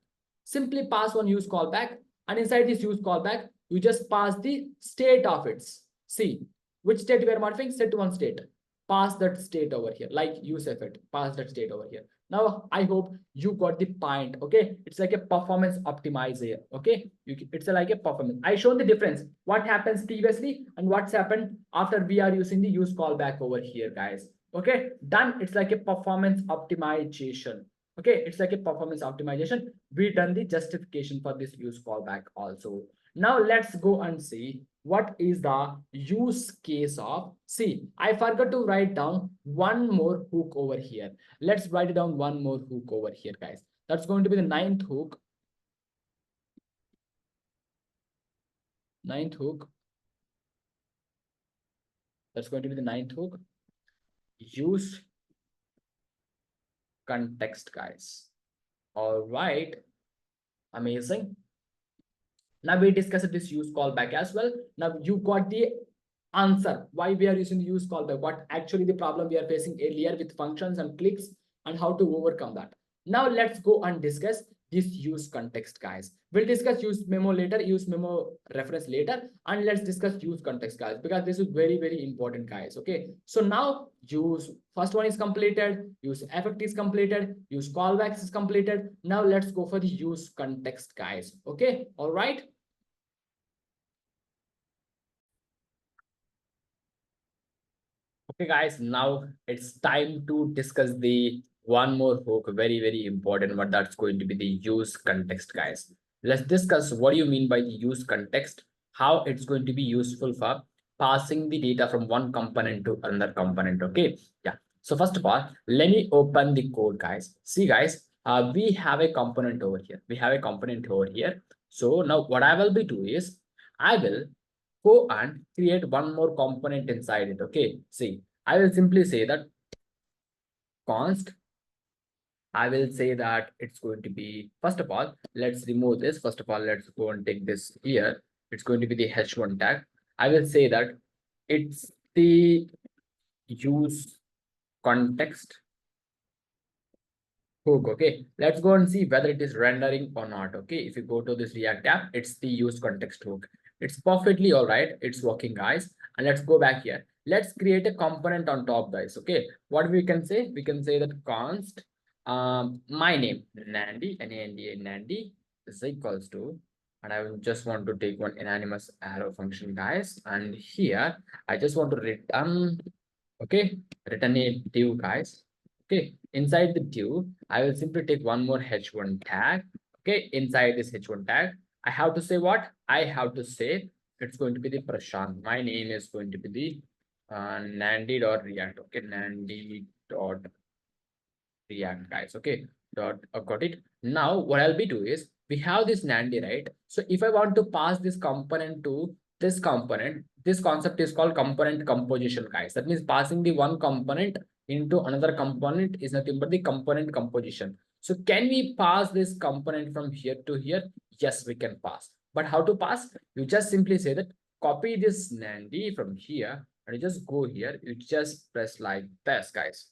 Simply pass one use callback, and inside this use callback, you just pass the state of it. See, which state we are modifying? Set one state. Pass that state over here, like use effect. Pass that state over here. Now, I hope you got the point. Okay, it's like a performance optimizer. Okay, it's like a performance. I shown the difference. What happens previously and what's happened after we are using the use callback over here, guys. Okay, done. It's like a performance optimization. Okay, it's like a performance optimization. We done the justification for this use callback also. Now let's go and see what is the use case of. See, I forgot to write down one more hook over here. Let's write it down one more hook over here, guys. That's going to be the 9th hook. 9th hook. That's going to be the 9th hook. Use context, guys. All right, amazing. Now we discussed this use callback as well. Now you got the answer why we are using the use callback, what actually the problem we are facing earlier with functions and clicks and how to overcome that. Now let's go and discuss this use context, guys. We'll discuss use memo later, use memo reference later, and let's discuss use context, guys, because this is very, very important, guys. Okay, so now use first one is completed, use effect is completed, use callbacks is completed. Now let's go for the use context, guys. Okay, all right. Okay, guys, now it's time to discuss the one more hook, very, very important one. That's going to be the use context, guys. Let's discuss what do you mean by the use context, how it's going to be useful for passing the data from one component to another component. Okay, yeah. So first of all, let me open the code, guys. See, guys, we have a component over here. So now what I will be doing is I will go and create one more component inside it. Okay, see, I will simply say that const, I will say that it's going to be, first of all, let's remove this. First of all, let's go and take this here. It's going to be the h1 tag. I will say that it's the use context hook. Okay, let's go and see whether it is rendering or not. Okay, if you go to this React app, it's the use context hook. It's perfectly all right. It's working, guys. And let's go back here. Let's create a component on top, guys. Okay, what we can say? We can say that const my name Nandy, N-A-N-D-A, Nandy is equals to, and I will just want to take one anonymous arrow function, guys. And here I just want to return, okay, return a div, guys. Okay, inside the div, I will simply take one more h1 tag. Okay, inside this h1 tag, I have to say what? I have to say it's going to be the Prashant. My name is going to be the Nandy.react. Okay, Nandy.react, guys. Okay, got it. Now what I'll be doing is we have this Nandy, right? So if I want to pass this component to this component, this concept is called component composition, guys. That means passing the one component into another component is nothing but the component composition. So can we pass this component from here to here? Yes, we can pass. But how to pass? You just simply say that copy this Nandy from here and you just go here. You just press like this, guys.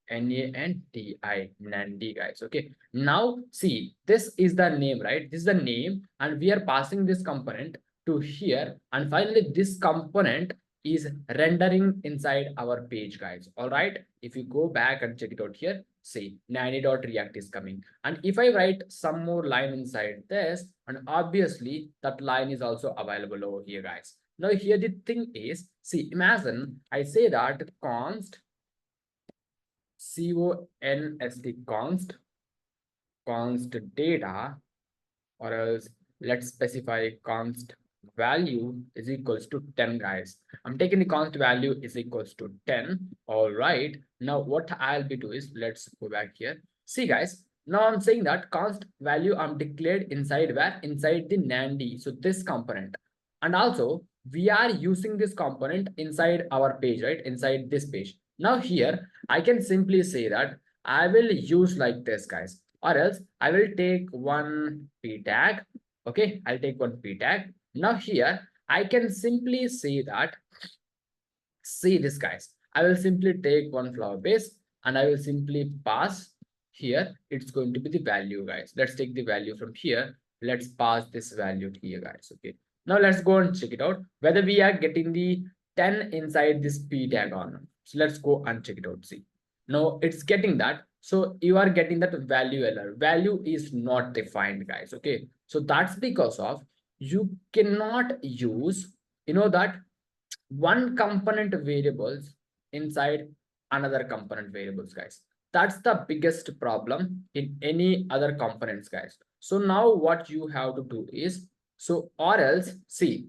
N-A-N-D-I, Nandy, guys. Okay, now see, this is the name, right? This is the name, and we are passing this component to here, and finally this component is rendering inside our page, guys. All right, if you go back and check it out here, see Nandy.react is coming, and if I write some more line inside this, and obviously that line is also available over here, guys. Now here the thing is, see, imagine I say that const const data, or else let's specify const value is equals to 10, guys. I'm taking the const value is equals to 10. All right, now what I'll be doing is, let's go back here. See, guys, now I'm saying that const value I'm declared inside where? Inside the Nandy, so this component. And also we are using this component inside our page, right? Inside this page. Now here I can simply say that I will use like this, guys, or else I will take one p tag. Okay, I'll take one p tag. Now here I can simply say that, see this, guys, I will simply take one flower base and I will simply pass here. It's going to be the value, guys. Let's take the value from here. Let's pass this value here, guys. Okay, now let's go and check it out whether we are getting the 10 inside this p tag or not. So let's go and check it out. See, no, it's getting that. So you are getting that value error. Value is not defined, guys. Okay, so that's because of you cannot use, that one component variables inside another component variables, guys. That's the biggest problem in any other components, guys. So now what you have to do is, so or else, see,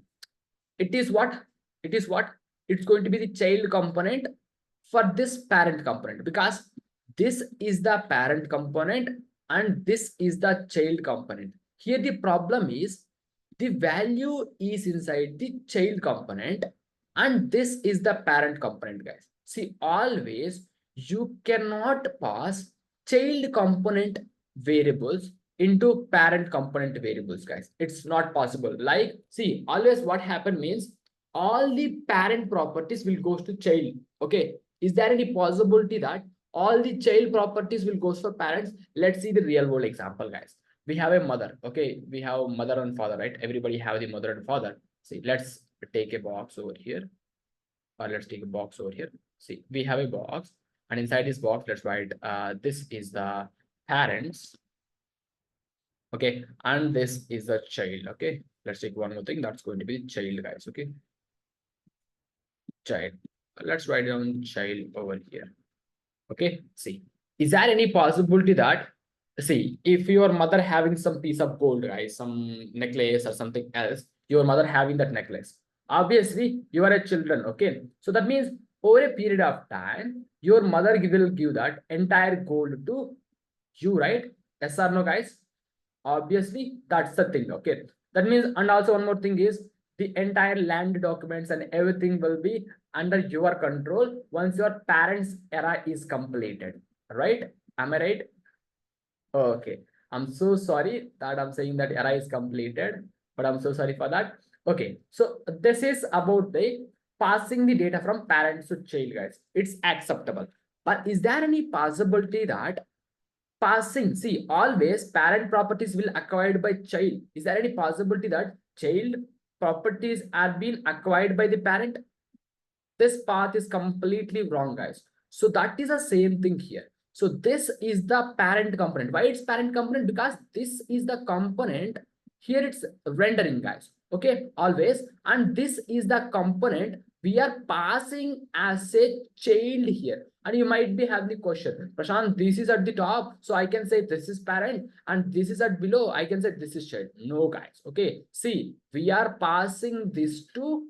it is what it's going to be the child component for this parent component, because this is the parent component and this is the child component. Here the problem is the value is inside the child component and this is the parent component, guys. See, always you cannot pass child component variables into parent component variables, guys. It's not possible. Like, see, always what happen means all the parent properties will go to child. Okay, is there any possibility that all the child properties will go for parents? Let's see the real world example, guys. We have a mother. Okay, we have mother and father, right? Everybody have the mother and father. See, let's take a box over here, or let's take a box over here. See, we have a box, and inside this box, let's write this is the parents. Okay, and this is the child. Okay, let's take one more thing, that's going to be child, guys. Okay, child, let's write down child over here. Okay, see, is there any possibility that, see, if your mother having some piece of gold, guys, some necklace or something else, your mother having that necklace, obviously you are a children. Okay, so that means over a period of time your mother will give that entire gold to you, right? Yes or no, guys? Obviously that's the thing. Okay, that means, and also one more thing is the entire land documents and everything will be under your control once your parents era is completed. right? Am I right? Okay. I'm so sorry that I'm saying that era is completed, but I'm so sorry for that. Okay. So this is about the passing the data from parents to child, guys. It's acceptable. But is there any possibility that passing, see, always parent properties will acquired by child? Is there any possibility that child properties are being acquired by the parent? This path is completely wrong, guys. So that is the same thing here. So this is the parent component. Why it's parent component? Because this is the component. Here it's rendering, guys. Okay, always. And this is the component we are passing as a child here. And you might be having the question, Prashant, this is at the top, so I can say this is parent, and this is at below, I can say this is child. No, guys. Okay, see, we are passing this to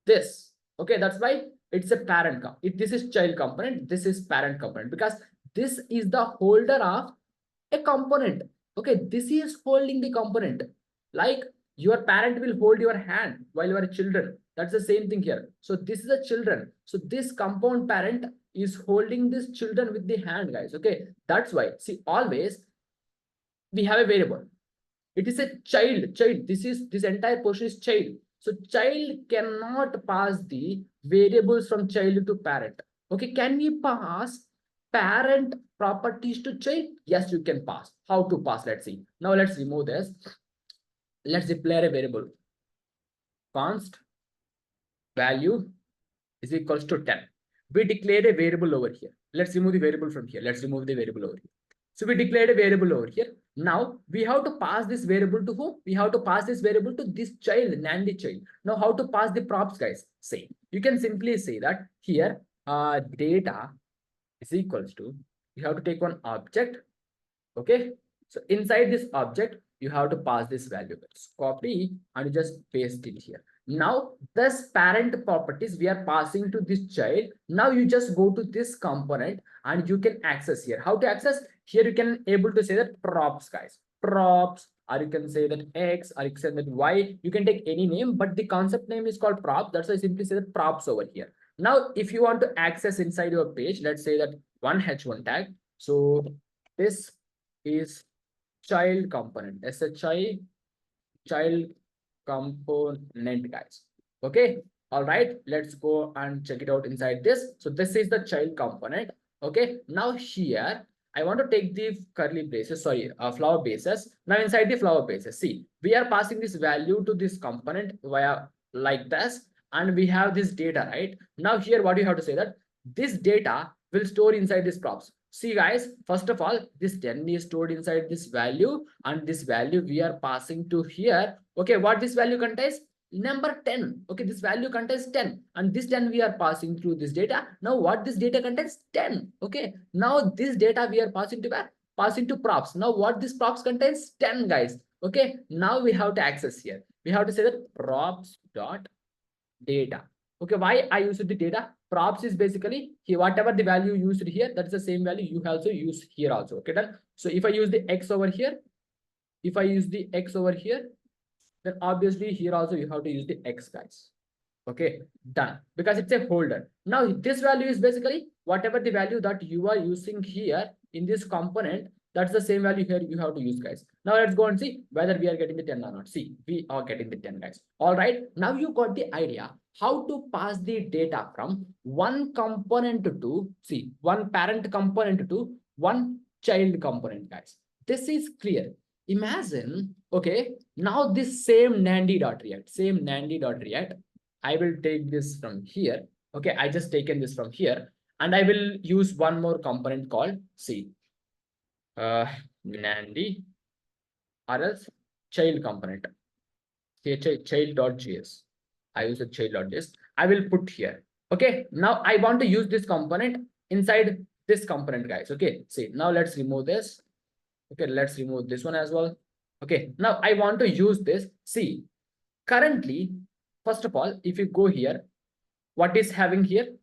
this. Okay, that's why it's a parent this is child component, this is parent component, because this is the holder of a component. Okay, this is holding the component. Like your parent will hold your hand while you are children. That's the same thing here. So this is a children. So this compound parent is holding this children with the hand, guys. Okay, that's why, see, always we have a variable. It is a child. This entire portion is child. So child cannot pass the variables from child to parent. Okay, can we pass parent properties to child? Yes, you can pass. How to pass? Let's see. Now let's remove this. Let's declare a variable. Const value is equals to 10. We declared a variable over here. Let's remove the variable from here. Let's remove the variable over here. So we declared a variable over here. Now we have to pass this variable to who? We have to pass this variable to this child, Nandi child. Now how to pass the props, guys? Say, you can simply say that here data is equals to, you have to take one object. Okay, so inside this object, you have to pass this value. Let's copy and just paste it here. Now this parent properties we are passing to this child. Now you just go to this component and you can access here. How to access? Here you can able to say that props, guys. Props, or you can say that X, or you can say that Y. You can take any name, but the concept name is called prop. That's why I simply say that props over here. Now, if you want to access inside your page, let's say that one H1 tag. So this is child component, SHI child component, guys. Okay, all right, let's go and check it out inside this. So this is the child component. Okay, now here I want to take the curly braces, sorry, flower bases. Now inside the flower bases, see, we are passing this value to this component via like this, and we have this data, right? Now here what you have to say that this data will store inside these props. See, guys, first of all, this 10 is stored inside this value, and this value we are passing to here. Okay, what this value contains? Number 10. Okay, this value contains 10, and this 10 we are passing through this data. Now what this data contains? 10. Okay, now this data we are passing to where? Passing to props. Now what this props contains? 10, guys. Okay, now we have to access here. We have to say that props dot data. Okay, why I use the data? Props is basically here, whatever the value used here, that's the same value you also use here also. Okay, done. So if I use the X over here, if I use the X over here, then obviously here also you have to use the X, guys. Okay, done, because it's a holder. Now this value is basically whatever the value that you are using here in this component, that's the same value here you have to use, guys. Now let's go and see whether we are getting the 10 or not. See, we are getting the 10, guys. All right, now you got the idea how to pass the data from one component to, see, one parent component to one child component, guys. This is clear. Imagine, okay, now this same Nandy.React, I will take this from here. Okay, I just taken this from here, and I will use one more component called C. Nandy or else child component. Here, child.js. I use a child.js. I will put here. Okay, now I want to use this component inside this component, guys. Okay, see, now let's remove this. Okay, let's remove this one as well. Okay, now I want to use this. See, currently, first of all, if you go here, what is having here?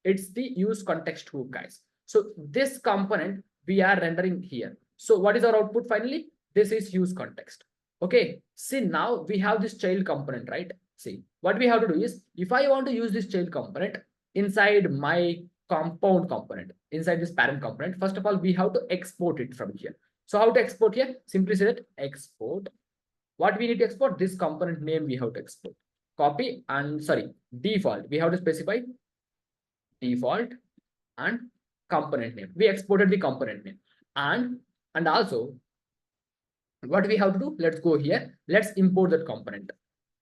It's the use context hook, guys. So this component we are rendering here. So what is our output finally? This is use context. Okay, see, now we have this child component, right? See, what we have to do is, if I want to use this child component inside my compound component inside this parent component. First of all, we have to export it from here. So how to export here? Simply say that export. What we need to export? This component name we have to export. Copy and sorry, default. We have to specify default and component name. We exported the component name. And also what we have to do? Let's go here. Let's import that component.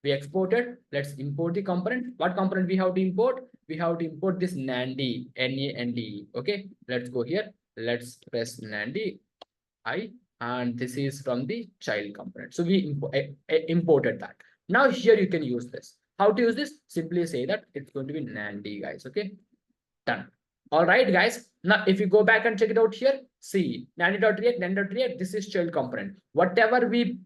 We exported. Let's import the component. What component we have to import? We have to import this Nandi, N-A-N-D-E. Okay, let's go here. Let's press Nandi I, and this is from the child component. So we imported that. Now here you can use this. How to use this? Simply say that it's going to be Nandi, guys. Okay, done. All right, guys. Now, if you go back and check it out here, see Nandi.react, this is child component. Whatever we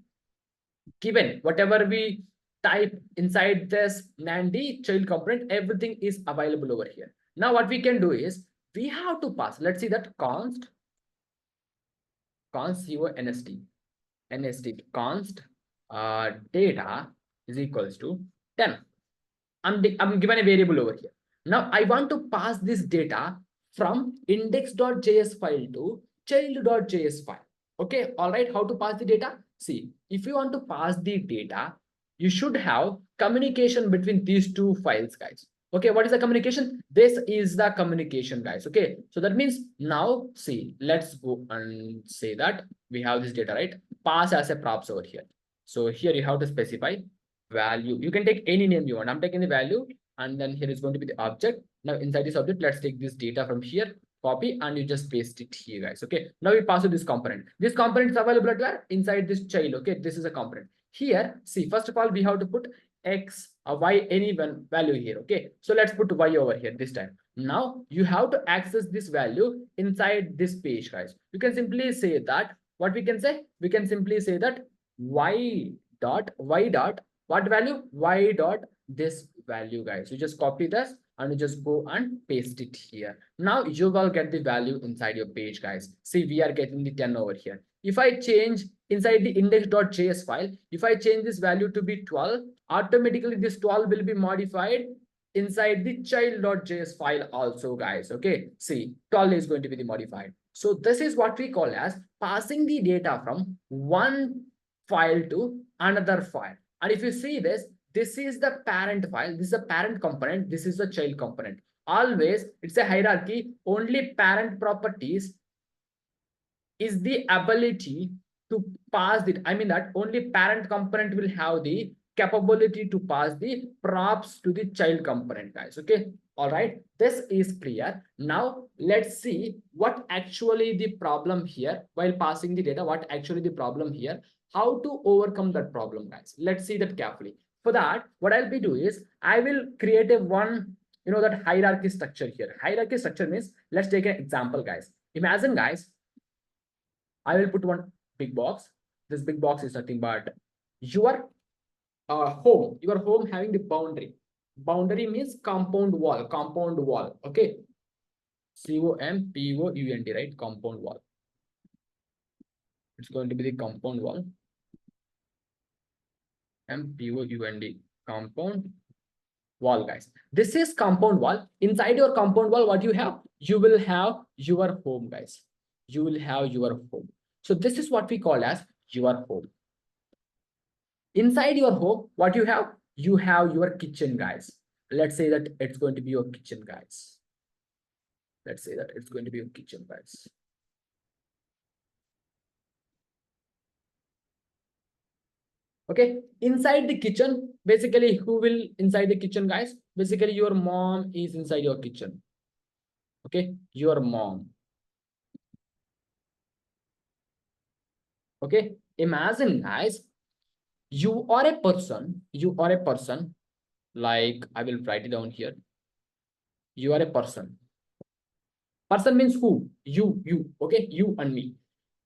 given, whatever we type inside this Nandi child component, everything is available over here. Now, what we can do is we have to pass. Let's see that const data is equals to 10. I'm given a variable over here. Now I want to pass this data from index.js file to child.js file. Okay, all right. How to pass the data? See, if you want to pass the data, you should have communication between these two files, guys. Okay, what is the communication? This is the communication, guys. Okay, so that means now see, let's go and say that we have this data, right? Pass as a props over here. So here you have to specify value. You can take any name you want. I'm taking the value, and then here is going to be the object. Now inside this object, let's take this data from here, copy, and you just paste it here, guys. Okay, now we pass to this component. This component is available at where? Inside this child. Okay, this is a component. Here, see, first of all, we have to put X or Y, any one value here. Okay, so let's put Y over here this time. Now you have to access this value inside this page, guys. You can simply say that, what we can say? We can simply say that Y dot what value? Y dot this value, guys. You just copy this and you just go and paste it here. Now you will get the value inside your page, guys. See, we are getting the 10 over here. If I change inside the index.js file, if I change this value to be 12, automatically this 12 will be modified inside the child.js file also, guys. Okay, see, 12 is going to be the modified. So this is what we call as passing the data from one file to another file. And if you see this, this is the parent file, this is a parent component, this is the child component. Always, it's a hierarchy. Only parent properties is the ability to pass it. I mean that only parent component will have the capability to pass the props to the child component, guys. Okay, all right, this is clear. Now let's see what actually the problem here while passing the data, what actually the problem here, how to overcome that problem, guys. Let's see that carefully. For that, what I'll be doing is I will create a one, that hierarchy structure here. Hierarchy structure means, let's take an example, guys. Imagine, guys, I will put one big box. This big box is nothing but your home. Your home having the boundary. Boundary means compound wall. Compound wall. Okay. COMPOUND, right? Compound wall. It's going to be the compound wall. MPOUND. Compound wall, guys. This is compound wall. Inside your compound wall, what you have? You will have your home, guys. You will have your home. So this is what we call as your home. Inside your home, what you have? You have your kitchen, guys. Let's say that it's going to be your kitchen, guys. Let's say that it's going to be your kitchen, guys. Okay, inside the kitchen, basically, who will inside the kitchen, guys? Basically, your mom is inside your kitchen. Okay, your mom. Okay, imagine, guys, you are a person, like, I will write it down here. You are a person. Person means who? You, okay, you and me.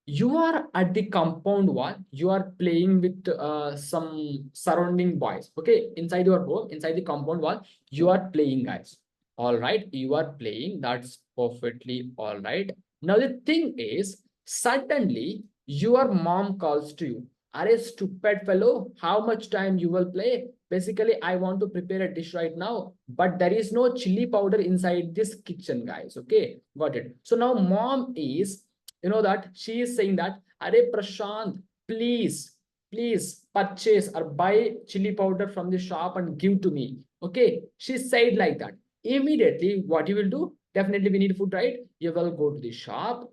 You are at the compound wall. You are playing with some surrounding boys. Okay, inside your home, inside the compound wall, you are playing, guys. All right, you are playing. That's perfectly all right. Now the thing is, suddenly your mom calls to you. Are a stupid fellow? How much time you will play? basically I want to prepare a dish right now, but there is no chili powder inside this kitchen, guys. Okay, got it. So now mom is, that she is saying that, Are Prashant, please purchase or buy chili powder from the shop and give to me. Okay, she said like that. Immediately, what you will do? Definitely, we need food, right? You will go to the shop.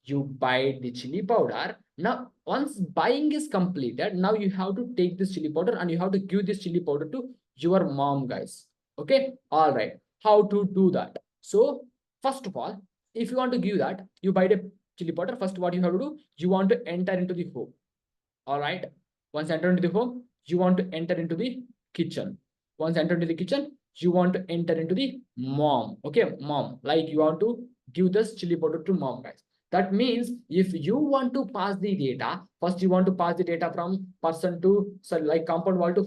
You buy the chili powder. Now, once buying is completed, now you have to take this chili powder and you have to give this chili powder to your mom, guys. Okay, all right. How to do that? So, first of all, if you want to give that, you buy the chili powder. First, what you have to do? You want to enter into the home. All right. Once enter into the home, you want to enter into the kitchen. Once enter into the kitchen, you want to enter into the mom. Okay, mom. Like you want to give this chili powder to mom, guys. That means if you want to pass the data, first you want to pass the data from person to, sorry, like compound wall to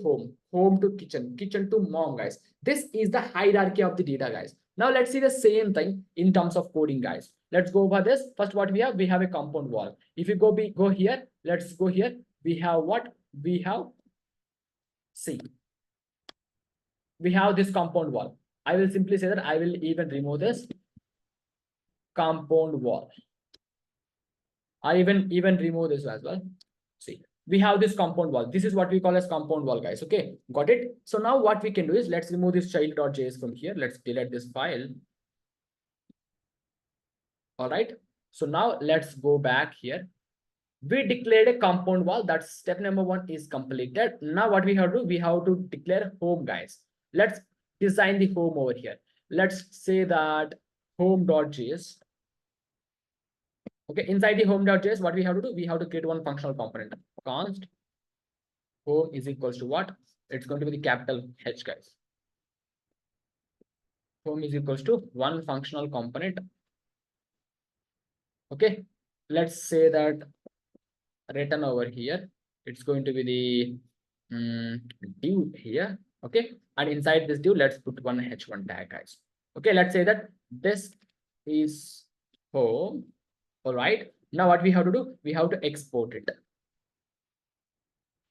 home to kitchen, kitchen to mom, guys. This is the hierarchy of the data, guys. Now let's see the same thing in terms of coding, guys. Let's go over this. First, what we have a compound wall. If you go here, let's go here. We have what? We have, see, we have this compound wall. I will simply say that I will even remove this compound wall. I even remove this as well. See, we have this compound wall. This is what we call as compound wall, guys. Okay, got it? So now what we can do is let's remove this child.js from here. Let's delete this file. All right. So now let's go back here. We declared a compound wall. That's step number 1 is completed. Now what we have to do? We have to declare home, guys. Let's design the home over here. Let's say that home.js. Okay, inside the home.js, what we have to do? We have to create one functional component. Const home is equals to what? It's going to be the capital H, guys. Home is equals to one functional component. Okay, let's say that written over here, it's going to be the div here. Okay, and inside this div, let's put one h1 tag, guys. Okay, let's say that this is home. All right, now what we have to do? We have to export it.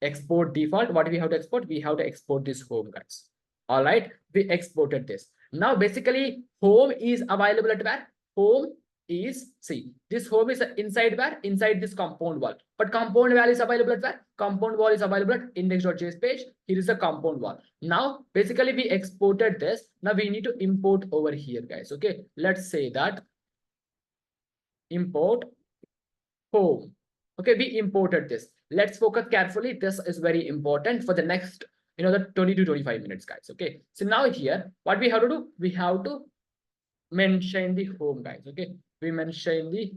Export default. What we have to export? We have to export this home, guys. All right, we exported this. Now basically home is available at where? Home is, see, this home is inside where? Inside this compound wall. But compound wall is available at where? Compound wall is available at index.js page. Here is the compound wall. Now basically we exported this. Now we need to import over here, guys. Okay, let's say that import home. Okay, we imported this. Let's focus carefully. This is very important for the next, the 20 to 25 minutes, guys. Okay, so now here what we have to do? We have to mention the home, guys. Okay, we mention the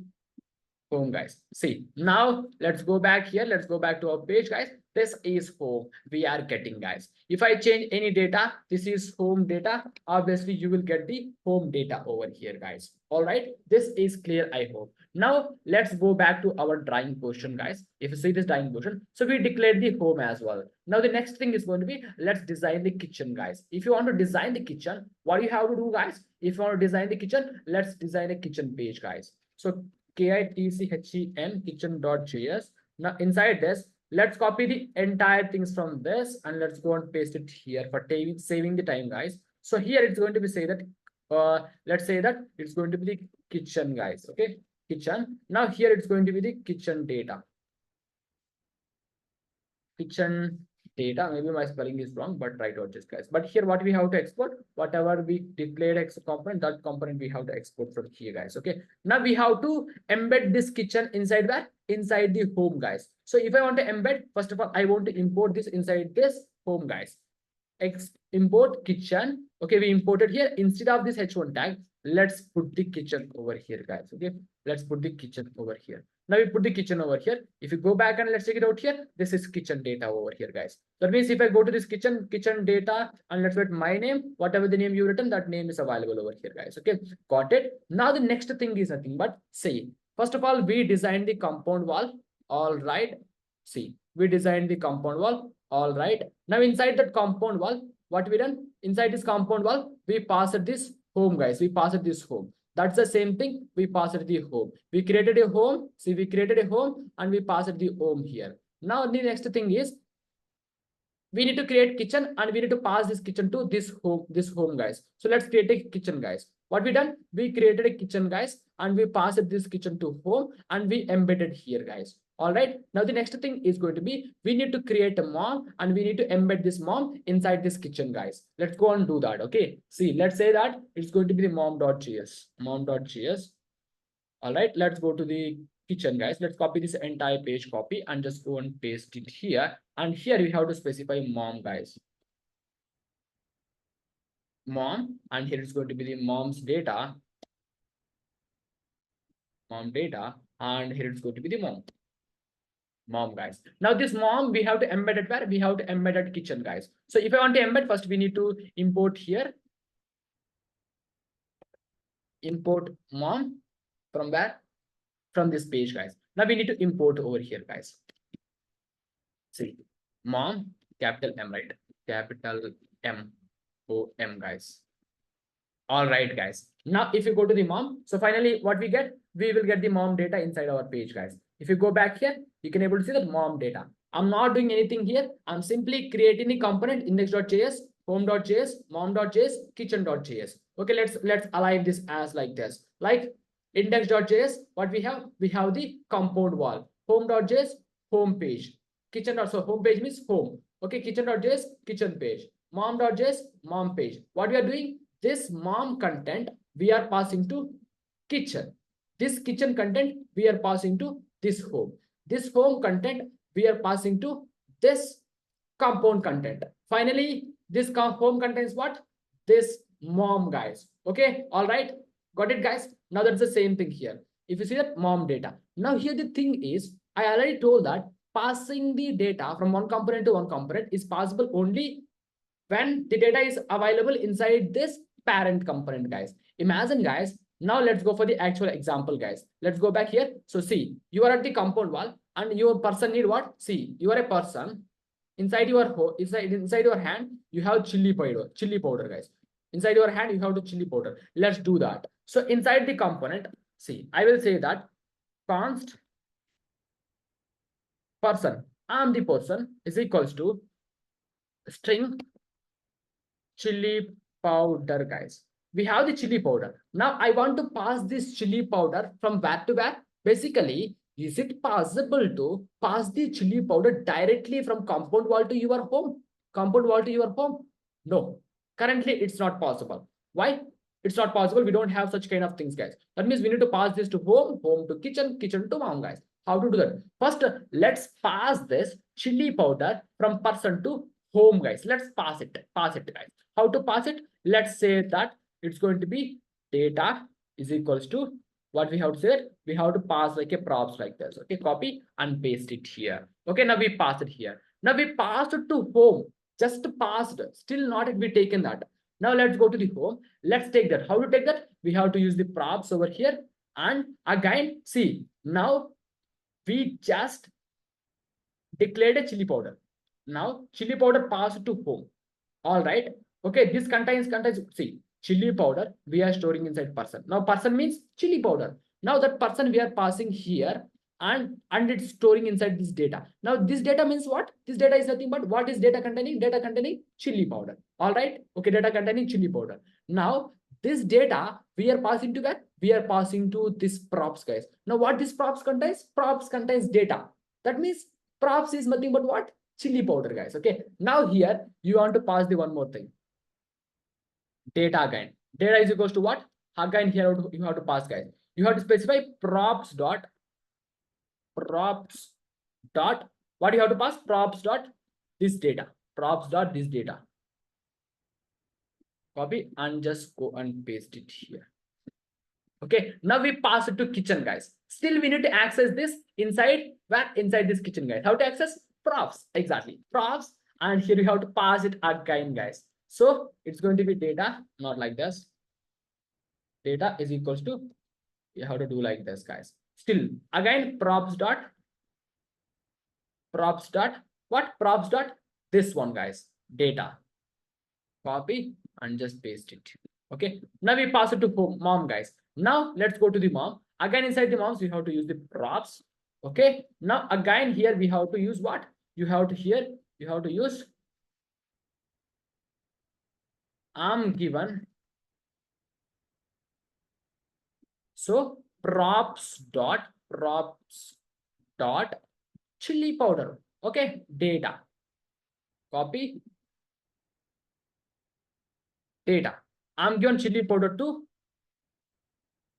home, guys. See, now let's go back here. Let's go back to our page, guys. This is home we are getting, guys. If I change any data, this is home data. Obviously you will get the home data over here, guys. All right, this is clear, I hope. Now let's go back to our drawing portion, guys. If you see this drawing portion, so we declared the home as well. Now the next thing is going to be, let's design the kitchen, guys. If you want to design the kitchen, what you have to do, guys? If you want to design the kitchen, let's design a kitchen page, guys. So kitchen kitchen.js. Now inside this, let's copy the entire things from this and let's go and paste it here for saving the time, guys. So here it's going to be say that let's say that it's going to be the kitchen, guys. Okay, kitchen. Now here it's going to be the kitchen data. Kitchen data. Maybe my spelling is wrong, but try to adjust, guys. But here what we have to export, whatever we declared X component, that component we have to export from here, guys. Okay, now we have to embed this kitchen inside that, inside the home, guys. So if I want to embed, first of all, I want to import this inside this home, guys. Import kitchen. Okay, we imported here. Instead of this h1 tag, let's put the kitchen over here, guys. Okay, let's put the kitchen over here. Now we put the kitchen over here. If you go back and let's check it out here, this is kitchen data over here, guys. That means if I go to this kitchen data and let's write my name, whatever the name you written, that name is available over here, guys. Okay, got it. Now the next thing is nothing but, say, first of all, we designed the compound wall. All right, see, we designed the compound wall. All right, now inside that compound wall, what we done? Inside this compound wall, we passed this home, guys. We passed this home. That's the same thing. We passed the home. We created a home. See, we created a home and we passed the home here. Now the next thing is, we need to create kitchen and we need to pass this kitchen to this home guys. So let's create a kitchen guys. What we done, we created a kitchen guys and we passed this kitchen to home and we embedded here guys. All right, now the next thing is going to be, we need to create a mom and we need to embed this mom inside this kitchen guys. Let's go and do that. Okay, see, let's say that it's going to be the mom.js. All right, let's go to the kitchen guys. Let's copy this entire page copy and just go and paste it here. And here we have to specify mom guys. Mom, and here is going to be the mom's data. Mom data, and here it's going to be the mom guys. Now this mom we have to embed it where? We have to embed at kitchen guys. So if I want to embed, first we need to import here. Import mom from where? From this page guys. Now we need to import over here guys. See, mom, capital M, right? Capital M-O-M guys. All right guys. Now if you go to the mom, so finally what we get? We will get the mom data inside our page guys. If you go back here, you can able to see the mom data. I'm not doing anything here. I'm simply creating the component index.js, home.js, mom.js, kitchen.js. Okay, let's align this as like this. Like index.js, what we have? We have the compound wall. Home.js, home page. Kitchen. So home page means home. Okay, kitchen.js, kitchen page. Mom.js, mom page. What we are doing? This mom content we are passing to kitchen. This kitchen content we are passing to this home. This home content we are passing to this compound content. Finally, this home contains what? This mom guys. Okay, all right, got it guys. Now that's the same thing here. If you see that mom data, now here the thing is, I already told that passing the data from one component to one component is possible only when the data is available inside this parent component guys. Imagine guys, now let's go for the actual example guys. Let's go back here. So see, you are at the compound wall and your person need what? See, you are a person. Inside your inside your hand you have chili powder guys. Inside your hand you have the chili powder. Let's do that. So inside the component, see, I will say that const person, I'm the person, is equals to string chili powder guys. We have the chili powder. Now I want to pass this chili powder from where to where? Basically, is it possible to pass the chili powder directly from compound wall to your home? Compound wall to your home? No, currently it's not possible. Why? It's not possible. We don't have such kind of things guys. That means we need to pass this to home, home to kitchen, kitchen to mom guys. How to do that? First, let's pass this chili powder from person to home guys. Let's pass it guys. How to pass it? Let's say that it's going to be data is equals to what we have to say. We have to pass like a props like this. Okay, copy and paste it here. Okay, now we pass it here. Now we passed it to home. Just passed, still not it be taken that. Now let's go to the home. Let's take that. How to take that? We have to use the props over here. And again, see, now we just declared a chili powder. Now chili powder passed to home. All right. Okay, this contains, see, chili powder we are storing inside person. Now person means chili powder. Now that person we are passing here and it's storing inside this data. Now this data means what? This data is nothing but what is data containing? Data containing chili powder. All right. Okay, data containing chili powder. Now this data we are passing to that. We are passing to this props guys. Now what this props contains? Props contains data. That means props is nothing but what? Chili powder guys. Okay. Now here you want to pass the one more thing. Data again. Data is equals to what? Again here you have to pass guys. You have to specify props dot what you have to pass? Props dot this data. Props dot this data. Copy and just go and paste it here. Okay, now we pass it to kitchen guys. Still we need to access this inside where? Inside this kitchen guys. How to access? Props. Exactly. Props, and here you have to pass it again guys. So it's going to be data, not like this. Data is equals to, you have to do like this guys. Still again props dot what? Props dot this one guys, data. Copy and just paste it. Okay, now we pass it to mom guys. Now let's go to the mom. Again inside the moms we have to use the props. Okay, now again here we have to use what? You have to use I'm given, so props dot chili powder. Okay, data, copy data. I'm given chili powder to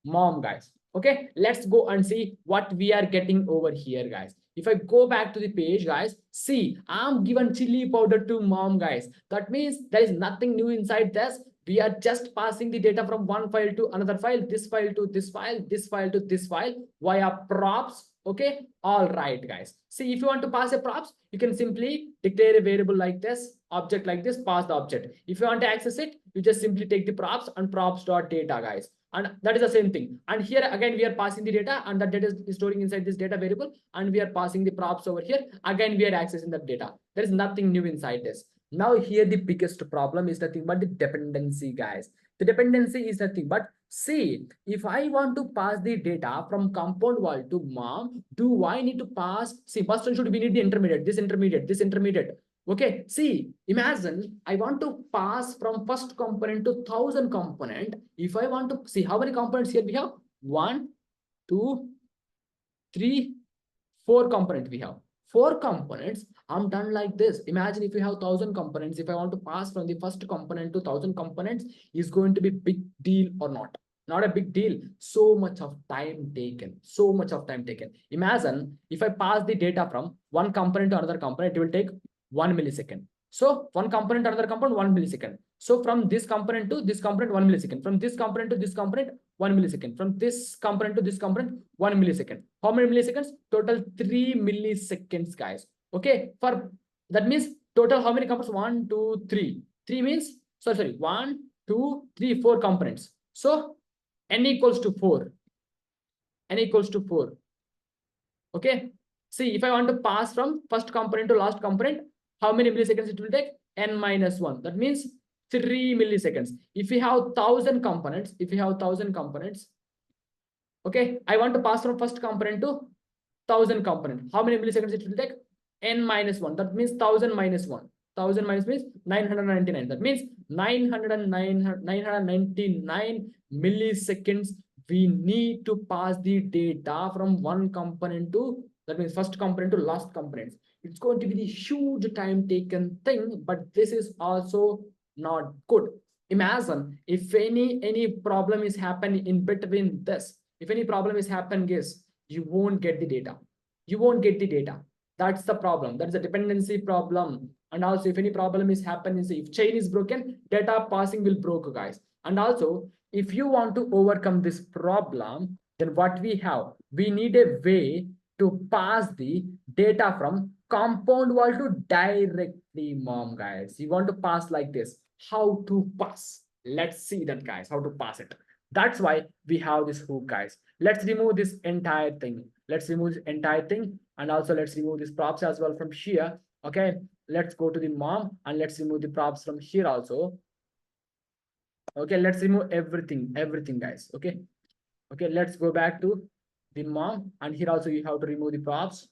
mom, guys. Okay, let's go and see what we are getting over here, guys. If I go back to the page, guys, see, I'm given chili powder to mom, guys. That means there is nothing new inside this. We are just passing the data from one file to another file, this file to this file, this file to this file via props. Okay, all right, guys. See, if you want to pass a props, you can simply declare a variable like this, object like this, pass the object. If you want to access it, you just simply take the props and props dot data, guys. And that is the same thing. And here again, we are passing the data, and that data is storing inside this data variable, and we are passing the props over here. Again, we are accessing that data. There is nothing new inside this. Now here the biggest problem is nothing but the dependency, guys. The dependency is nothing but, see, if I want to pass the data from compound val to mom, do I need to pass, see, first one should be need the intermediate, this intermediate, this intermediate. Okay, see, imagine I want to pass from first component to 1000 component. If I want to see how many components here we have, 1, 2, 3, 4 components we have. 4 components. I'm done like this. Imagine if you have 1000 components. If I want to pass from the first component to 1000 components, is going to be big deal or not? Not a big deal. So much of time taken. So much of time taken. Imagine if I pass the data from one component to another component, it will take 1 millisecond. So one component to another component, 1 millisecond. So from this component to this component, 1 millisecond. From this component to this component, 1 millisecond. From this component to this component, 1 millisecond. How many milliseconds? Total 3 milliseconds, guys. Okay, for that means total how many components? 1, 2, 3. 3 means, sorry, 1, 2, 3, 4 components. So n equals to 4. N equals to 4. Okay. See, if I want to pass from first component to last component, how many milliseconds it will take? N minus 1. That means 3 milliseconds. If we have 1000 components, okay, I want to pass from first component to 1000 component. How many milliseconds it will take? N minus 1. That means 1000 minus 1. 1000 minus means 999. That means 999 milliseconds we need to pass the data from one component to, that means first component to last component. It's going to be the huge time taken thing, but this is also not good. Imagine if any problem is happening in between this. If any problem is happening, guess you won't get the data. You won't get the data. That's the problem. That's a dependency problem. And also, if any problem is happening, if chain is broken, data passing will broke, guys. And also, if you want to overcome this problem, then what we have, we need a way to pass the data from compound val to directly mom, guys. You want to pass like this. How to pass? Let's see that, guys, how to pass it. That's why we have this hook, guys. Let's remove this entire thing. Let's remove this entire thing. And also let's remove these props as well from here. Okay, let's go to the mom and let's remove the props from here also. Okay, let's remove everything, guys. Okay, let's go back to the mom, and here also you have to remove the props.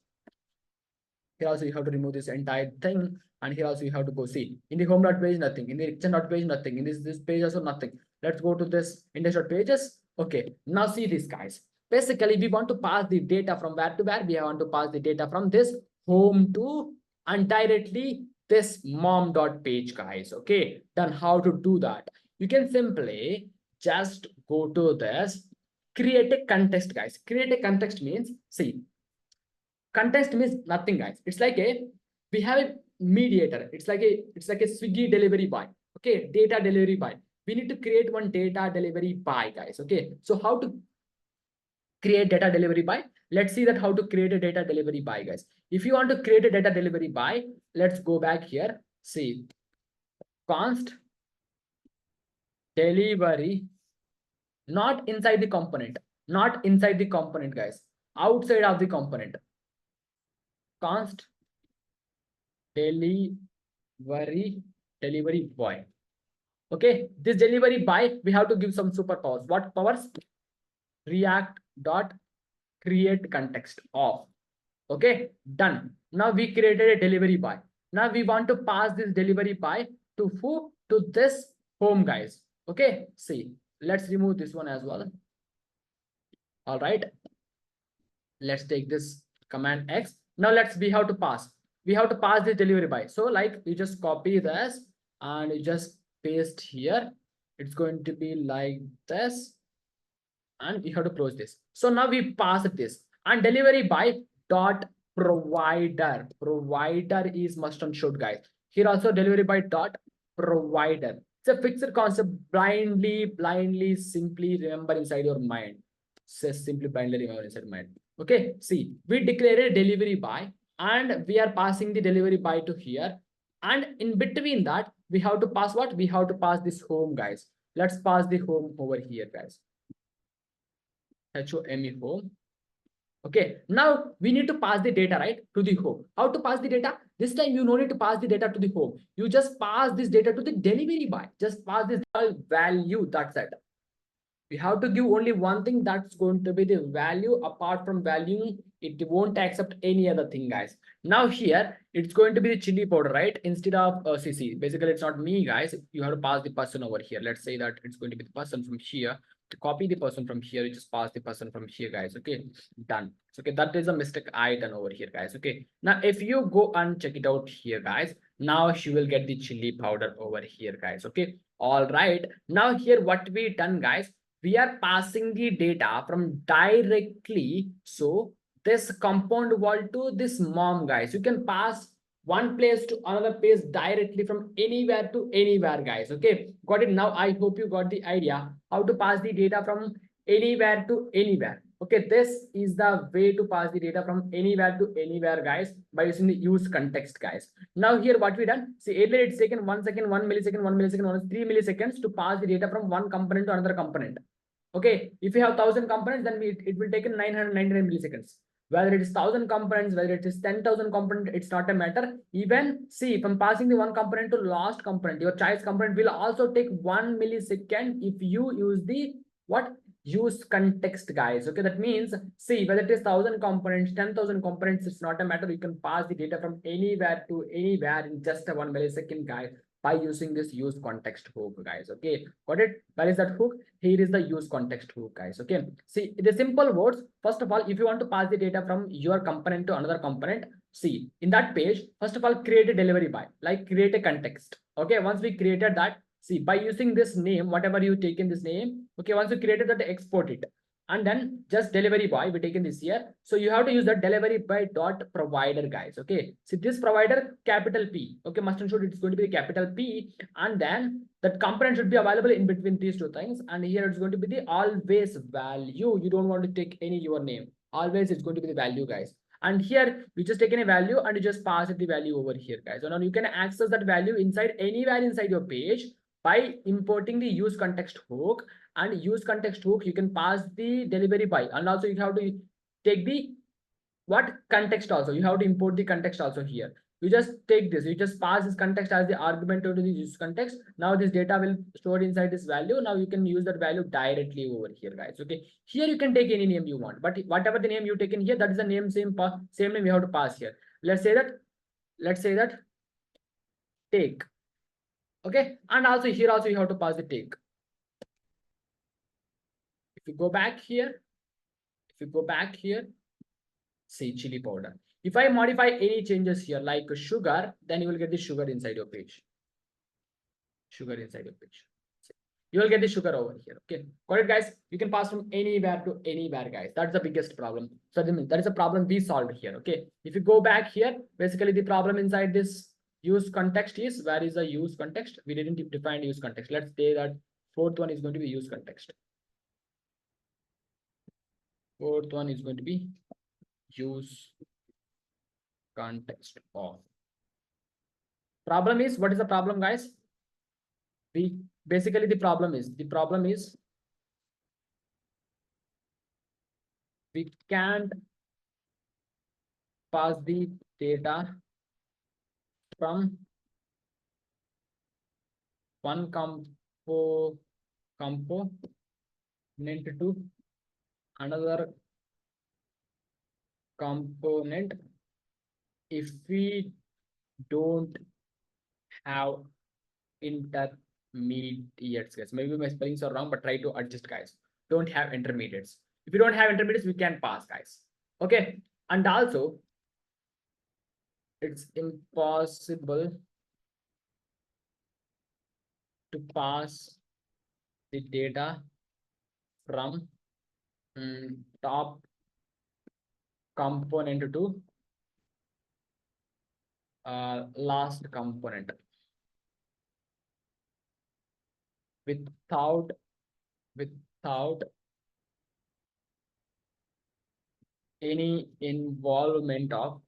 Here also you have to remove this entire thing, and here also you have to go see in the home.page, nothing, in the kitchen.page, nothing, in this page also nothing. Let's go to this index.pages. Okay, now see this, guys. Basically, we want to pass the data from where to where. We want to pass the data from this home to and directly this mom.page, guys. Okay, then how to do that? You can simply just go to this, create a context, guys. Create a context means, see, context means nothing, guys. It's like we have a mediator. It's like a Swiggy delivery boy. Okay, data delivery boy. We need to create one data delivery boy, guys. Okay, so how to create data delivery boy? Let's see that how to create a data delivery boy, guys. If you want to create a data delivery boy, let's go back here. See, const delivery, not inside the component, guys, outside of the component. Const delivery boy. Okay, this delivery boy, we have to give some superpowers. What powers? React dot create context of. Okay, done. Now we created a delivery boy. Now we want to pass this delivery boy to who? To this home, guys. Okay, see, let's remove this one as well. All right, let's take this command X. Now let's we have to pass. We have to pass the delivery by. So like you just copy this and you just paste here. It's going to be like this, and we have to close this. So now we pass this and delivery by dot provider. Provider is must and should, guys. Here also delivery by dot provider. It's a fixed concept. Blindly, simply remember inside your mind. Says simply blindly remember inside mind. Okay, see, we declare a delivery by and we are passing the delivery by to here. And in between that, we have to pass what? We have to pass this home, guys. Let's pass the home over here, guys. HOME home. Okay, now we need to pass the data, right, to the home. How to pass the data? This time you no need to pass the data to the home. You just pass this data to the delivery by. Just pass this value. That's it. We have to give only one thing, that's going to be the value. Apart from value, it won't accept any other thing, guys. Now here it's going to be the chili powder, right, instead of CC. Basically it's not me, guys. You have to pass the person over here. Let's say that it's going to be the person from here. To copy the person from here, you just pass the person from here, guys. Okay, done. Okay, that is a mistake I done over here, guys. Okay, now if you go and check it out here, guys, now she will get the chili powder over here, guys. Okay, all right, now here what we done, guys, we are passing the data from directly. So this compound wall to this mom, guys. You can pass one place to another place directly from anywhere to anywhere, guys. Okay, got it? Now I hope you got the idea how to pass the data from anywhere to anywhere. Okay, this is the way to pass the data from anywhere to anywhere, guys, by using the use context, guys. Now here what we done, see, earlier it's taken 1 second, 1 millisecond, 1 millisecond, 3 milliseconds to pass the data from one component to another component. Okay, if you have 1,000 components, then it will take 999 milliseconds. Whether it is 1,000 components, whether it is 10,000 components, it's not a matter. Even see, from passing the one component to last component, your choice component will also take 1 millisecond if you use the what? Use context, guys. Okay, that means see, whether it is 1,000 components, 10,000 components, it's not a matter. You can pass the data from anywhere to anywhere in just a 1 millisecond, guys, by using this use context hook, guys. Okay, got it? Where is that hook? Here is the use context hook, guys. Okay, see, the simple words. First of all, if you want to pass the data from your component to another component, see, in that page, first of all, create a delivery by, like create a context. Okay, once we created that, see, by using this name, whatever you take in this name, okay, once you created that, export it. And then just delivery by, we taken this here. So you have to use the delivery by dot provider, guys. Okay, see, this provider capital P. Okay, must and should, it's going to be capital P, and then that component should be available in between these two things. And here it's going to be the always value. You don't want to take any your name. Always it's going to be the value, guys. And here you just take any value and you just pass it the value over here, guys. So now you can access that value inside anywhere inside your page by importing the use context hook. And use context hook, you can pass the delivery by, and also you have to take the what context also. You have to import the context also here. You just take this, you just pass this context as the argument to the use context. Now this data will store inside this value. Now you can use that value directly over here, guys. Okay, here you can take any name you want, but whatever the name you take in here, that is the name, same name we have to pass here. Let's say that take. Okay, and also here also you have to pass the take. If you go back here, say chili powder. If I modify any changes here like sugar, then you will get the sugar inside your page. You will get the sugar over here. Okay, got it, guys? You can pass from anywhere to anywhere, guys. That's the biggest problem. So that is a problem we solved here. Okay, if you go back here, basically the problem inside this use context is, where is the use context? We didn't define use context. Let's say that fourth one is going to be use context. Fourth one is going to be use context of. Problem is, what is the problem, guys? We basically the problem is we can't pass the data from one component to another component if we don't have intermediate intermediates, guys. Maybe my spellings are wrong, but try to adjust, guys. Don't have intermediates. If you don't have intermediates, we can pass, guys. Okay. And also, it's impossible to pass the data from top component to last component without without any involvement of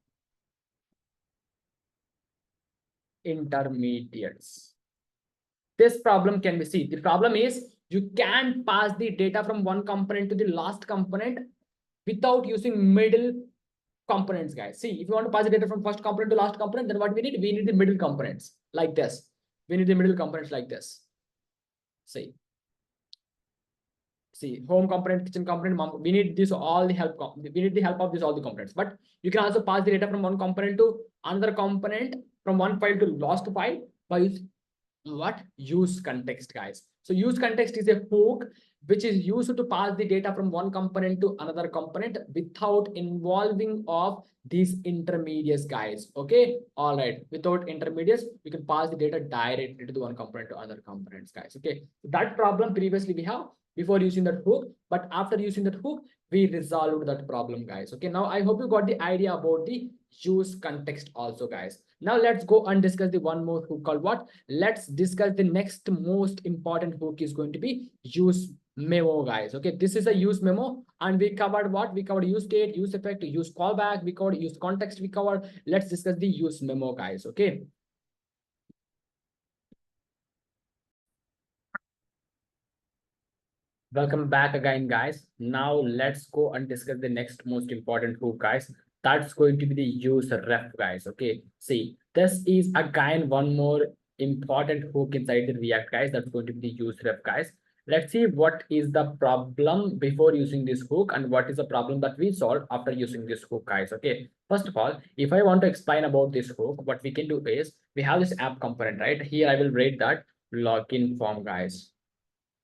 intermediates. This problem can be seen. The problem is you can pass the data from one component to the last component without using middle components, guys. See, if you want to pass the data from first component to last component, then what we need? We need the middle components like this. We need the middle components like this. See, home component, kitchen component, mom, we need this all the help. We need the help of this all the components. But you can also pass the data from one component to another component, from one file to last file by what? Use context, guys. So use context is a hook which is used to pass the data from one component to another component without involving of these intermediates, guys. Okay, all right, without intermediates we can pass the data directly to the one component to other components, guys. Okay, that problem previously we have before using that hook, but after using that hook we resolved that problem, guys. Okay, now I hope you got the idea about the use context also, guys. Now let's go and discuss the one more hook called what? Let's discuss the next most important hook is going to be use memo, guys. Okay, this is a use memo, and we covered what? We covered use state, use effect, use callback, we covered use context, we covered. Let's discuss the use memo, guys. Okay. Welcome back again, guys. Now let's go and discuss the next most important hook, guys. That's going to be the use ref, guys. Okay. See, this is again one more important hook inside the React, guys. That's going to be the use ref, guys. Let's see what is the problem before using this hook and what is the problem that we solve after using this hook, guys. Okay. First of all, if I want to explain about this hook, what we can do is we have this app component, right? Here I will write that login form, guys.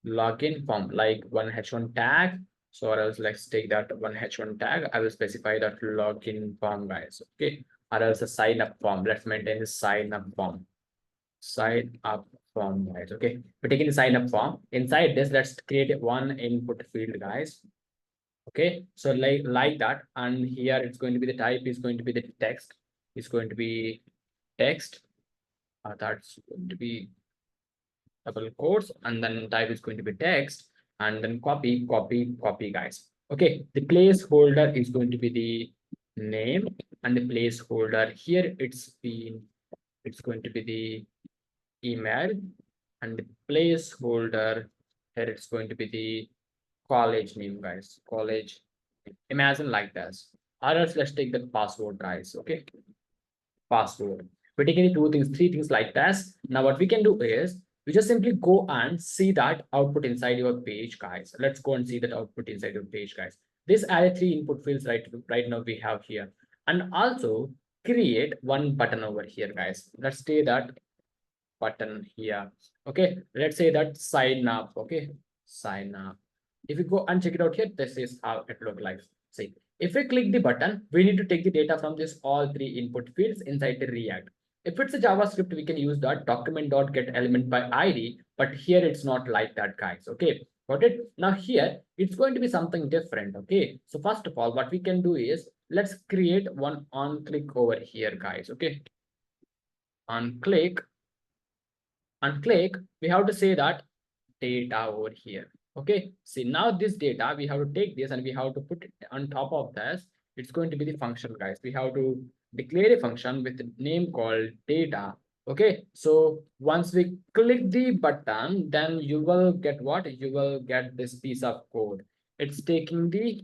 Login form like one h1 tag. So or else let's take that one h1 tag. I will specify that login form, guys. Okay, or else a sign up form. Let's maintain the sign up form. Sign up form, guys. Okay, we're taking the sign up form. Inside this, let's create one input field, guys. Okay, so like that, and here it's going to be the type is going to be the text. It's going to be text. That's going to be double quotes, and then type is going to be text, and then copy, guys. Okay, the placeholder is going to be the name, and the placeholder here it's going to be the email, and the placeholder here it's going to be the college name, guys. College. Imagine like this. Or else let's take the password, guys. Okay, password. We're taking the three things like this. Now what we can do is we just simply go and see that output inside your page, guys. Let's go and see that output inside your page, guys. This are three input fields right now we have here, and also create one button over here, guys. Let's say that button here. Okay, let's say that sign up. Okay, sign up. If you go and check it out here, this is how it looks like. See, if we click the button, we need to take the data from this all three input fields inside the React. If it's a JavaScript, we can use that document.getElement by ID, but here it's not like that, guys. Okay, got it? Now here, it's going to be something different. Okay, so first of all, what we can do is let's create one on click over here, guys. Okay, on click, we have to say that data over here. Okay, see now this data, we have to take this and we have to put it on top of this. It's going to be the function, guys. We have to declare a function with a name called data. Okay, so once we click the button, then you will get what? You will get this piece of code. It's taking the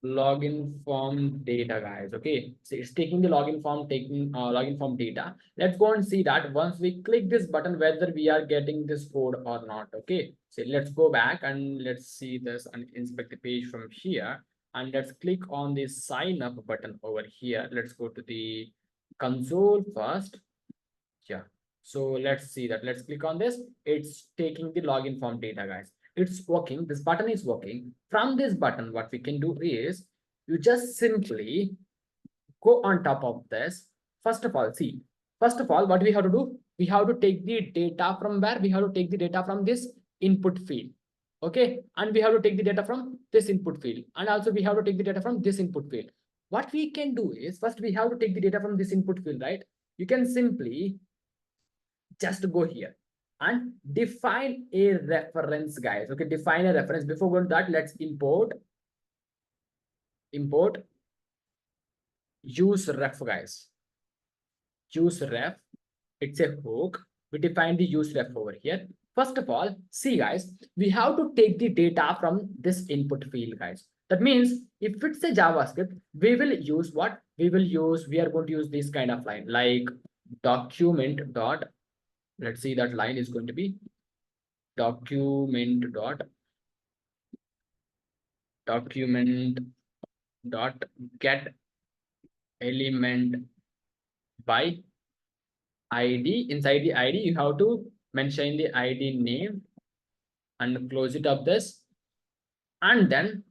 login form data, guys. Okay, so it's taking the login form, login form data. Let's go and see that once we click this button whether we are getting this code or not. Okay, so let's go back and let's see this and inspect the page from here, and let's click on the sign up button over here. Let's go to the console first. Yeah, So let's see that. Let's click on this. It's taking the login form data, guys. It's working. This button is working. From this button, what we can do is you just simply go on top of this. First of all, see, first of all, what we have to do, we have to take the data from where? We have to take the data from this input field. Okay. And we have to take the data from this input field. And also we have to take the data from this input field. What we can do is first we have to take the data from this input field, right? You can simply just go here and define a reference, guys. Okay, define a reference. Before going to that, let's import use ref, guys. Use ref, it's a hook. We define the use ref over here. First of all, see, guys, we have to take the data from this input field, guys. That means if it's a JavaScript, we will use what? We are going to use this kind of line like document dot. Let's see, that line is going to be document dot get element by ID. Inside the ID, you have to mention the ID name and close it up this. And then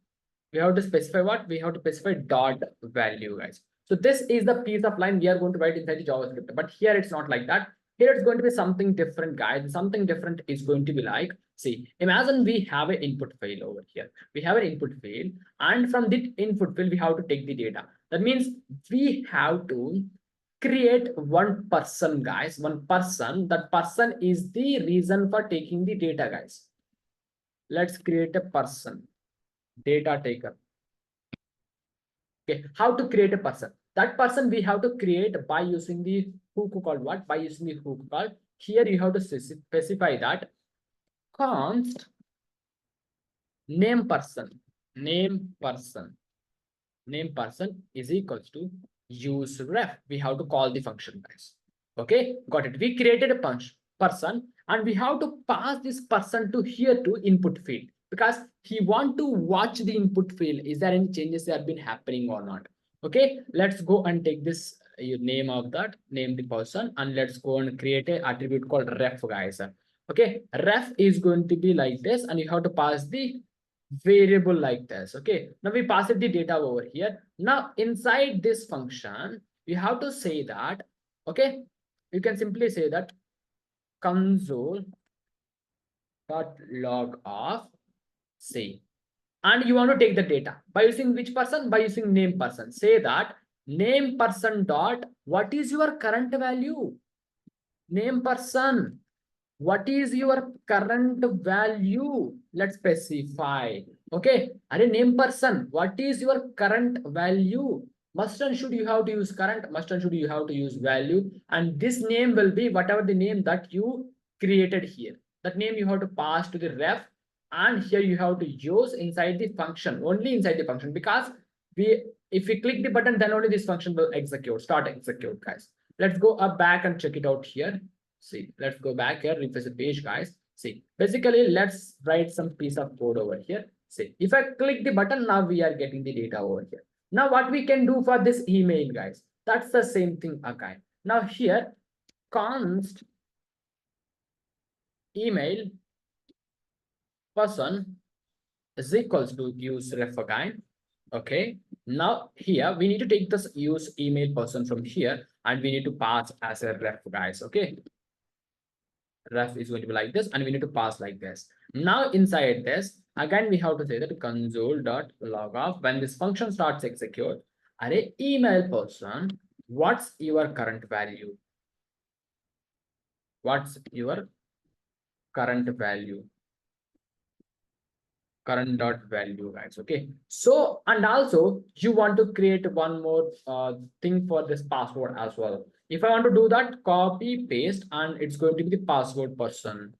we have to specify what? We have to specify dot value, guys. So this is the piece of line we are going to write inside the JavaScript. But here it's not like that. Here it's going to be something different, guys. Something different is going to be like, see, imagine we have an input field over here. We have an input field, and from the input field, we have to take the data. That means we have to create one person, guys. One person. That person is the reason for taking the data, guys. Let's create a person, data taker. Okay, how to create a person? That person we have to create by using the hook called what? By using the hook called, here you have to specify that const name person is equals to use ref. We have to call the function, guys. Okay, got it. We created a person and we have to pass this person to here to input field, because he want to watch the input field. Is there any changes that have been happening or not? Okay, let's go and take this name of that, name the person, and let's go and create a attribute called ref, guys. Okay, ref is going to be like this, and you have to pass the variable like this. Okay, now we pass it the data over here. Now inside this function, you have to say that, okay, you can simply say that console dot log of say, and you want to take the data by using which person? By using name person. Say that name person dot, what is your current value? Name person, what is your current value? Let's specify. Okay, are a name person, what is your current value? Must and should you have to use current, must and should you have to use value, and this name will be whatever the name that you created here. That name you have to pass to the ref, and here you have to use inside the function, only inside the function, because if we click the button, then only this function will execute, start execute, guys. Let's go up back and check it out here. See, let's go back here, refresh the page, guys. See, basically, let's write some piece of code over here. See, if I click the button, now we are getting the data over here. Now, what we can do for this email, guys, that's the same thing again. Now here, const email person is equals to use ref again. Okay, now here we need to take this use email person from here, and we need to pass as a ref, guys. Okay, ref is going to be like this, and we need to pass like this. Now inside this, again we have to say that console dot log off, when this function starts execute, array email person, what's your current value? What's your current value? Current dot value, guys. Okay, so and also you want to create one more thing for this password as well. If I want to do that, copy paste, and it's going to be the password person.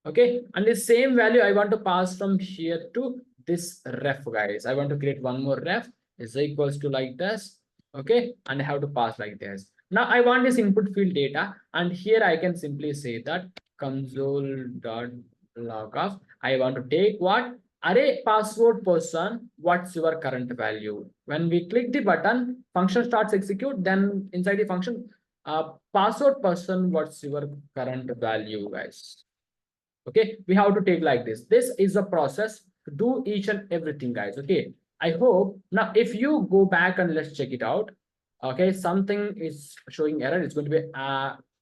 Okay, and the same value I want to pass from here to this ref, guys. I want to create one more ref is equals to like this. Okay, and I have to pass like this. Now I want this input field data, and here I can simply say that console dot log off. I want to take what? Array password person, what's your current value? When we click the button, function starts execute, then inside the function, Password person, what's your current value, guys? Okay, we have to take like this is a process to do each and everything, guys. Okay, I hope now if you go back and let's check it out. Okay, something is showing error. It's going to be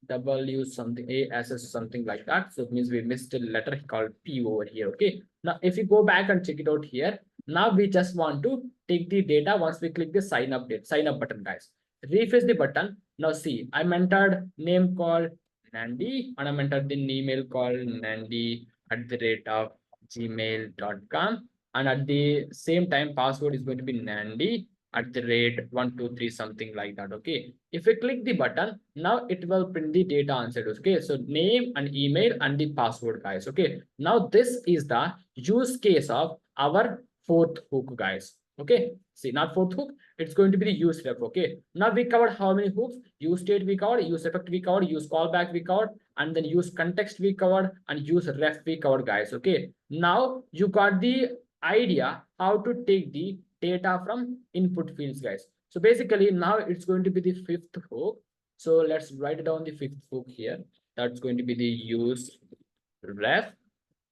w something ass something like that, so it means we missed a letter called p over here. Okay, now if you go back and check it out here, now we just want to take the data. Once we click the sign up button, guys, refresh the button. Now see, I'm entered name called Nandi, and I'm entered the email called nandi@gmail.com, and at the same time password is going to be nandi@123 something like that. Okay, if we click the button, now it will print the data answered. Okay, so name and email and the password, guys. Okay, now this is the use case of our fourth hook, guys. Okay, see, not fourth hook, it's going to be the use ref. Okay, now we covered how many hooks? Use state we covered, use effect we covered, use callback we covered, and then use context we covered, and use ref we covered, guys. Okay, now you got the idea how to take the data from input fields, guys. So basically now it's going to be the fifth hook. So let's write down the fifth hook here. That's going to be the use ref.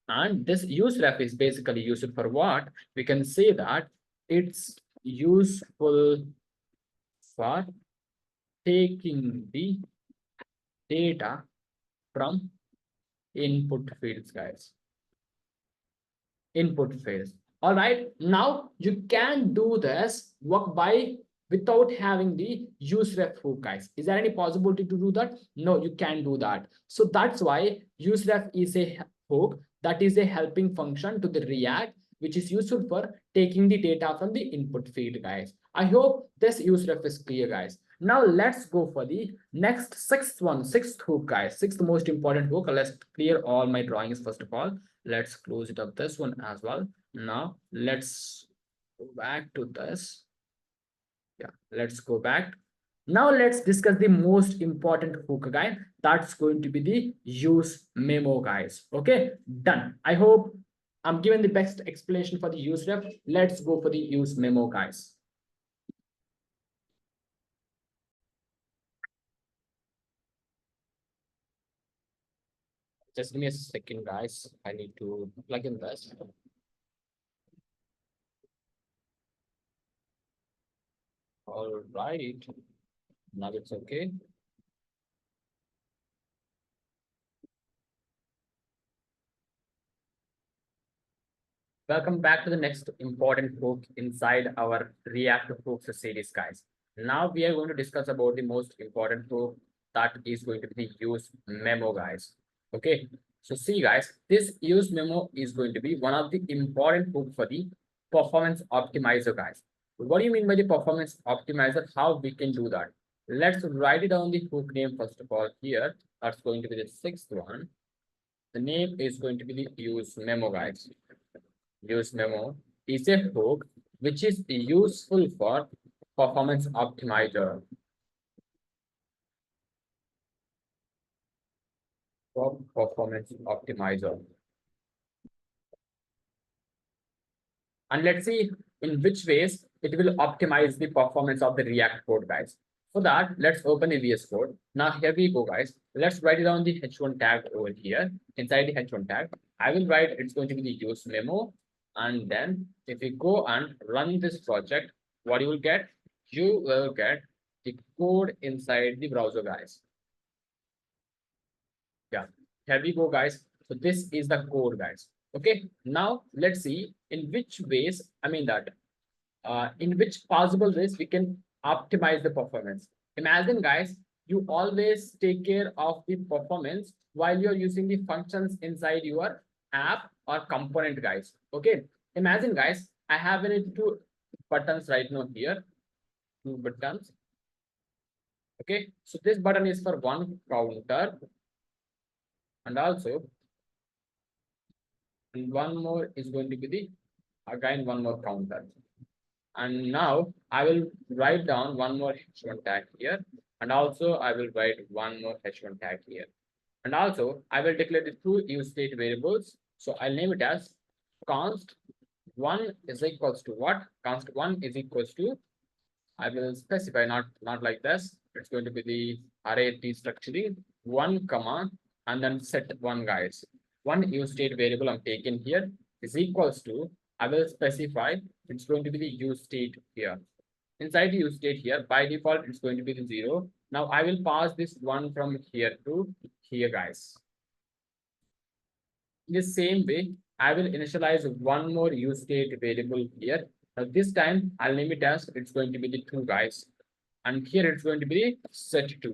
And this use ref is basically used for what? We can say that it's useful for taking the data from input fields, guys. Input fields. All right. Now you can do this work by without having the use ref hook, guys. Is there any possibility to do that? No, you can't do that. So that's why use ref is a hook that is a helping function to the React, which is useful for taking the data from the input field, guys. I hope this use ref is clear, guys. Now let's go for the next sixth hook, guys. Sixth most important hook. Let's clear all my drawings first of all. Let's close it up this one as well. Now let's go back to this. Yeah, let's go back. Now let's discuss the most important hook, guys. That's going to be the use memo, guys. Okay, done. I hope I'm giving the best explanation for the use ref. Let's go for the use memo, guys. Just give me a second, guys. I need to plug in this. All right. Now it's okay. Welcome back to the next important hook inside our React hooks series, guys. Now we are going to discuss about the most important hook, that is going to be the use memo, guys. Okay. So see, guys, this use memo is going to be one of the important hook for the performance optimizer, guys. What do you mean by the performance optimizer? How we can do that? Let's write it down the hook name first of all here. That's going to be the sixth one. The name is going to be the use memo, guys. Use memo is a hook which is useful for performance optimizer. For performance optimizer. And let's see in which ways it will optimize the performance of the React code, guys. For that, let's open the VS Code. Now here we go, guys. Let's write it down the h1 tag over here. Inside the h1 tag, I will write it's going to be the use memo. And then if we go and run this project, what you will get? You will get the code inside the browser, guys. Yeah, here we go, guys. So this is the code, guys. Okay, now let's see in which ways, in which possible ways we can optimize the performance. Imagine, guys, you always take care of the performance while you're using the functions inside your app or component, guys. Okay, imagine, guys, I have two buttons right now here, two buttons. Okay, so this button is for one counter, and also one more is going to be the again one more counter. And now I will write down one more h1 tag here, and also I will write one more h1 tag here. And also I will declare the two use state variables. So I'll name it as const one is equals to what? Const one is equals to, I will specify not like this. It's going to be the array t structure one comma and then set one, guys. One use state variable I'm taking here is equals to, I will specify it's going to be the use state here. Inside the use state here, by default, it's going to be the 0. Now I will pass this one from here to here, guys. In the same way, I will initialize one more use state variable here. Now this time I'll name it as it's going to be the 2, guys. And here it's going to be set2.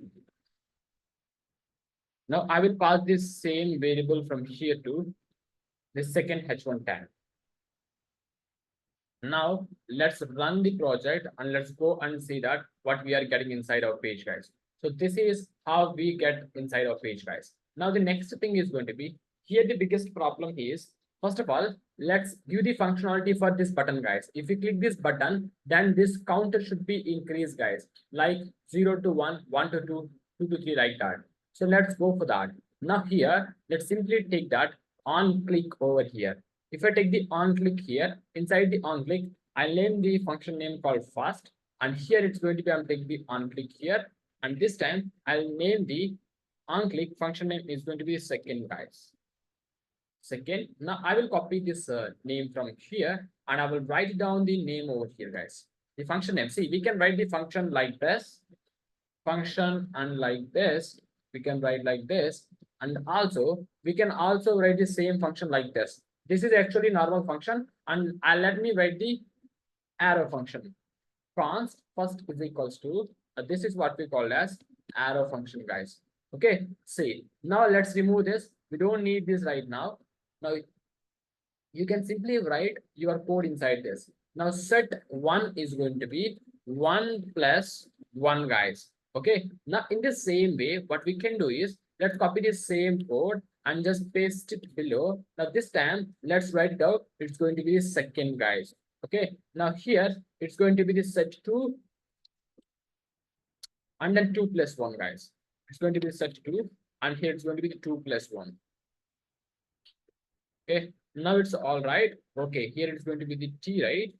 Now I will pass this same variable from here to the second h1 tag. Now let's run the project and let's go and see that what we are getting inside our page, guys. So this is how we get inside our page, guys. Now the next thing is going to be here. The biggest problem is, first of all, let's view the functionality for this button, guys. If you click this button, then this counter should be increased, guys, like 0 to 1, 1 to 2, 2 to 3, like that. So let's go for that. Now here, let's simply take that on click over here. If I take the on click here, inside the on click, I'll name the function name called fast. And here it's going to be, I'm taking the on click here. And this time I'll name the on click function name is going to be second, guys. Second. Now I will copy this name from here and I will write down the name over here, guys. The function name. See, we can write the function like this, function, and like this. We can write like this. And also, we can also write the same function like this. This is actually normal function, and let me write the arrow function. Const first is equals to, this is what we call as arrow function, guys. Okay, see, now let's remove this. We don't need this right now. Now, you can simply write your code inside this. Now, set1 is going to be 1 plus 1, guys. Okay, now in the same way, what we can do is, let's copy the same code and just paste it below. Now this time, let's write it out. It's going to be the second, guys. Okay, now here, it's going to be the set2 and then 2 plus 1, guys. It's going to be set2 and here it's going to be the 2 plus 1. Okay, now it's all right. Okay, here it's going to be the T, right?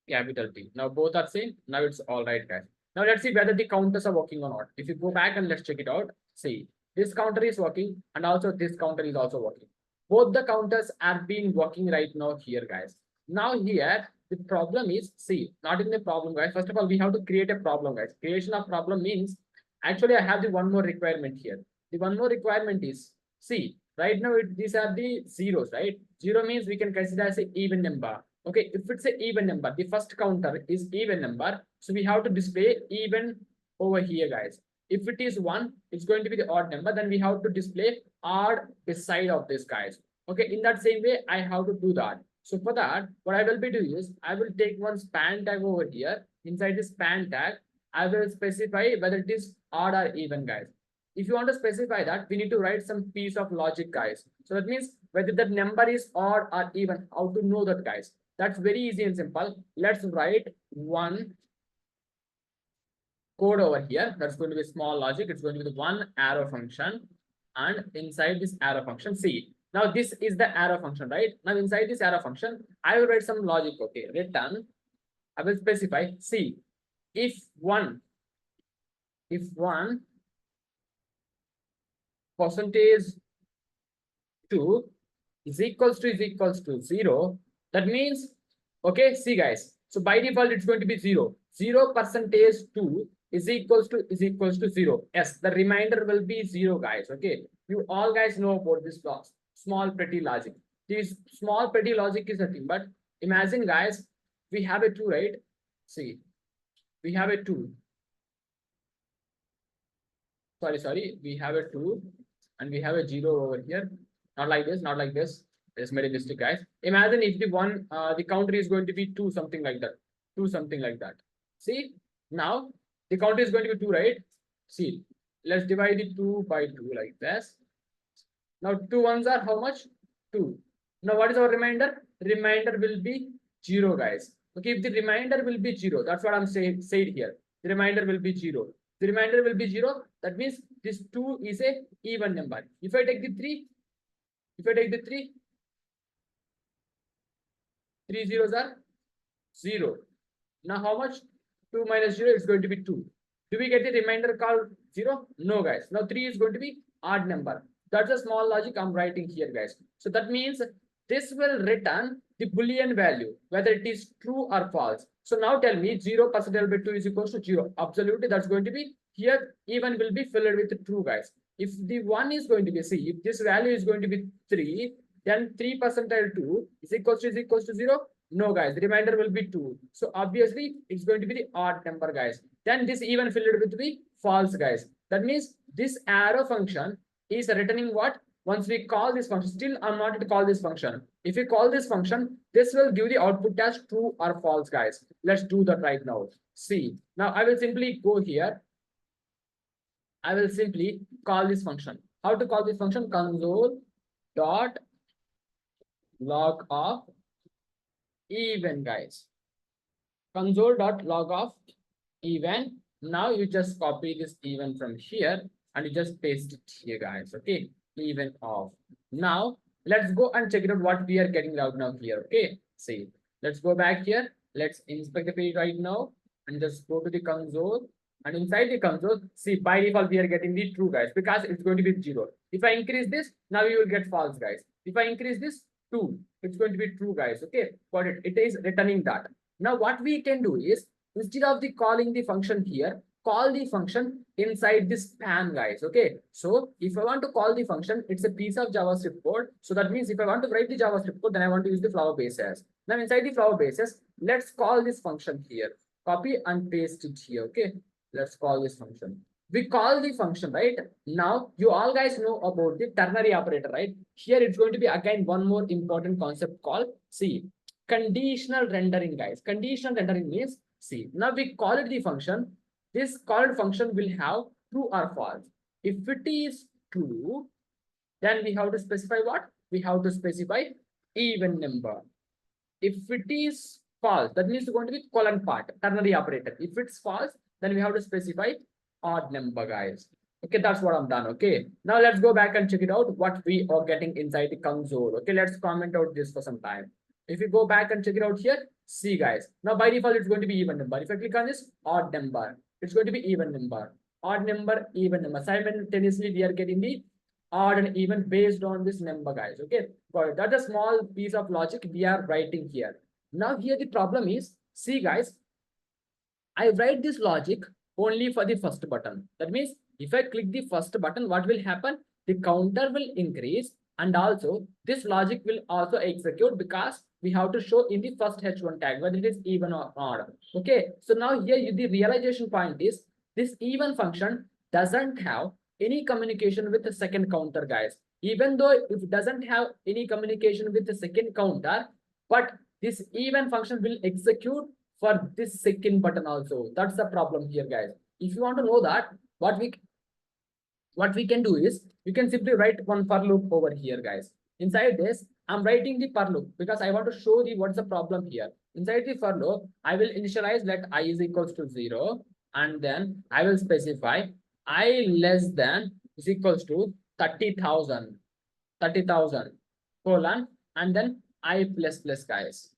Capital T. Now both are same. Now it's all right, guys. Now let's see whether the counters are working or not. If you go back and let's check it out, see, this counter is working and also this counter is also working. Both the counters are being working right now here, guys. Now here, the problem is, see, not in the problem, guys. First of all, we have to create a problem, guys. Creation of problem means, actually, I have the one more requirement here. The one more requirement is, see, right now, these are the zeros, right? 0 means we can consider as an even number. Okay, if it's an even number, the first counter is even number. So we have to display even over here, guys. If it is 1, it's going to be the odd number. Then we have to display odd beside of this, guys. Okay, in that same way, I have to do that. So for that, what I will be doing is, I will take one span tag over here. Inside this span tag, I will specify whether it is odd or even, guys. If you want to specify that, we need to write some piece of logic, guys. So that means whether that number is odd or even, how to know that, guys. That's very easy and simple. Let's write one code over here. That's going to be small logic. It's going to be the one arrow function. And inside this arrow function, see, now this is the arrow function, right? Now inside this arrow function, I will write some logic. Okay, return. I will specify, see, if one percentage 2 is equals to 0, that means, okay, see, guys, so by default it's going to be 0. 0% 2 is equals to 0. Yes, the remainder will be 0, guys. Okay, you all guys know about this small pretty logic. This small pretty logic is nothing but, imagine, guys, we have a 2, right? See, we have a 2. Sorry, we have a 2 and we have a 0 over here. Not like this, not like this. Just made a mistake, guys. Imagine if the one, the counter is going to be 2, something like that. 2, something like that. See, now the counter is going to be 2, right? See, let's divide the 2 by 2 like this. Now 2 ones are how much? 2. Now what is our remainder? Remainder will be 0, guys. Okay, if the remainder will be 0, that's what I'm saying said here. The remainder will be 0. The remainder will be 0. That means this 2 is a even number. If I take the 3, 3 zeros are 0. Now how much? 2 minus 0 is going to be 2. Do we get the remainder called 0? No, guys. Now 3 is going to be odd number. That's a small logic I'm writing here, guys. So that means this will return the Boolean value, whether it is true or false. So now tell me 0% by 2 is equals to 0. Absolutely, that's going to be here, even will be filled with true, guys. If the 1 is going to be, see, if this value is going to be 3, then 3 percentile 2 is equals to 0. No, guys, the remainder will be 2. So obviously, it's going to be the odd number, guys. Then this even filled with the false, guys. That means this arrow function is returning what? Once we call this function, still I'm not to call this function. If we call this function, this will give the output as true or false, guys. Let's do that right now. See, now I will simply go here. I will simply call this function. How to call this function? Console dot log of even, guys. Console dot log of even. Now you just copy this even from here and you just paste it here, guys. Okay, even of. Now let's go and check it out what we are getting out now here. Okay, see, let's go back here. Let's inspect the page right now and just go to the console. And inside the console, see, by default we are getting the true, guys, because it's going to be 0. If I increase this, now you will get false, guys. If I increase this 2, it's going to be true, guys. Okay, got it. It is returning that. Now what we can do is, instead of the calling the function here, call the function inside this span, guys. Okay, so if I want to call the function, it's a piece of JavaScript code. So that means if I want to write the JavaScript code, then I want to use the flower bases. Now inside the flower bases, let's call this function here. Copy and paste it here. Okay, let's call this function. We call the function, right? Now you all guys know about the ternary operator, right? Here it's going to be again one more important concept called, see, conditional rendering, guys. Conditional rendering means, see, now we call it the function. This called function will have true or false. If it is true, then we have to specify what? We have to specify even number. If it is false, that means it's going to be colon part, ternary operator. If it's false, then we have to specify odd number, guys. Okay, that's what I'm done. Okay, now let's go back and check it out what we are getting inside the console. Okay, let's comment out this for some time. If you go back and check it out here, see, guys, now by default it's going to be even number. If I click on this, odd number, it's going to be even number. Odd number, even number. Simultaneously we are getting the odd and even based on this number, guys. Okay, got it. That's a small piece of logic we are writing here. Now here the problem is, see, guys, I write this logic only for the first button. That means if I click the first button, what will happen? The counter will increase, and also this logic will also execute because we have to show in the first H1 tag whether it is even or odd. Okay, so now here the realization point is this even function doesn't have any communication with the second counter, guys. Even though it doesn't have any communication with the second counter, but this even function will execute for this second button also. That's the problem here, guys. If you want to know that, what we can do is, you can simply write one for loop over here, guys. Inside this, I'm writing the for loop because I want to show you what's the problem here. Inside the for loop, I will initialize let I is equals to 0, and then I will specify I less than is equals to 30,000 colon, and then I plus plus, guys.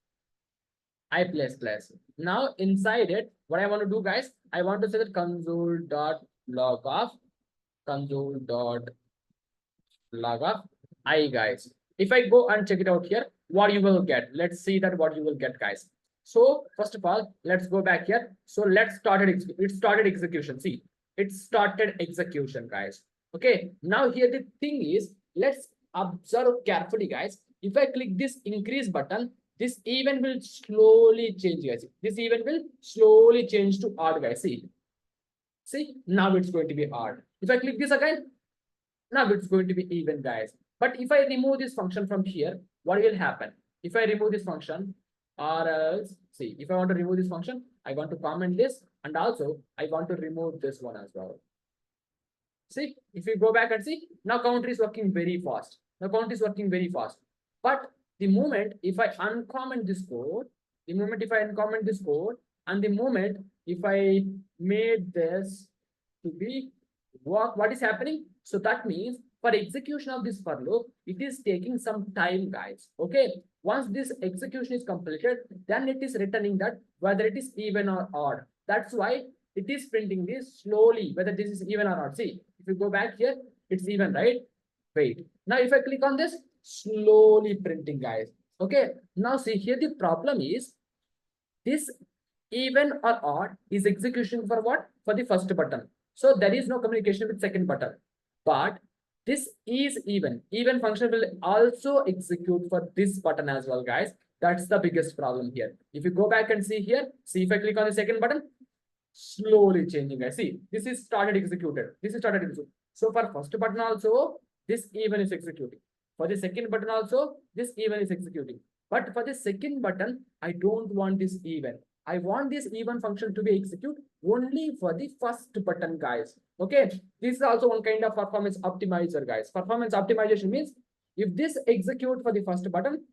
I plus plus. Now inside it, what I want to do, guys, I want to say that console dot log of I, guys. If I go and check it out here, what you will get? Let's see that what you will get, guys. So first of all, let's go back here. So let's start it. It started execution. See, it started execution, guys. Okay. Now here the thing is, let's observe carefully, guys. If I click this increase button, this even will slowly change, guys. This even will slowly change to odd, guys. See, now it's going to be odd. If I click this again, now it's going to be even, guys. But if I remove this function from here, what will happen? If I remove this function, or else, see, if I want to remove this function, I want to comment this, and also I want to remove this one as well. See, if you go back and see, now counter is working very fast. Now counter is working very fast. But the moment if I uncomment this code, and the moment if I made this to be work, what is happening? So that means for execution of this for loop, it is taking some time, guys. Okay, once this execution is completed, then it is returning that whether it is even or odd. That's why it is printing this slowly, whether this is even or not. See, if you go back here, it's even, right? Wait. Now, if I click on this, slowly printing, guys. Okay. Now, see here, the problem is this even or odd is execution for what? For the first button. So there is no communication with second button. But this is even. Even function will also execute for this button as well, guys. That's the biggest problem here. If you go back and see here, see if I click on the second button, slowly changing. I see this is started executed. This is started executed. So for first button also, this even is executing. For the second button also, this even is executing. But for the second button, I don't want this even. I want this even function to be executed only for the first button, guys. Okay. This is also one kind of performance optimizer, guys. Performance optimization means if this execute for the first button,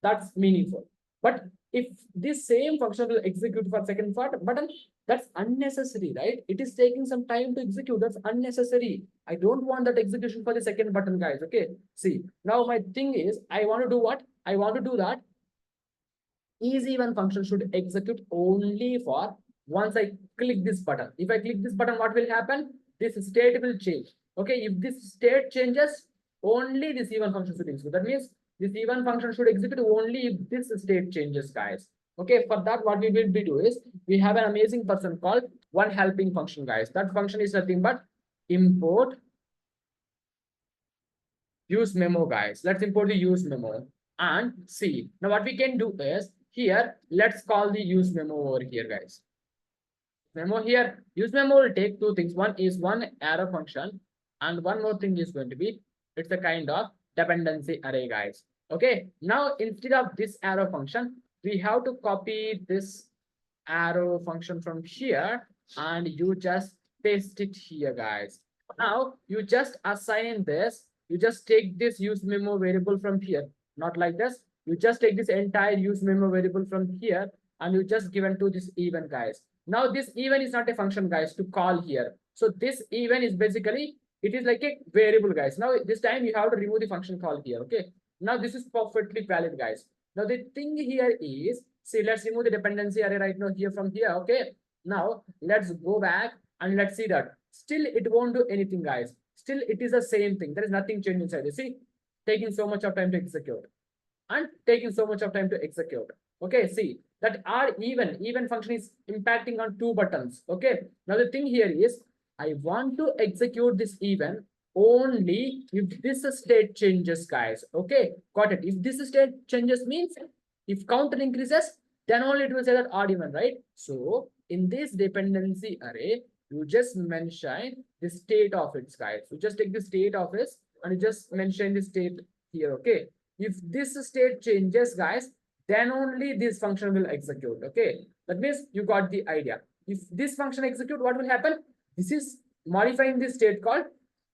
that's meaningful. But if this same function will execute for second button, that's unnecessary, right? It is taking some time to execute. That's unnecessary. I don't want that execution for the second button, guys. Okay. See, now my thing is, I want to do what? I want to do that is even function should execute only for once I click this button. If I click this button, what will happen? This state will change. Okay. If this state changes, only this even function should execute. That means this even function should execute only if this state changes, guys. Okay, for that, what we will be do is we have an amazing person called one helping function, guys. That function is nothing but import use memo, guys. Let's import the use memo and see. Now, what we can do is here, let's call the use memo over here, guys. Memo here, use memo will take two things. One is one arrow function, and one more thing is going to be it's a kind of dependency array, guys. Okay, now instead of this arrow function, we have to copy this arrow function from here and you just paste it here, guys. Now you just assign this, you just take this use memo variable from here, not like this. You just take this entire use memo variable from here and you just given to this even, guys. Now this even is not a function, guys, to call here. So this even is basically, it is like a variable, guys. Now this time you have to remove the function call here. Okay. Now this is perfectly valid, guys. Now the thing here is, see, let's remove the dependency array right now here from here. Okay. Now let's go back and let's see that still it won't do anything, guys. Still it is the same thing. There is nothing changed inside. You see, taking so much of time to execute and taking so much of time to execute. Okay, see that our even function is impacting on two buttons. Okay, now the thing here is I want to execute this even only if this state changes, guys. Okay, got it. If this state changes means if counter increases, then only it will say that odd even, right? So in this dependency array, you just mention the state of its, guys. You just take the state of this and you just mention the state here. Okay, if this state changes, guys, then only this function will execute. Okay, that means you got the idea. If this function execute, what will happen? This is modifying this state called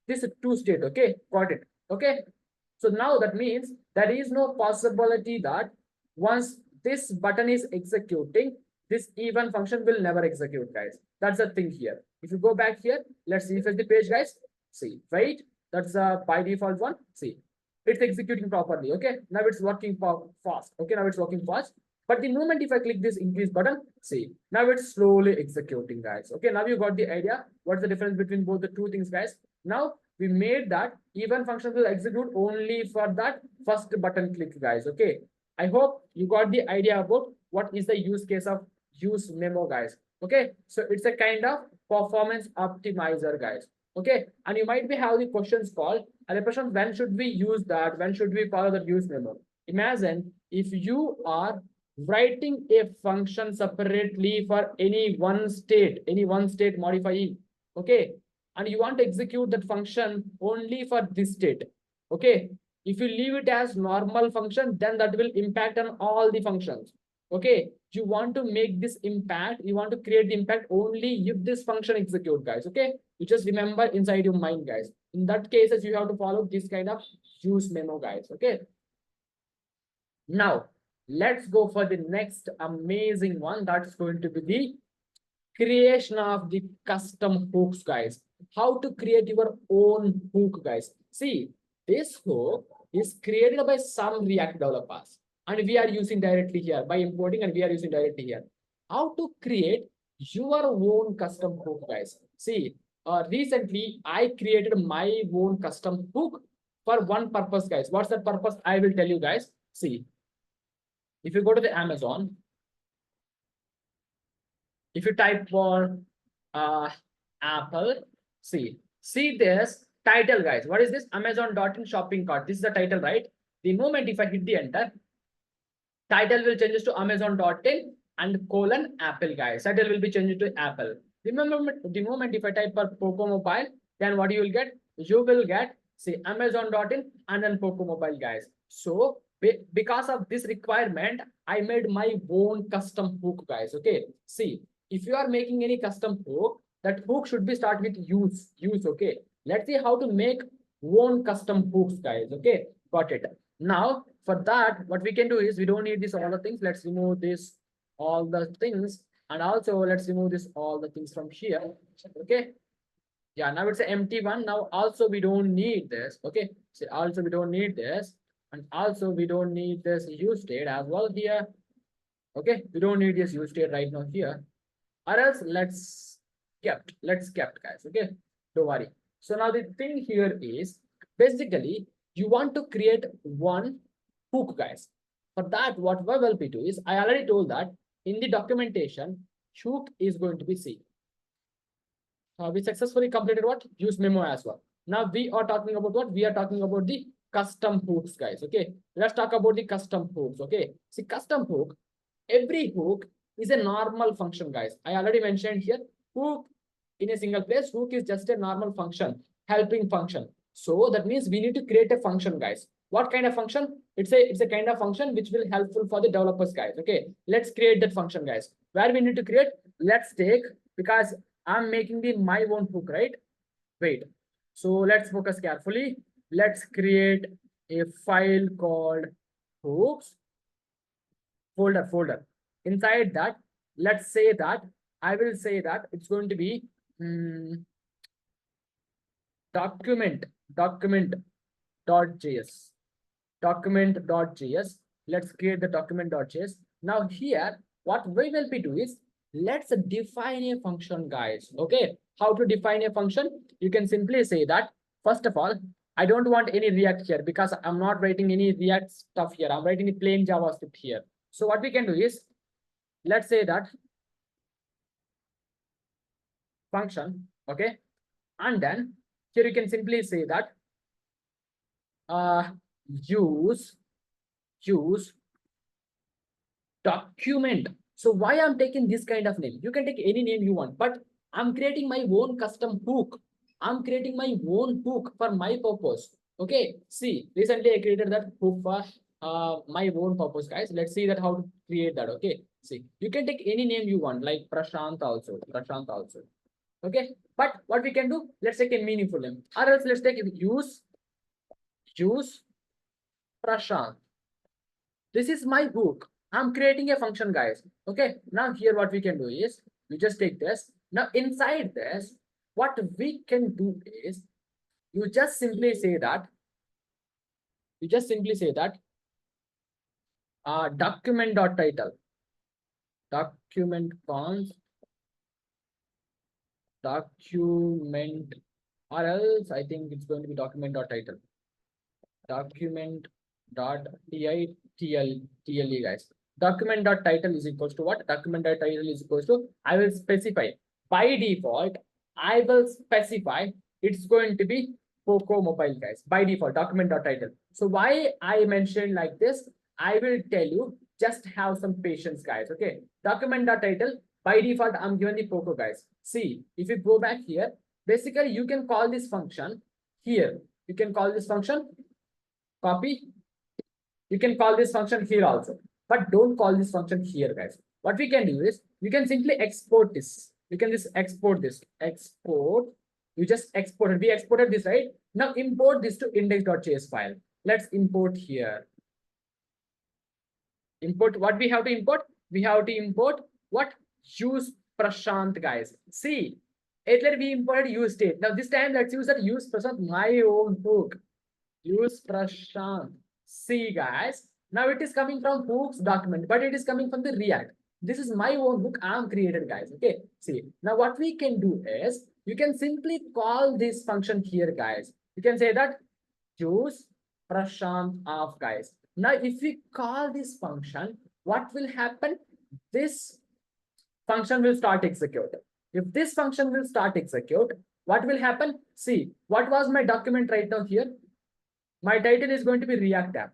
this to state. Okay, got it. Okay, so now that means there is no possibility that once this button is executing, this even function will never execute, guys. That's the thing here. If you go back here, let's refresh the page, guys. See, wait, that's by default one. See, it's executing properly. Okay, now it's working fast. Okay, now it's working fast. But the moment if I click this increase button, see, now it's slowly executing, guys. Okay, now you got the idea. What's the difference between both the two things, guys? Now we made that even function will execute only for that first button click, guys. Okay, I hope you got the idea about what is the use case of use memo, guys. Okay, so it's a kind of performance optimizer, guys. Okay, and you might be having the questions called, when should we use that? When should we follow the use memo? Imagine if you are writing a function separately for any one state modifying, okay, and you want to execute that function only for this state. Okay, if you leave it as normal function, then that will impact on all the functions. Okay, you want to make this impact, you want to create the impact only if this function execute, guys. Okay, you just remember inside your mind, guys. In that cases, you have to follow this kind of use memo, guys. Okay, now let's go for the next amazing one. That's going to be the creation of the custom hooks, guys. How to create your own hook, guys. See, this hook is created by some React developers and we are using directly here by importing, and we are using directly here. How to create your own custom hook, guys. See, recently I created my own custom hook for one purpose, guys. What's that purpose? I will tell you, guys. See, if you go to the Amazon, if you type for Apple, see this title, guys. What is this? Amazon.in shopping cart. This is the title, right? The moment if I hit the enter, title will changes to Amazon.in and colon Apple, guys. Title will be changed to Apple. Remember, the moment if I type for Poco Mobile, then what you will get? You will get, see, Amazon.in and then Poco Mobile, guys. So because of this requirement, I made my own custom hook, guys. Okay. See, if you are making any custom hook, that hook should be start with use. Okay. Let's see how to make own custom hooks, guys. Okay. Got it. Now, for that, what we can do is we don't need this all the things. Let's remove this all the things, and also let's remove this all the things from here. Okay. Yeah, now it's an empty one. Now also we don't need this. Okay. So also we don't need this, and also we don't need this use state as well here. Okay, we don't need this use state right now here, or else let's kept, guys. Okay, don't worry. So now the thing here is basically you want to create one hook, guys. For that, what we will be do is I already told that in the documentation, hook is going to be C. We successfully completed what? Use memo as well. Now we are talking about what? We are talking about the custom hooks, guys. Okay, let's talk about the custom hooks. Okay, see, custom hook, every hook is a normal function, guys. I already mentioned here, hook in a single place, hook is just a normal function, helping function. So that means we need to create a function, guys. What kind of function? It's a kind of function which will helpful for the developers, guys. Okay, let's create that function, guys. Where we need to create, let's take, because I'm making the my own hook, right? Wait. So let's focus carefully. Let's create a file called hooks folder. Inside that, let's say that I will say that it's going to be document.js. Let's create the document.js. Now here, what we will be doing is let's define a function, guys. Okay, how to define a function? You can simply say that, first of all, I don't want any React here because I'm not writing any React stuff here. I'm writing the plain JavaScript here. So what we can do is, let's say that function, okay, and then here you can simply say that use document. So why I'm taking this kind of name? You can take any name you want, but I'm creating my own custom hook. I'm creating my own hook for my purpose. Okay, see, recently I created that hook for my own purpose, guys. Let's see that how to create that. Okay, see, you can take any name you want, like Prashant also. Okay, but what we can do, let's take a meaningful name, or else let's take use Prashant. This is my hook. I'm creating a function, guys. Okay, now here what we can do is we just take this. Now inside this, what we can do is you just simply say that document.title, document cons, document, or else I think it's going to be document.title, document.title, guys. Document.title is equals to what? Document.title is equals to, I will specify by default, I will specify it's going to be Poco Mobile, guys. By default, document.title. So why I mentioned like this, I will tell you, just have some patience, guys. Okay, document.title, by default, I'm given the Poco, guys. See, if you go back here, basically you can call this function here. You can call this function, copy. You can call this function here also, but don't call this function here, guys. What we can do is we can simply export this. We can just export this. Export. You just exported. We exported this, right? Now import this to index.js file. Let's import here. Import what we have to import? We have to import what? Use Prashant, guys. See, earlier we imported use state. Now this time let's use that use Prashant, my own hook. Use Prashant. See, guys, now it is coming from hooks document, but it is coming from the React. This is my own hook I am created, guys. Okay, see, now what we can do is you can simply call this function here, guys. You can say that use Prashant of, guys. Now, if we call this function, what will happen? This function will start execute. If this function will start execute, what will happen? See, what was my document right now here? My title is going to be React app,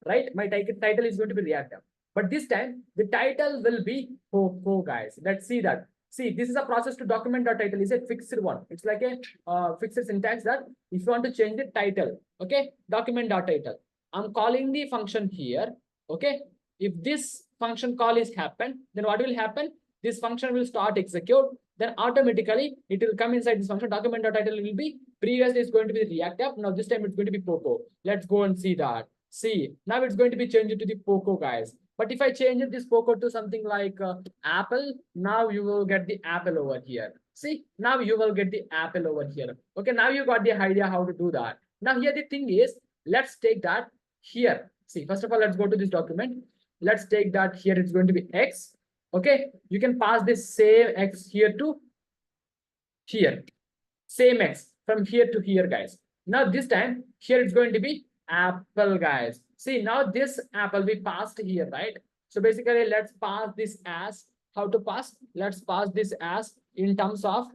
right? My title is going to be React app. But this time, the title will be Poco, guys. Let's see that. See, this is a process to document the title. Is a fixed one. It's like a fixed syntax that if you want to change the title, okay, document dot title. I'm calling the function here, okay. If this function call is happen, then what will happen? This function will start execute. Then automatically it will come inside this function. Document dot title will be previously it's going to be React app. Now this time it's going to be Poco. Let's go and see that. See, now it's going to be changed to the Poco, guys. But if I change this Poco to something like Apple, now you will get the Apple over here. See, now you will get the Apple over here. Okay, now you got the idea how to do that. Now here the thing is, let's take that here. See, first of all, let's go to this document. Let's take that here. It's going to be X. Okay, you can pass this same X here to here. Same X from here to here, guys. Now this time here it's going to be Apple, guys. See, now this Apple we passed here, right? So basically, let's pass this as how to pass. Let's pass this as in terms of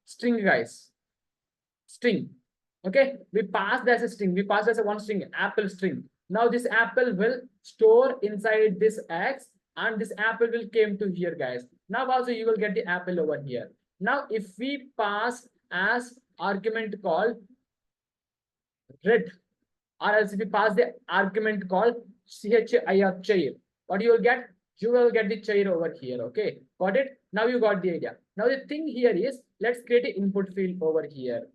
string, guys. String. Okay, we passed as a string. We passed as a one string, Apple string. Now this Apple will store inside this X, and this Apple will came to here, guys. Now also you will get the Apple over here. Now if we pass as argument called red, or else if we pass the argument called chir, what you will get? You will get the chair over here. Okay, got it? Now you got the idea. Now the thing here is, let's create an input field over here.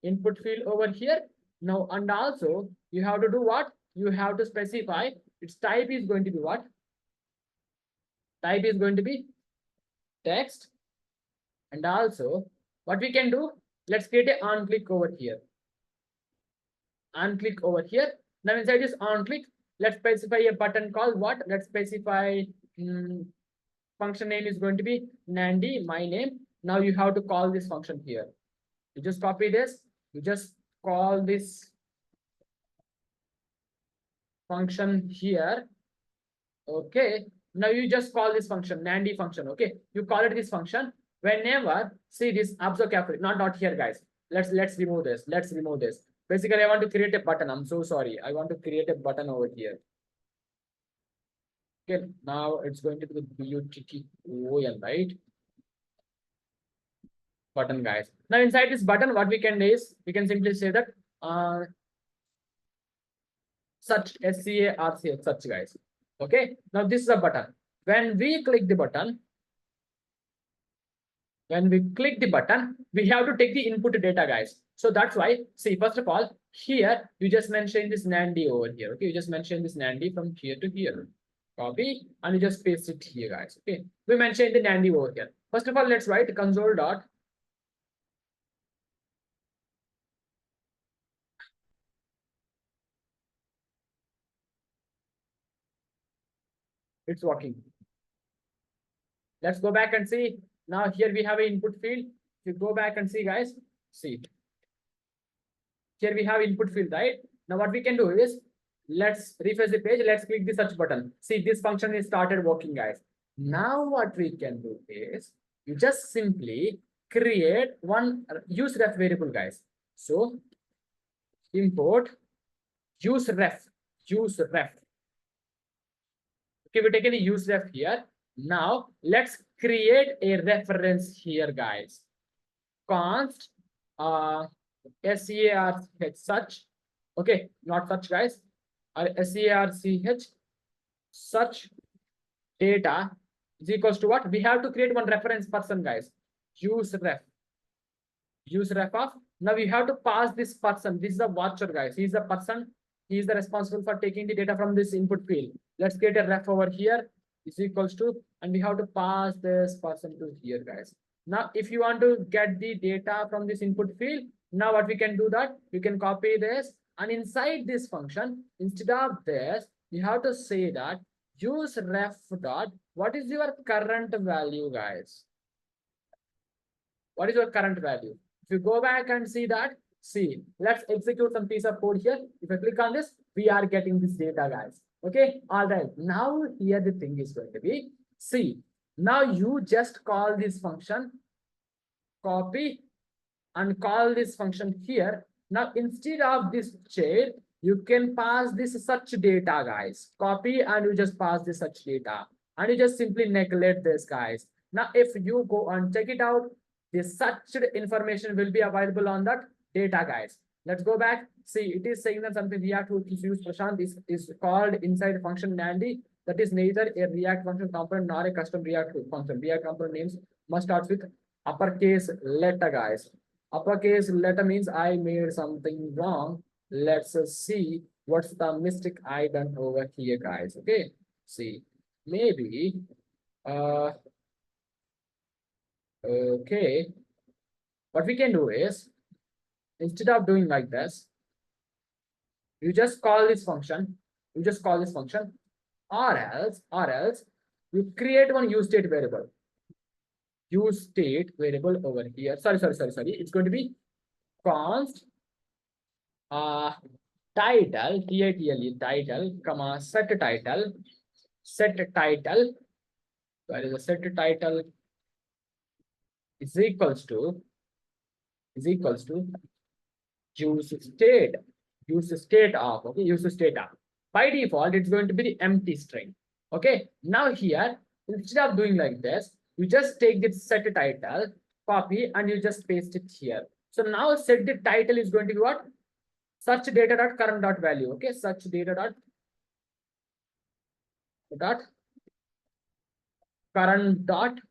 Input field over here. Now, and also you have to do what? You have to specify its type is going to be what? Type is going to be text. And also what we can do, let's create an on click over here. On click over here. Now inside this on click, let's specify a button called what? Let's specify function name is going to be Nandi, my name. Now you have to call this function here. You just copy this. You just call this function here. Okay. Now you just call this function Nandi function. Okay. You call it this function whenever, see this, observe carefully, not here, guys. Let's remove this. Let's remove this. Basically, I want to create a button. I'm so sorry. I want to create a button over here. Okay. Now it's going to be the BUTTON, right? Button, guys. Now inside this button, what we can do is we can simply say that such SCARCH, such, guys. Okay. Now this is a button. When we click the button, we have to take the input data, guys. So that's why, see, first of all, here you just mention this Nandi over here. Okay, you just mention this Nandi from here to here. Copy and you just paste it here, guys. Okay, we mentioned the Nandi over here. First of all, let's write console dot. It's working. Let's go back and see. Now here we have an input field. If you go back and see, guys, see. Here we have input field, right? Now what we can do is, let's refresh the page. Let's click the search button. See, this function is started working, guys. Now what we can do is, you just simply create one useRef variable, guys. So import useRef. Okay, we take any useRef here. Now let's create a reference here, guys. Const SCARCH such. Okay, not such, guys. Or SCARCH such data is equals to what? We have to create one reference person, guys. useRef of. Now we have to pass this person. This is a watcher, guys. He is the person. He is the responsible for taking the data from this input field. Let's create a ref over here is equals to, and we have to pass this person to here, guys. Now, if you want to get the data from this input field, now what we can do that, we can copy this, and inside this function, instead of this, you have to say that use ref dot, what is your current value, guys? What is your current value? If you go back and see that, see, let's execute some piece of code here. If I click on this, we are getting this data, guys. Okay, all right. Now here the thing is going to be, see, now you just call this function, copy, and call this function here. Now instead of this chair, you can pass this such data, guys. Copy and you just pass this such data, and you just simply neglect this, guys. Now if you go and check it out, this such information will be available on that data, guys. Let's go back. See, it is saying that something React which is used, Prashant, is called inside function Nandy. That is neither a React function component nor a custom React function. React component names must start with uppercase letter, guys. Uppercase letter means I made something wrong. Let's see what's the mistake I done over here, guys. Okay, see, maybe okay, what we can do is, instead of doing like this, you just call this function, or else you create one use state variable. Use state variable over here. Sorry. It's going to be const title, title, comma, set title. Where is the set title? Is equals to use state of, okay, use state of. By default, it's going to be the empty string. Okay, now here, instead of doing like this, you just take the set title, copy, and you just paste it here. So now set the title is going to be what? Search data dot current dot value. Okay, search data dot current dot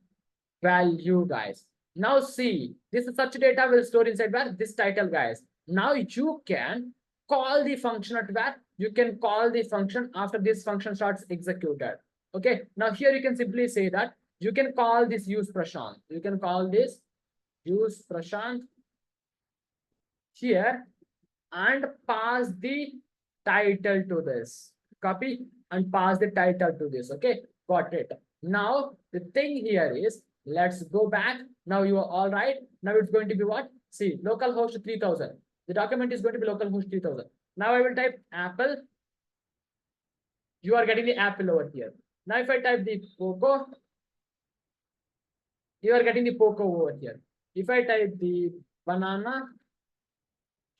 value, guys. Now see, this such data will store inside where this title, guys. Now you can call the function at where you can call the function after this function starts executed. Okay, now here you can simply say that you can call this use Prashant. You can call this use Prashant here and pass the title to this. Copy and pass the title to this. Okay, got it. Now the thing here is, let's go back. Now you are all right. Now it's going to be what? See, localhost 3000. The document is going to be localhost 3000. Now I will type Apple. You are getting the Apple over here. Now if I type the Poco, you are getting the Poco over here. If I type the banana,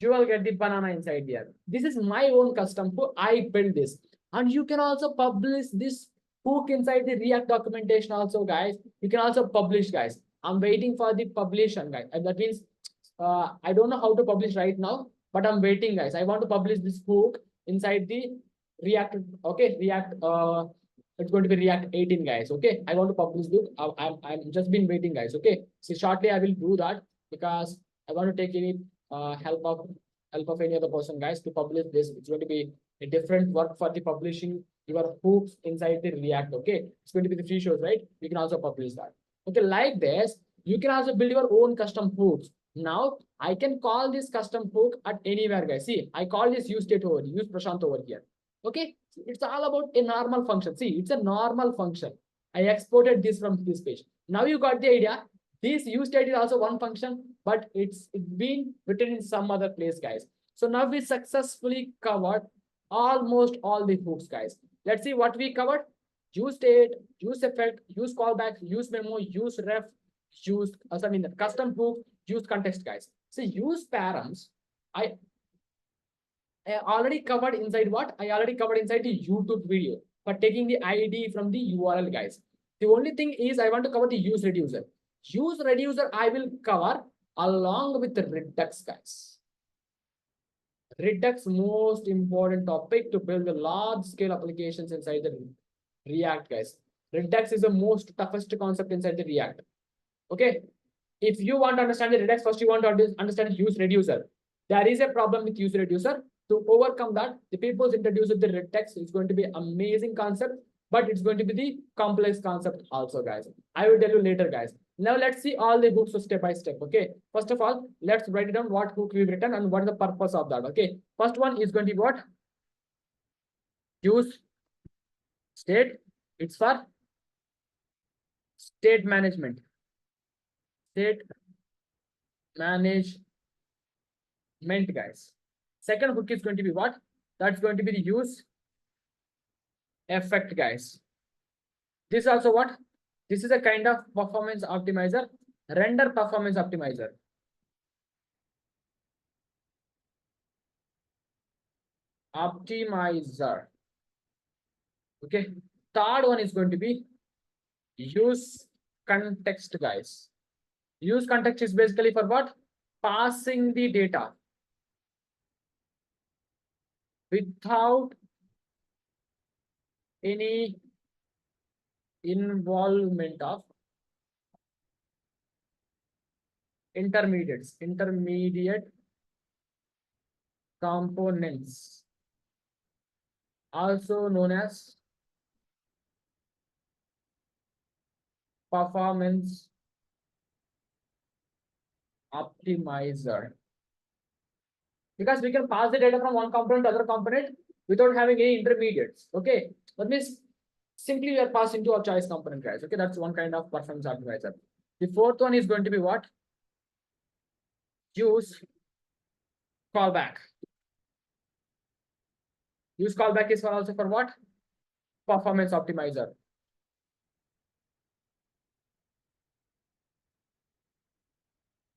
you will get the banana inside here. This is my own custom hook. I built this. And you can also publish this hook inside the React documentation also, guys. You can also publish, guys. I'm waiting for the publication, guys. And that means I don't know how to publish right now, but I'm waiting, guys. I want to publish this hook inside the React. Okay, React. It's going to be React 18, guys. Okay, I want to publish this. I'm just been waiting, guys. Okay, so shortly I will do that because I want to take any help of any other person, guys, to publish this. It's going to be a different work for the publishing your hooks inside the React. Okay, it's going to be the free shows, right? You can also publish that. Okay, like this, you can also build your own custom hooks. Now I can call this custom hook at anywhere, guys. See, I call this use state over, use Prashant over here. Okay, it's all about a normal function. See, it's a normal function. I exported this from this page. Now you got the idea. This use state is also one function, but it's been written in some other place, guys. So now we successfully covered almost all the hooks, guys. Let's see what we covered. Use state, use effect, use callback, use memo, use ref, use custom hook, use context, guys. So use params, I already covered inside what? I already covered inside the YouTube video for taking the ID from the URL, guys. The only thing is I want to cover the use reducer. Use reducer I will cover along with the Redux, guys. Redux, most important topic to build the large scale applications inside the React, guys. Redux is the most toughest concept inside the React. Okay, if you want to understand the Redux, first you want to understand use reducer. There is a problem with use reducer. To overcome that, the people's introduced the Redux. It's going to be amazing concept, but it's going to be the complex concept also, guys. I will tell you later, guys. Now let's see all the hooks step by step. Okay, first of all, let's write down what hook we've written and what is the purpose of that. Okay, first one is going to be what? use state, it's for state management. State management, guys. Second hook is going to be what? That's going to be the use effect, guys. This is also what? This is a kind of performance optimizer, render performance optimizer. Optimizer. Okay. Third one is going to be use context, guys. Use context is basically for what? Passing the data without any involvement of intermediate components, also known as performance optimizer. Because we can pass the data from one component to other component without having any intermediates. Okay, that means simply we are passing to our choice component, guys. Okay, that's one kind of performance optimizer. The fourth one is going to be what? Use callback. Use callback is for also for what? Performance optimizer.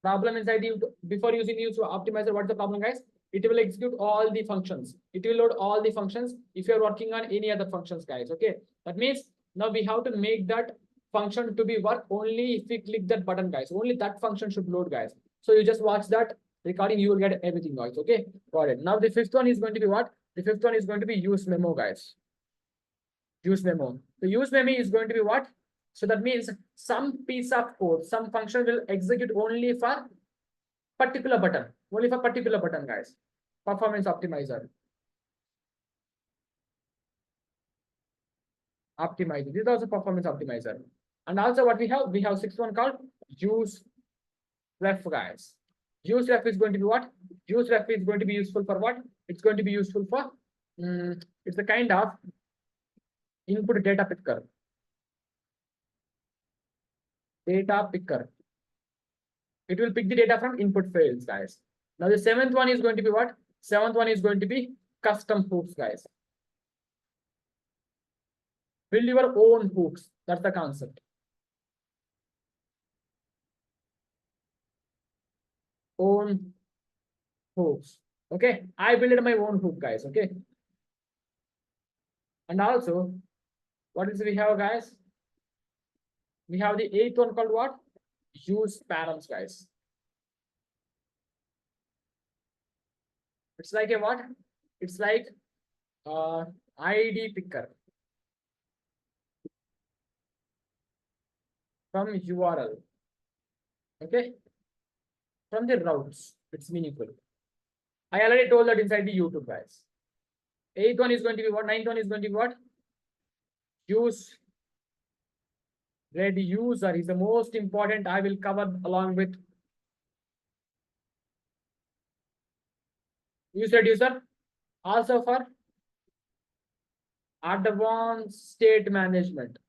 Problem inside you before using use optimizer. What's the problem, guys? It will execute all the functions. It will load all the functions if you're working on any other functions, guys. Okay, that means now we have to make that function to be work only if we click that button, guys. Only that function should load, guys. So you just watch that recording, you will get everything, guys. Okay, got it. Now the fifth one is going to be what? The fifth one is going to be use memo, guys. Use memo. The use memo is going to be what? So that means some piece of code, some function will execute only for particular button, guys. Performance optimizer. Optimizer. This is also performance optimizer. And also what we have sixth one called use ref, guys. Use ref is going to be what? Use ref is going to be useful for what? It's going to be useful for it's a kind of input data picker. Data picker. It will pick the data from input fields, guys. Now the seventh one is going to be what? Seventh one is going to be custom hooks, guys. Build your own hooks. That's the concept. Own hooks. Okay, I built my own hook, guys. Okay. And also, what is we have, guys? We have the eighth one called what? Use params, guys. It's like a what? It's like ID picker from URL. Okay, from the routes. It's meaningful. I already told that inside the YouTube, guys. Eighth one is going to be what? Ninth one is going to be what? Use reducer is the most important. I will cover along with use reducer. Also for advanced state management.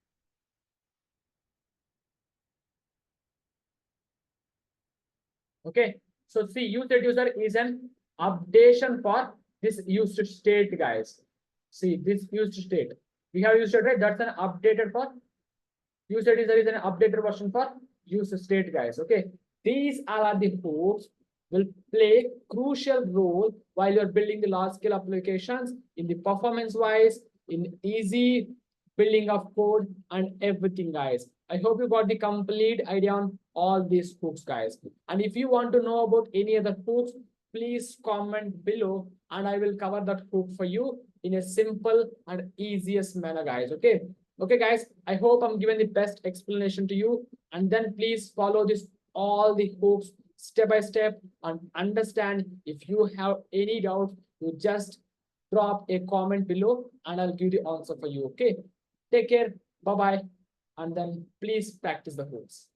Okay, so see, use reducer is an updation for this used state, guys. See, this used state. We have used state, right? That's an updated for use reducer is an updated version for use state, guys. Okay, these all are the hooks will play crucial role while you're building the large scale applications in the performance wise, in easy building of code and everything, guys. I hope you got the complete idea on all these hooks, guys. And if you want to know about any other hooks, please comment below and I will cover that hook for you in a simple and easiest manner, guys. Okay. Okay, guys, I hope I'm giving the best explanation to you. And then please follow this all the hooks step by step and understand. If you have any doubt, you just drop a comment below and I'll give the answer for you. Okay, take care. Bye bye. And then please practice the hooks.